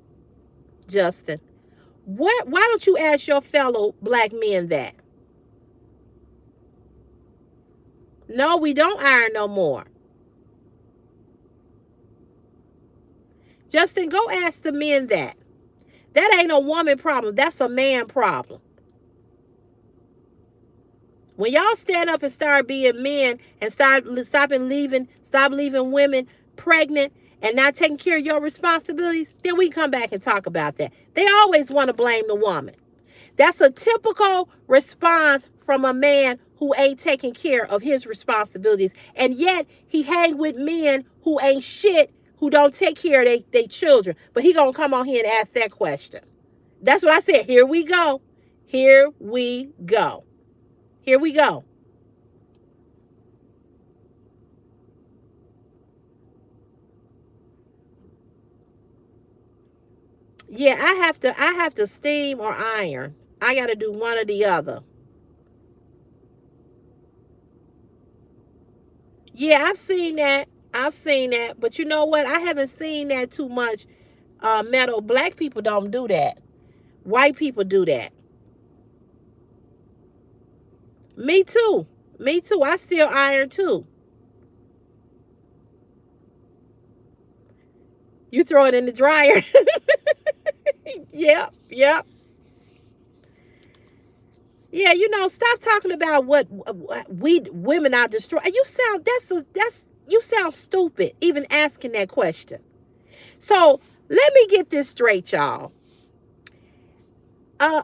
Justin? Why don't you ask your fellow black men that? No, we don't iron no more. Justin, go ask the men that. That ain't a woman problem. That's a man problem. When y'all stand up and start being men and stop leaving women pregnant and not taking care of your responsibilities, then we come back and talk about that. They always want to blame the woman. That's a typical response from a man who ain't taking care of his responsibilities. And yet he hang with men who ain't shit, who don't take care of their children. But he gonna come on here and ask that question. That's what I said. Here we go. Here we go. Here we go. Yeah, I have to steam or iron. I got to do one or the other. Yeah, I've seen that. But you know what? I haven't seen that too much. Metal. Black people don't do that. White people do that. Me too. Me too. I still iron too. You throw it in the dryer. Yep. Yep. Yeah, stop talking about what we women are destroying. You sound stupid even asking that question. So let me get this straight, y'all.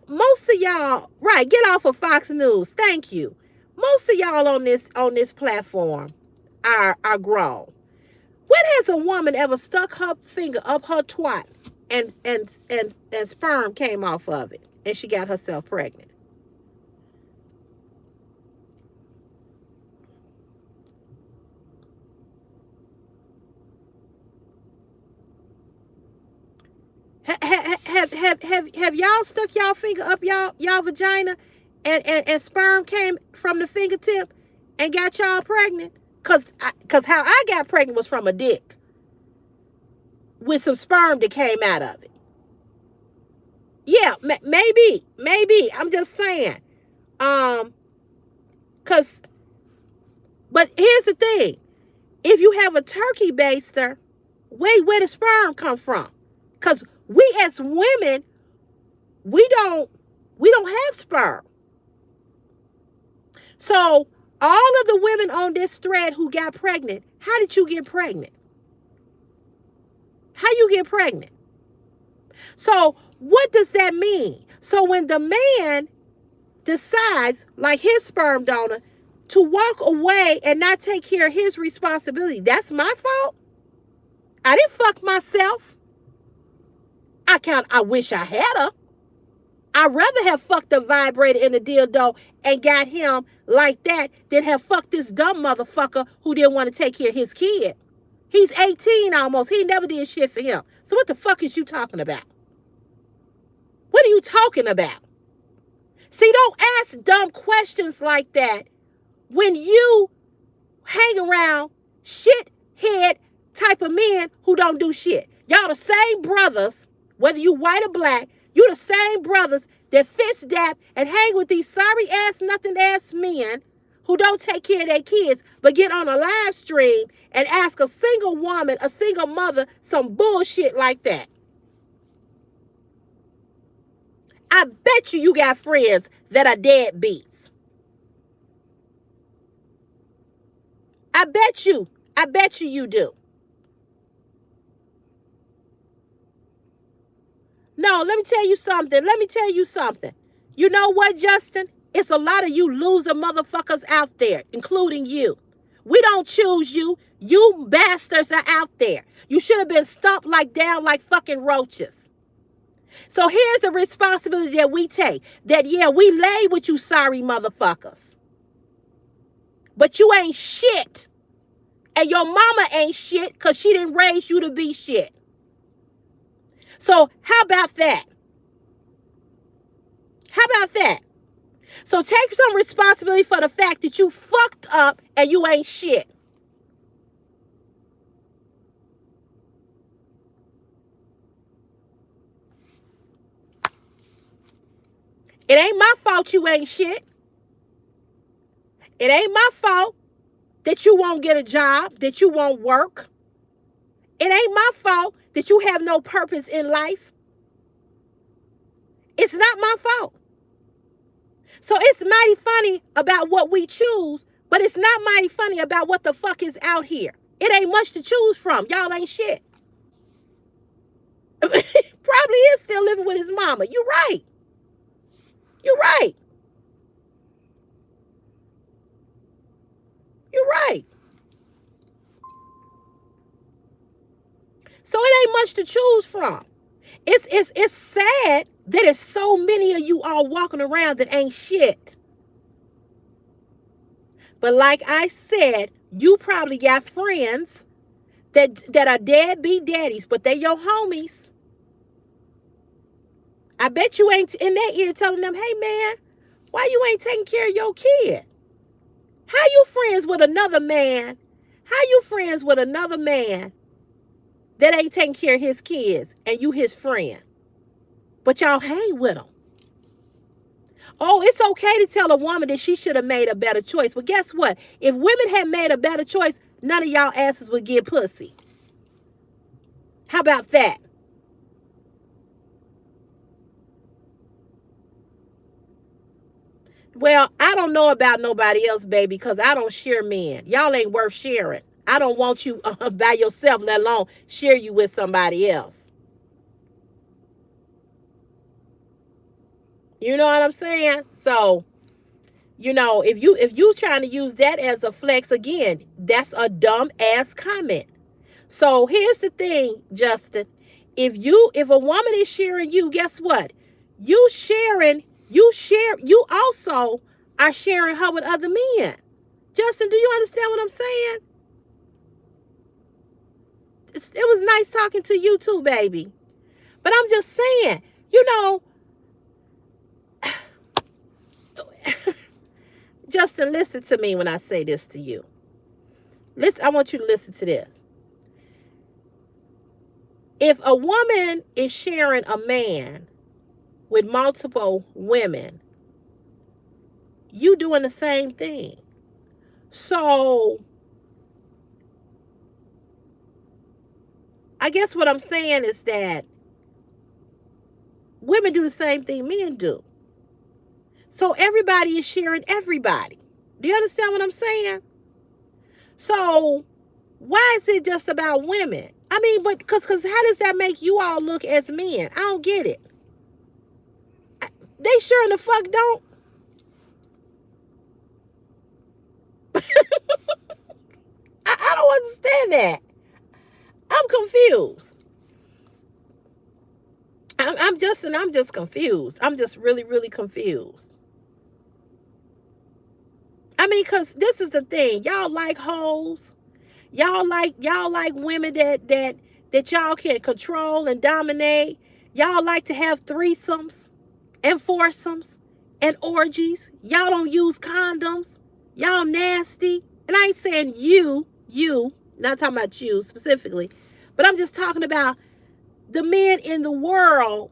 Most of y'all, right? Get off of Fox News. Thank you. Most of y'all on this platform are grown. When has a woman ever stuck her finger up her twat and sperm came off of it and she got herself pregnant? Have y'all stuck y'all finger up y'all vagina and sperm came from the fingertip and got y'all pregnant? Cause how I got pregnant was from a dick with some sperm that came out of it. Yeah, maybe. I'm just saying. Cause, but here's the thing: if you have a turkey baster, where the sperm come from? Cause we as women, we don't have sperm. So all of the women on this thread who got pregnant, how did you get pregnant? How you get pregnant? So what does that mean? So when the man decides, like his sperm donor, to walk away and not take care of his responsibility, that's my fault? I didn't fuck myself. I wish I had her. I'd rather have fucked a vibrator in a dildo and got him like that than have fucked this dumb motherfucker who didn't want to take care of his kid. He's 18 almost. He never did shit for him. So what the fuck is you talking about? What are you talking about? See, don't ask dumb questions like that when you hang around shithead type of men who don't do shit. Y'all the same brothers, whether you white or black, you the same brothers that fist dap and hang with these sorry ass, nothing ass men who don't take care of their kids, but get on a live stream and ask a single woman, a single mother, some bullshit like that. I bet you got friends that are deadbeats. I bet you you do. No, let me tell you something. You know what, Justin? It's a lot of you loser motherfuckers out there, including you. We don't choose you. You bastards are out there. You should have been stomped down like fucking roaches. So here's the responsibility that we take. That, yeah, we lay with you sorry motherfuckers. But you ain't shit. And your mama ain't shit because she didn't raise you to be shit. So how about that? How about that? So take some responsibility for the fact that you fucked up and you ain't shit. It ain't my fault you ain't shit. It ain't my fault that you won't get a job, that you won't work. It ain't my fault that you have no purpose in life. It's not my fault. So it's mighty funny about what we choose, but it's not mighty funny about what the fuck is out here. It ain't much to choose from. Y'all ain't shit. Probably is still living with his mama. You're right. You're right. You're right. So it ain't much to choose from. It's sad that there's so many of you all walking around that ain't shit. But like I said, you probably got friends that are deadbeat daddies, but they your homies. I bet you ain't in their ear telling them, hey man, why you ain't taking care of your kid? How you friends with another man? How you friends with another man that ain't taking care of his kids and you his friend? But y'all hang with him. Oh, it's okay to tell a woman that she should have made a better choice. But guess what? If women had made a better choice, none of y'all asses would get pussy. How about that? Well, I don't know about nobody else, baby, because I don't share men. Y'all ain't worth sharing. I don't want you by yourself, let alone share you with somebody else. You know what I'm saying? So, you know, if you trying to use that as a flex, again, that's a dumb ass comment. So here's the thing, Justin. If a woman is sharing you, guess what? You also are sharing her with other men. Justin, do you understand what I'm saying? It was nice talking to you too, baby. But I'm just saying, you know, Justin, listen to me when I say this to you. Listen, I want you to listen to this. If a woman is sharing a man with multiple women, you doing the same thing. So I guess what I'm saying is that women do the same thing men do. So everybody is sharing everybody. Do you understand what I'm saying? So why is it just about women? I mean, but because how does that make you all look as men? I don't get it. They sure in the fuck don't. I don't understand that. I'm confused. I'm just confused. I'm just really, really confused. I mean, because this is the thing. Y'all like hoes. Y'all like women that y'all can control and dominate. Y'all like to have threesomes and foursomes and orgies. Y'all don't use condoms. Y'all nasty. And I ain't saying you, not talking about you specifically, but I'm just talking about the men in the world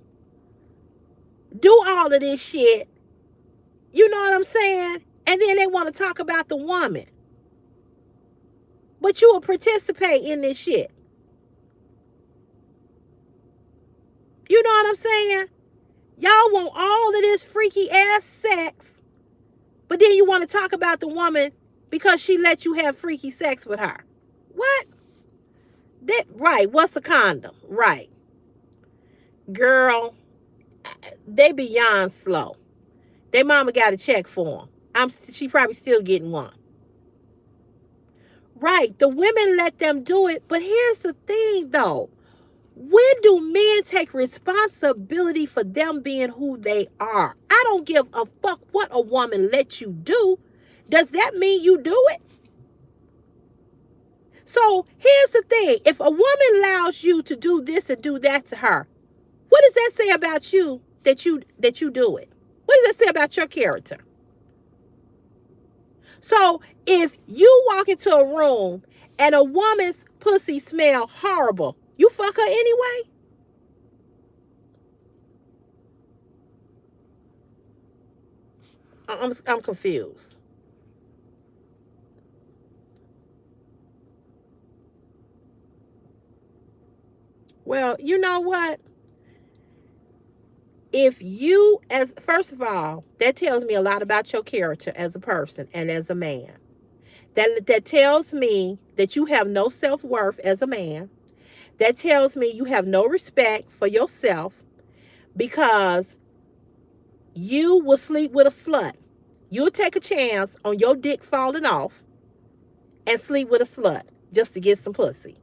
do all of this shit. You know what I'm saying? And then they want to talk about the woman. But you will participate in this shit. You know what I'm saying? Y'all want all of this freaky ass sex, but then you want to talk about the woman because she let you have freaky sex with her. What? That right? What's a condom? Right, girl. They beyond slow. They mama got a check for them. She probably still getting one. Right. The women let them do it, but here's the thing, though. When do men take responsibility for them being who they are? I don't give a fuck what a woman lets you do. Does that mean you do it? So here's the thing. If a woman allows you to do this and do that to her, what does that say about you that you do it? What does that say about your character? So if you walk into a room and a woman's pussy smell horrible, you fuck her anyway? I'm confused. Well, you know what? If you, as first of all, that tells me a lot about your character as a person and as a man. That tells me that you have no self-worth as a man. That tells me you have no respect for yourself because you will sleep with a slut. You'll take a chance on your dick falling off and sleep with a slut just to get some pussy.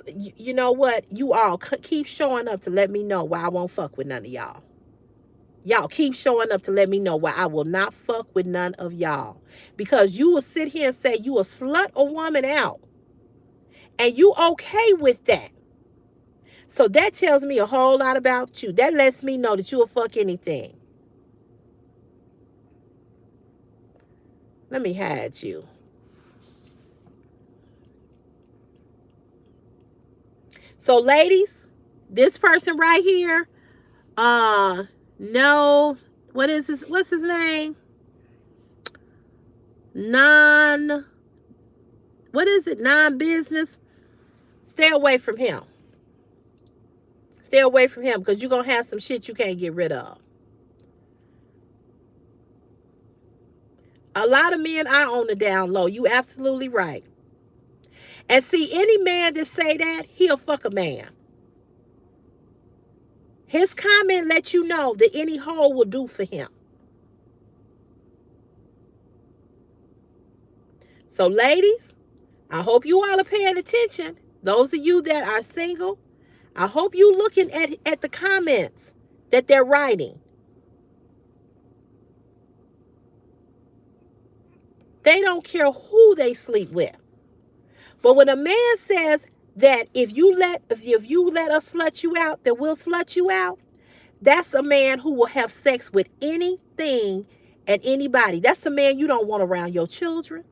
You know what? You all keep showing up to let me know why I won't fuck with none of y'all. Y'all keep showing up to let me know why I will not fuck with none of y'all. Because you will sit here and say you will slut a woman out. And you okay with that. So that tells me a whole lot about you. That lets me know that you will fuck anything. Let me hide you. So ladies, this person right here, no, what is this? What's his name? What is it? Non-business. Stay away from him. Stay away from him because you're going to have some shit you can't get rid of. A lot of men are on the down low. You absolutely right. And see, any man that say that, he'll fuck a man. His comment lets you know that any hoe will do for him. So ladies, I hope you all are paying attention. Those of you that are single, I hope you looking at the comments that they're writing. They don't care who they sleep with. But when a man says that if you let us slut you out, that we'll slut you out, that's a man who will have sex with anything and anybody. That's a man you don't want around your children.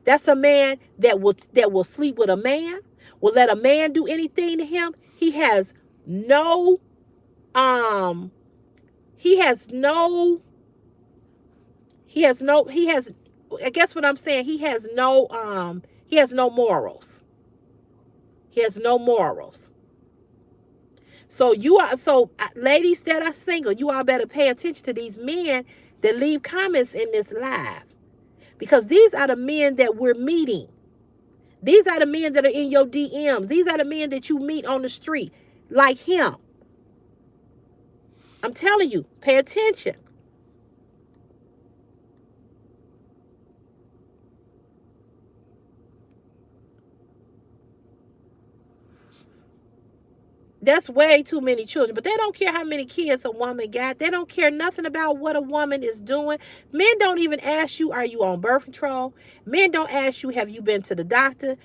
That's a man that will sleep with a man, will let a man do anything to him. He has no I guess what I'm saying, he has no morals. He has no morals. So ladies that are single, you all better pay attention to these men that leave comments in this live. Because these are the men that we're meeting. These are the men that are in your DMs. These are the men that you meet on the street, like him. I'm telling you, pay attention. That's way too many children. But they don't care how many kids a woman got. They don't care nothing about what a woman is doing. Men don't even ask you, are you on birth control? Men don't ask you, have you been to the doctor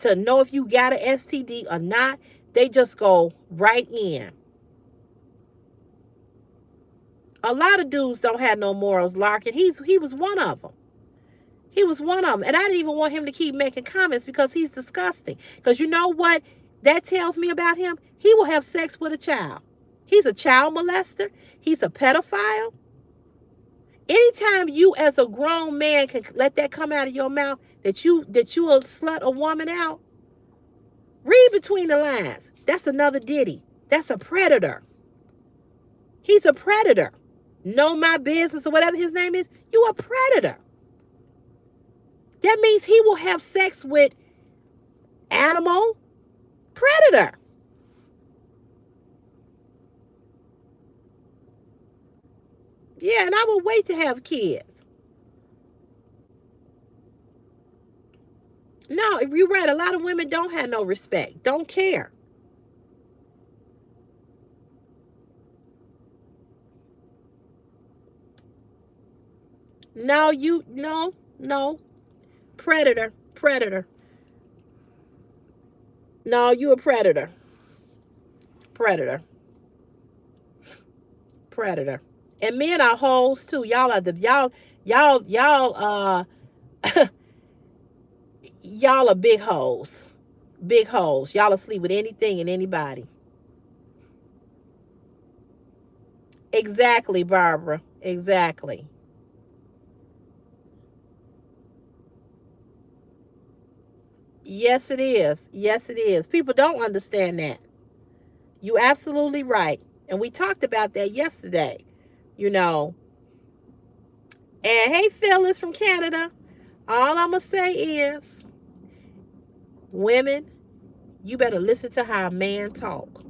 to know if you got an STD or not? They just go right in. A lot of dudes don't have no morals, Larkin. He was one of them. He was one of them. And I didn't even want him to keep making comments because he's disgusting. Because you know what that tells me about him? He will have sex with a child. He's a child molester. He's a pedophile. Anytime you as a grown man can let that come out of your mouth, that you will slut a woman out, read between the lines. That's another Diddy. That's a predator. He's a predator. Know my business or whatever his name is. You a predator. That means he will have sex with animal predator. Yeah, and I will wait to have kids. No, you're right. A lot of women don't have no respect. Don't care. No. Predator. Predator. No, you a predator. Predator. Predator. And men are hoes too. Y'all are the y'all are big hoes. Big hoes. Y'all asleep with anything and anybody. Exactly, Barbara. Exactly. Yes, it is. Yes, it is. People don't understand that. You absolutely right. And we talked about that yesterday. You know. And hey, Phyllis from Canada. All I'm going to say is, women, you better listen to how a man talk.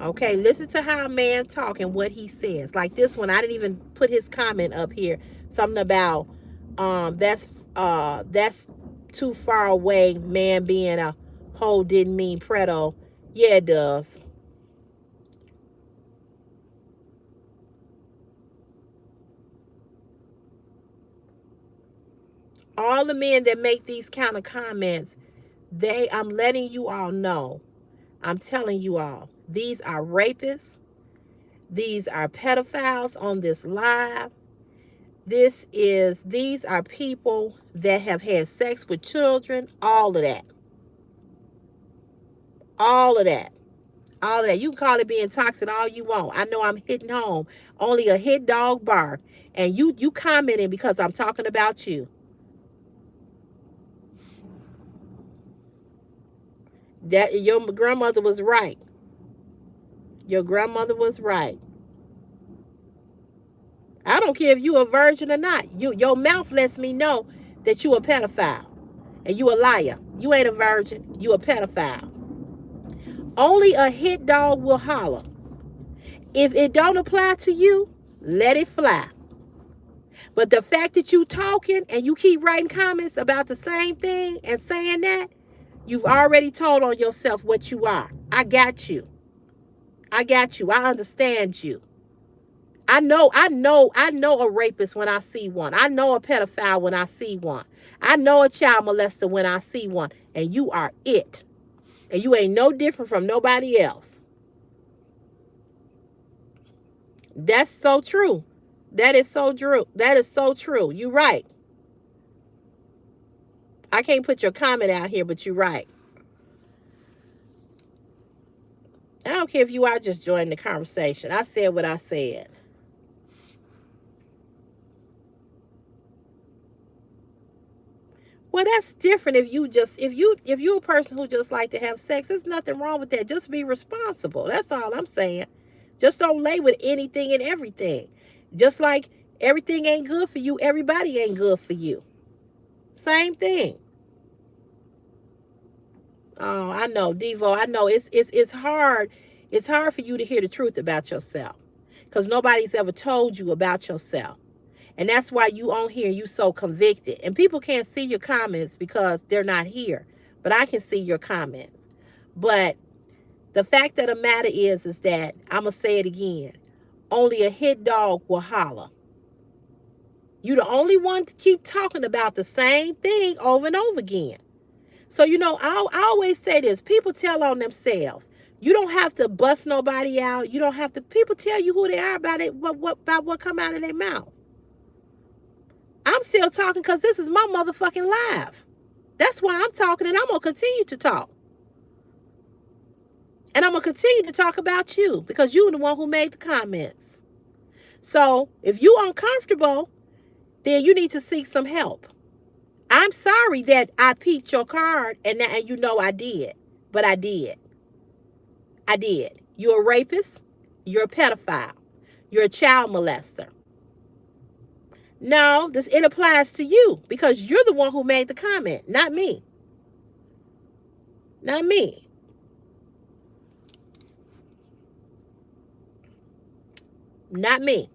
Okay, listen to how a man talk and what he says. Like this one, I didn't even put his comment up here. Something about that's too far away. Man being a hoe didn't mean preto. Yeah, it does. All the men that make these kind of comments, I'm letting you all know. I'm telling you all, these are rapists. These are pedophiles on this live. These are people that have had sex with children, all of that. All of that. All of that. You can call it being toxic all you want. I know I'm hitting home. Only a hit dog bark. And you commenting because I'm talking about you. That your grandmother was right. Your grandmother was right. I don't care if you a virgin or not. Your mouth lets me know that you a pedophile. And you a liar. You ain't a virgin. You a pedophile. Only a hit dog will holler. If it don't apply to you, let it fly. But the fact that you talking and you keep writing comments about the same thing and saying that, you've already told on yourself what you are. I got you. I got you. I understand you. I know a rapist when I see one. I know a pedophile when I see one. I know a child molester when I see one. And you are it. And you ain't no different from nobody else. That's so true. That is so true. That is so true. You're right. I can't put your comment out here, but you're right. I don't care if you are just joining the conversation. I said what I said. Well, that's different if you're a person who just like to have sex. There's nothing wrong with that. Just be responsible. That's all I'm saying. Just don't lay with anything and everything. Just like everything ain't good for you, everybody ain't good for you. Same thing. Oh, I know, Devo. I know it's hard. It's hard for you to hear the truth about yourself because nobody's ever told you about yourself. And that's why you on here, you so convicted. And people can't see your comments because they're not here. But I can see your comments. But the fact of the matter is that, I'm going to say it again, only a hit dog will holler. You the only one to keep talking about the same thing over and over again. So, I always say this. People tell on themselves. You don't have to bust nobody out. You don't have to. People tell you who they are about it. About what come out of their mouth. I'm still talking because this is my motherfucking live. That's why I'm talking, and I'm gonna continue to talk. And I'm gonna continue to talk about you because you were the one who made the comments. So if you uncomfortable, then you need to seek some help. I'm sorry that I peeped your card and you know I did. But I did. I did. You're a rapist. You're a pedophile. You're a child molester. No, it applies to you because you're the one who made the comment, not me. Not me. Not me.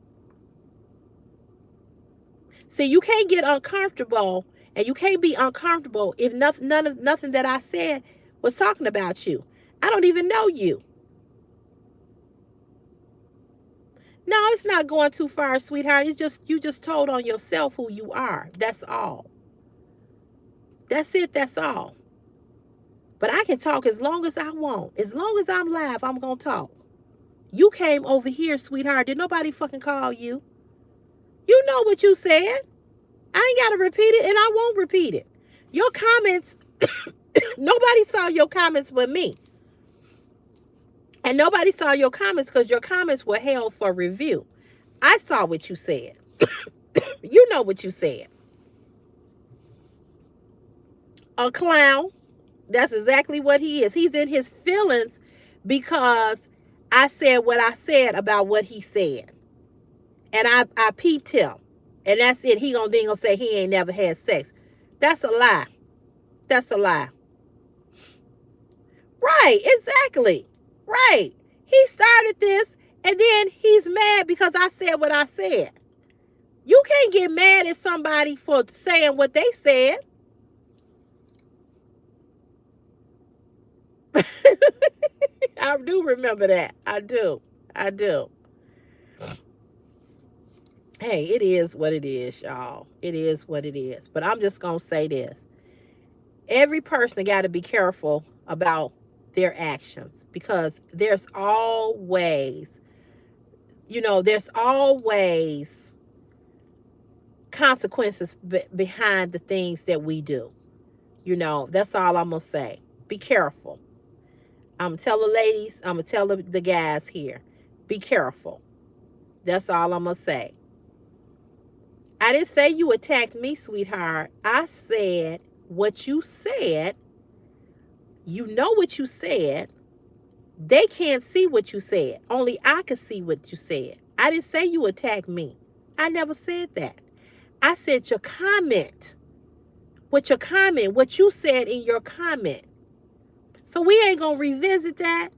See, you can't get uncomfortable, and you can't be uncomfortable if nothing that I said was talking about you. I don't even know you. No, it's not going too far, sweetheart. It's just you just told on yourself who you are. That's all. That's it. That's all. But I can talk as long as I want. As long as I'm live, I'm going to talk. You came over here, sweetheart. Did nobody fucking call you? You know what you said. I ain't got to repeat it, and I won't repeat it. Your comments, nobody saw your comments but me. And nobody saw your comments because your comments were held for review. I saw what you said. You know what you said. A clown. That's exactly what he is. He's in his feelings because I said what I said about what he said. And I peeped him. And that's it. He gonna say he ain't never had sex. That's a lie. That's a lie. Right, exactly. Right. He started this and then he's mad because I said what I said. You can't get mad at somebody for saying what they said. I do remember that. I do. I do. Hey, it is what it is, y'all. It is what it is. But I'm just going to say this. Every person got to be careful about their actions because there's always consequences behind the things that we do. That's all I'm going to say. Be careful. I'm going to tell the ladies, I'm going to tell the guys here, be careful. That's all I'm going to say. I didn't say you attacked me, sweetheart. I said what you said. You know what you said. They can't see what you said. Only I can see what you said. I didn't say you attacked me. I never said that. I said your comment. What you said in your comment. So we ain't going to revisit that.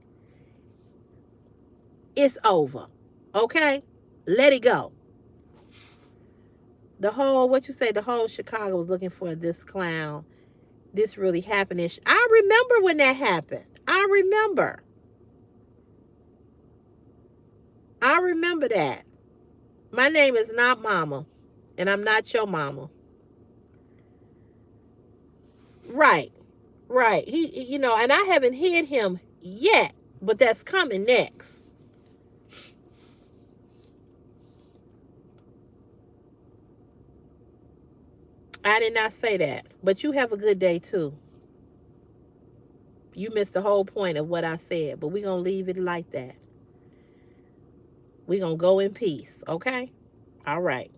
It's over. Okay? Let it go. The whole Chicago was looking for this clown. This really happened. I remember when that happened. I remember that. My name is not Mama, and I'm not your mama. Right. And I haven't hid him yet, but that's coming next. I did not say that, but you have a good day too. You missed the whole point of what I said, but we're going to leave it like that. We're going to go in peace, okay? All right.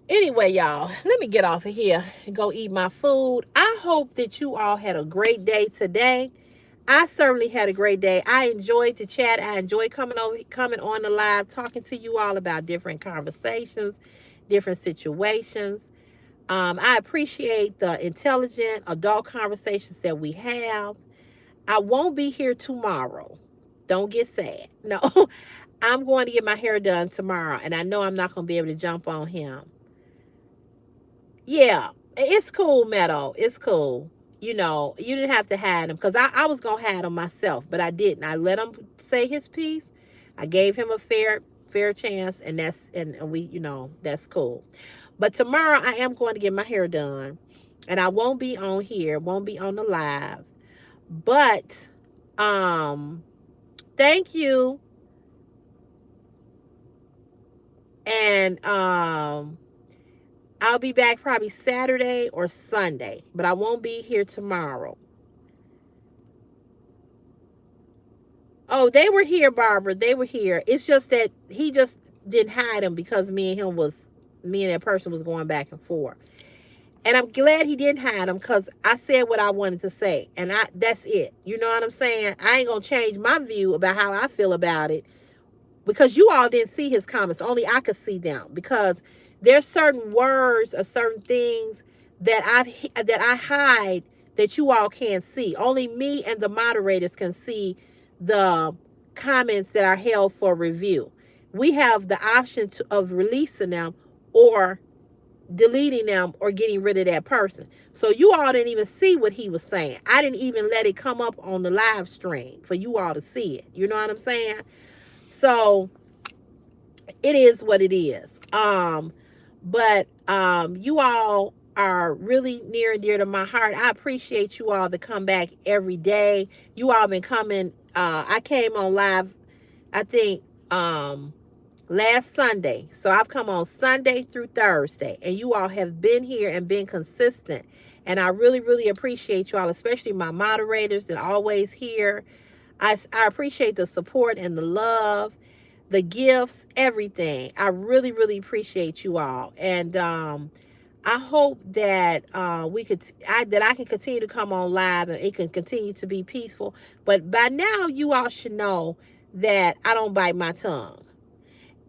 Anyway, y'all, let me get off of here and go eat my food. I hope that you all had a great day today. I certainly had a great day. I enjoyed the chat. I enjoyed coming on the live, talking to you all about different conversations, different situations. I appreciate the intelligent adult conversations that we have. I won't be here tomorrow. Don't get sad. No, I'm going to get my hair done tomorrow, and I know I'm not going to be able to jump on him. Yeah, it's cool, Meadow. It's cool. You didn't have to hide him because I was going to hide him myself, but I didn't. I let him say his piece. I gave him a fair chance, and that's cool. But tomorrow I am going to get my hair done, and I won't be on here, won't be on the live. But Um, thank you. And I'll be back probably Saturday or Sunday, but I won't be here tomorrow. Oh, they were here, Barbara. They were here. It's just that he just didn't hide them because me and that person was going back and forth. And I'm glad he didn't hide them because I said what I wanted to say. And that's it. You know what I'm saying? I ain't going to change my view about how I feel about it because you all didn't see his comments. Only I could see them because there's certain words or certain things that I hide that you all can't see. Only me and the moderators can see the comments that are held for review. We have the option of releasing them or deleting them or getting rid of that person. So you all didn't even see what he was saying. I didn't even let it come up on the live stream for you all to see it. You know what I'm saying? So it is what it is. But you all are really near and dear to my heart. I appreciate you all to come back every day. You all been coming. I came on live, I think, last Sunday. So I've come on Sunday through Thursday, and you all have been here and been consistent. And I really, really appreciate you all, especially my moderators that are always here. I appreciate the support and the love, the gifts, everything. I really, really appreciate you all. And I hope that that I can continue to come on live and it can continue to be peaceful. But by now, you all should know that I don't bite my tongue.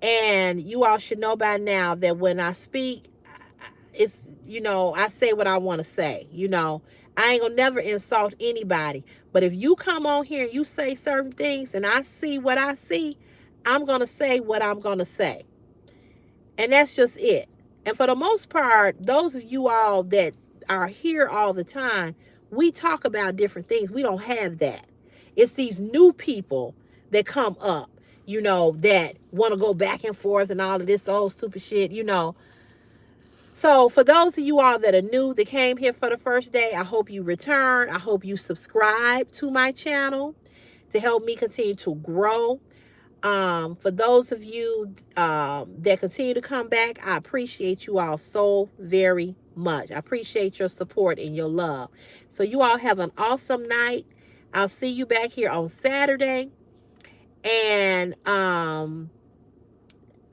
And you all should know by now that when I speak, it's, I say what I want to say. I ain't gonna never insult anybody. But if you come on here and you say certain things and I see what I see, I'm gonna say what I'm gonna say. And that's just it. And for the most part, those of you all that are here all the time, we talk about different things. We don't have that. It's these new people that come up, that want to go back and forth and all of this old stupid shit. So for those of you all that are new, that came here for the first day, I hope you return. I hope you subscribe to my channel to help me continue to grow. For those of you that continue to come back, I appreciate you all so very much. I appreciate your support and your love. So you all have an awesome night. I'll see you back here on Saturday. And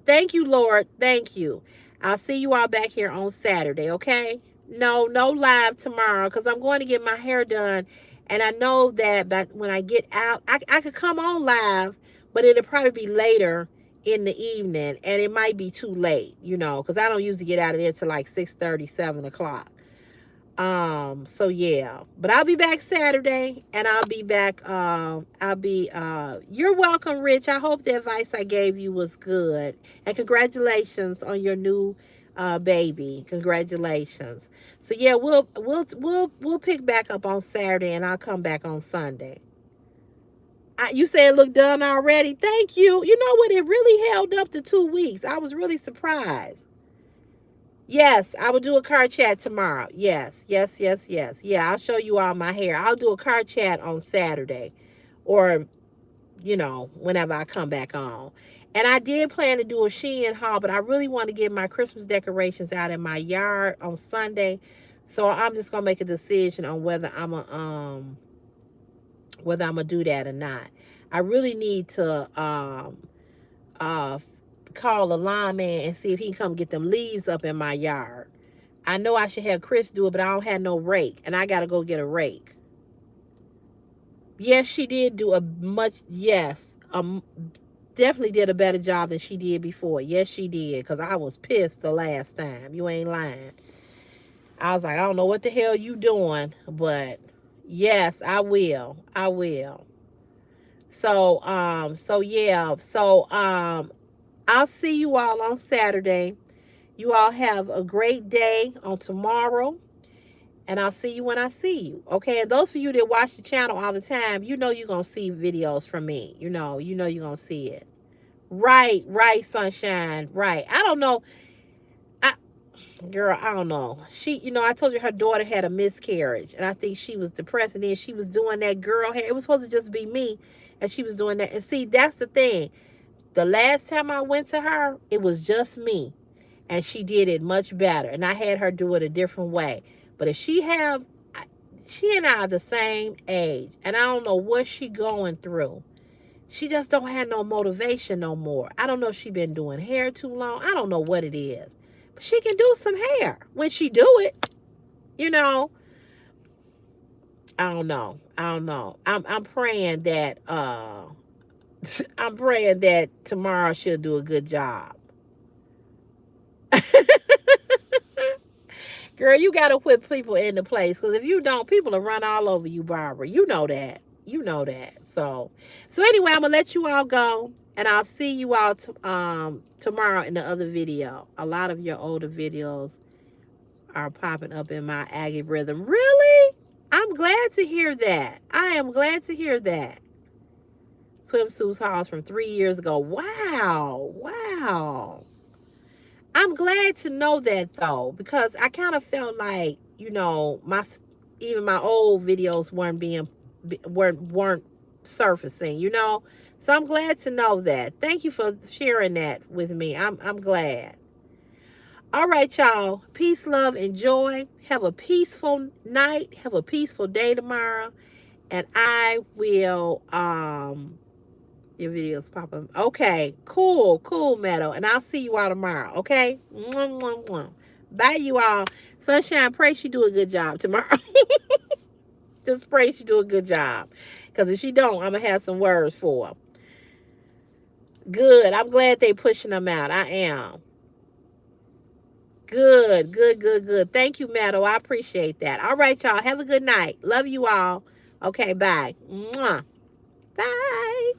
thank you, Lord. Thank you. I'll see you all back here on Saturday, okay? No live tomorrow because I'm going to get my hair done. And I know that when I get out, I could come on live, but it'll probably be later in the evening. And it might be too late, because I don't usually get out of there till like 6:30, 7 o'clock. So yeah, but I'll be back Saturday and I'll be back. You're welcome, Rich. I hope the advice I gave you was good. And congratulations on your new, baby. Congratulations. So yeah, we'll pick back up on Saturday and I'll come back on Sunday. You said it looked done already. Thank you. You know what? It really held up to 2 weeks. I was really surprised. Yes, I will do a car chat tomorrow. Yes. Yeah, I'll show you all my hair. I'll do a car chat on Saturday or, whenever I come back on. And I did plan to do a Shein haul, but I really want to get my Christmas decorations out in my yard on Sunday. So I'm just going to make a decision on whether I'm gonna do that or not. I really need to uh call a lineman and see if he can come get them leaves up in my yard. I know I should have Chris do it, but I don't have no rake, and I gotta go get a rake. Yes, she did do definitely did a better job than she did before. Yes, she did, because I was pissed the last time. You ain't lying. I was like, I don't know what the hell you doing, but yes, I will. I will. So yeah. I'll see you all on Saturday. You all have a great day on tomorrow. And I'll see you when I see you. Okay. And those of you that watch the channel all the time, you're going to see videos from me. You're going to see it. Right, sunshine. Right. I don't know. I girl, I don't know. She, I told you her daughter had a miscarriage, and I think she was depressed. And then she was doing that girl hair. It was supposed to just be me, and she was doing that. And see, that's the thing. The last time I went to her, it was just me, and she did it much better. And I had her do it a different way. But if she and I are the same age, and I don't know what she going through. She just don't have no motivation no more. I don't know if she been doing hair too long. I don't know what it is. But she can do some hair when she do it. You know, I don't know. I don't know. I'm praying that I'm praying that tomorrow she'll do a good job. Girl, you gotta put people into place, because if you don't, people will run all over you, Barbara. You know that. You know that. So anyway, I'm gonna let you all go, and I'll see you all tomorrow in the other video. A lot of your older videos are popping up in my algorithm. Really? I'm glad to hear that. I am glad to hear that. Swimsuits hauls from 3 years ago. Wow. Wow. I'm glad to know that though, because I kind of felt like, my even my old videos weren't surfacing. So I'm glad to know that. Thank you for sharing that with me. I'm glad. All right, y'all. Peace, love, and joy. Have a peaceful night. Have a peaceful day tomorrow. And I will your videos pop up. Okay, cool, Meadow. And I'll see you all tomorrow. Okay? Mwah, mwah, mwah. Bye, you all. Sunshine, pray she do a good job tomorrow. Just pray she do a good job. Because if she don't, I'm going to have some words for her. Good. I'm glad they pushing them out. I am. Good. Thank you, Meadow. I appreciate that. All right, y'all. Have a good night. Love you all. Okay, bye. Mwah. Bye.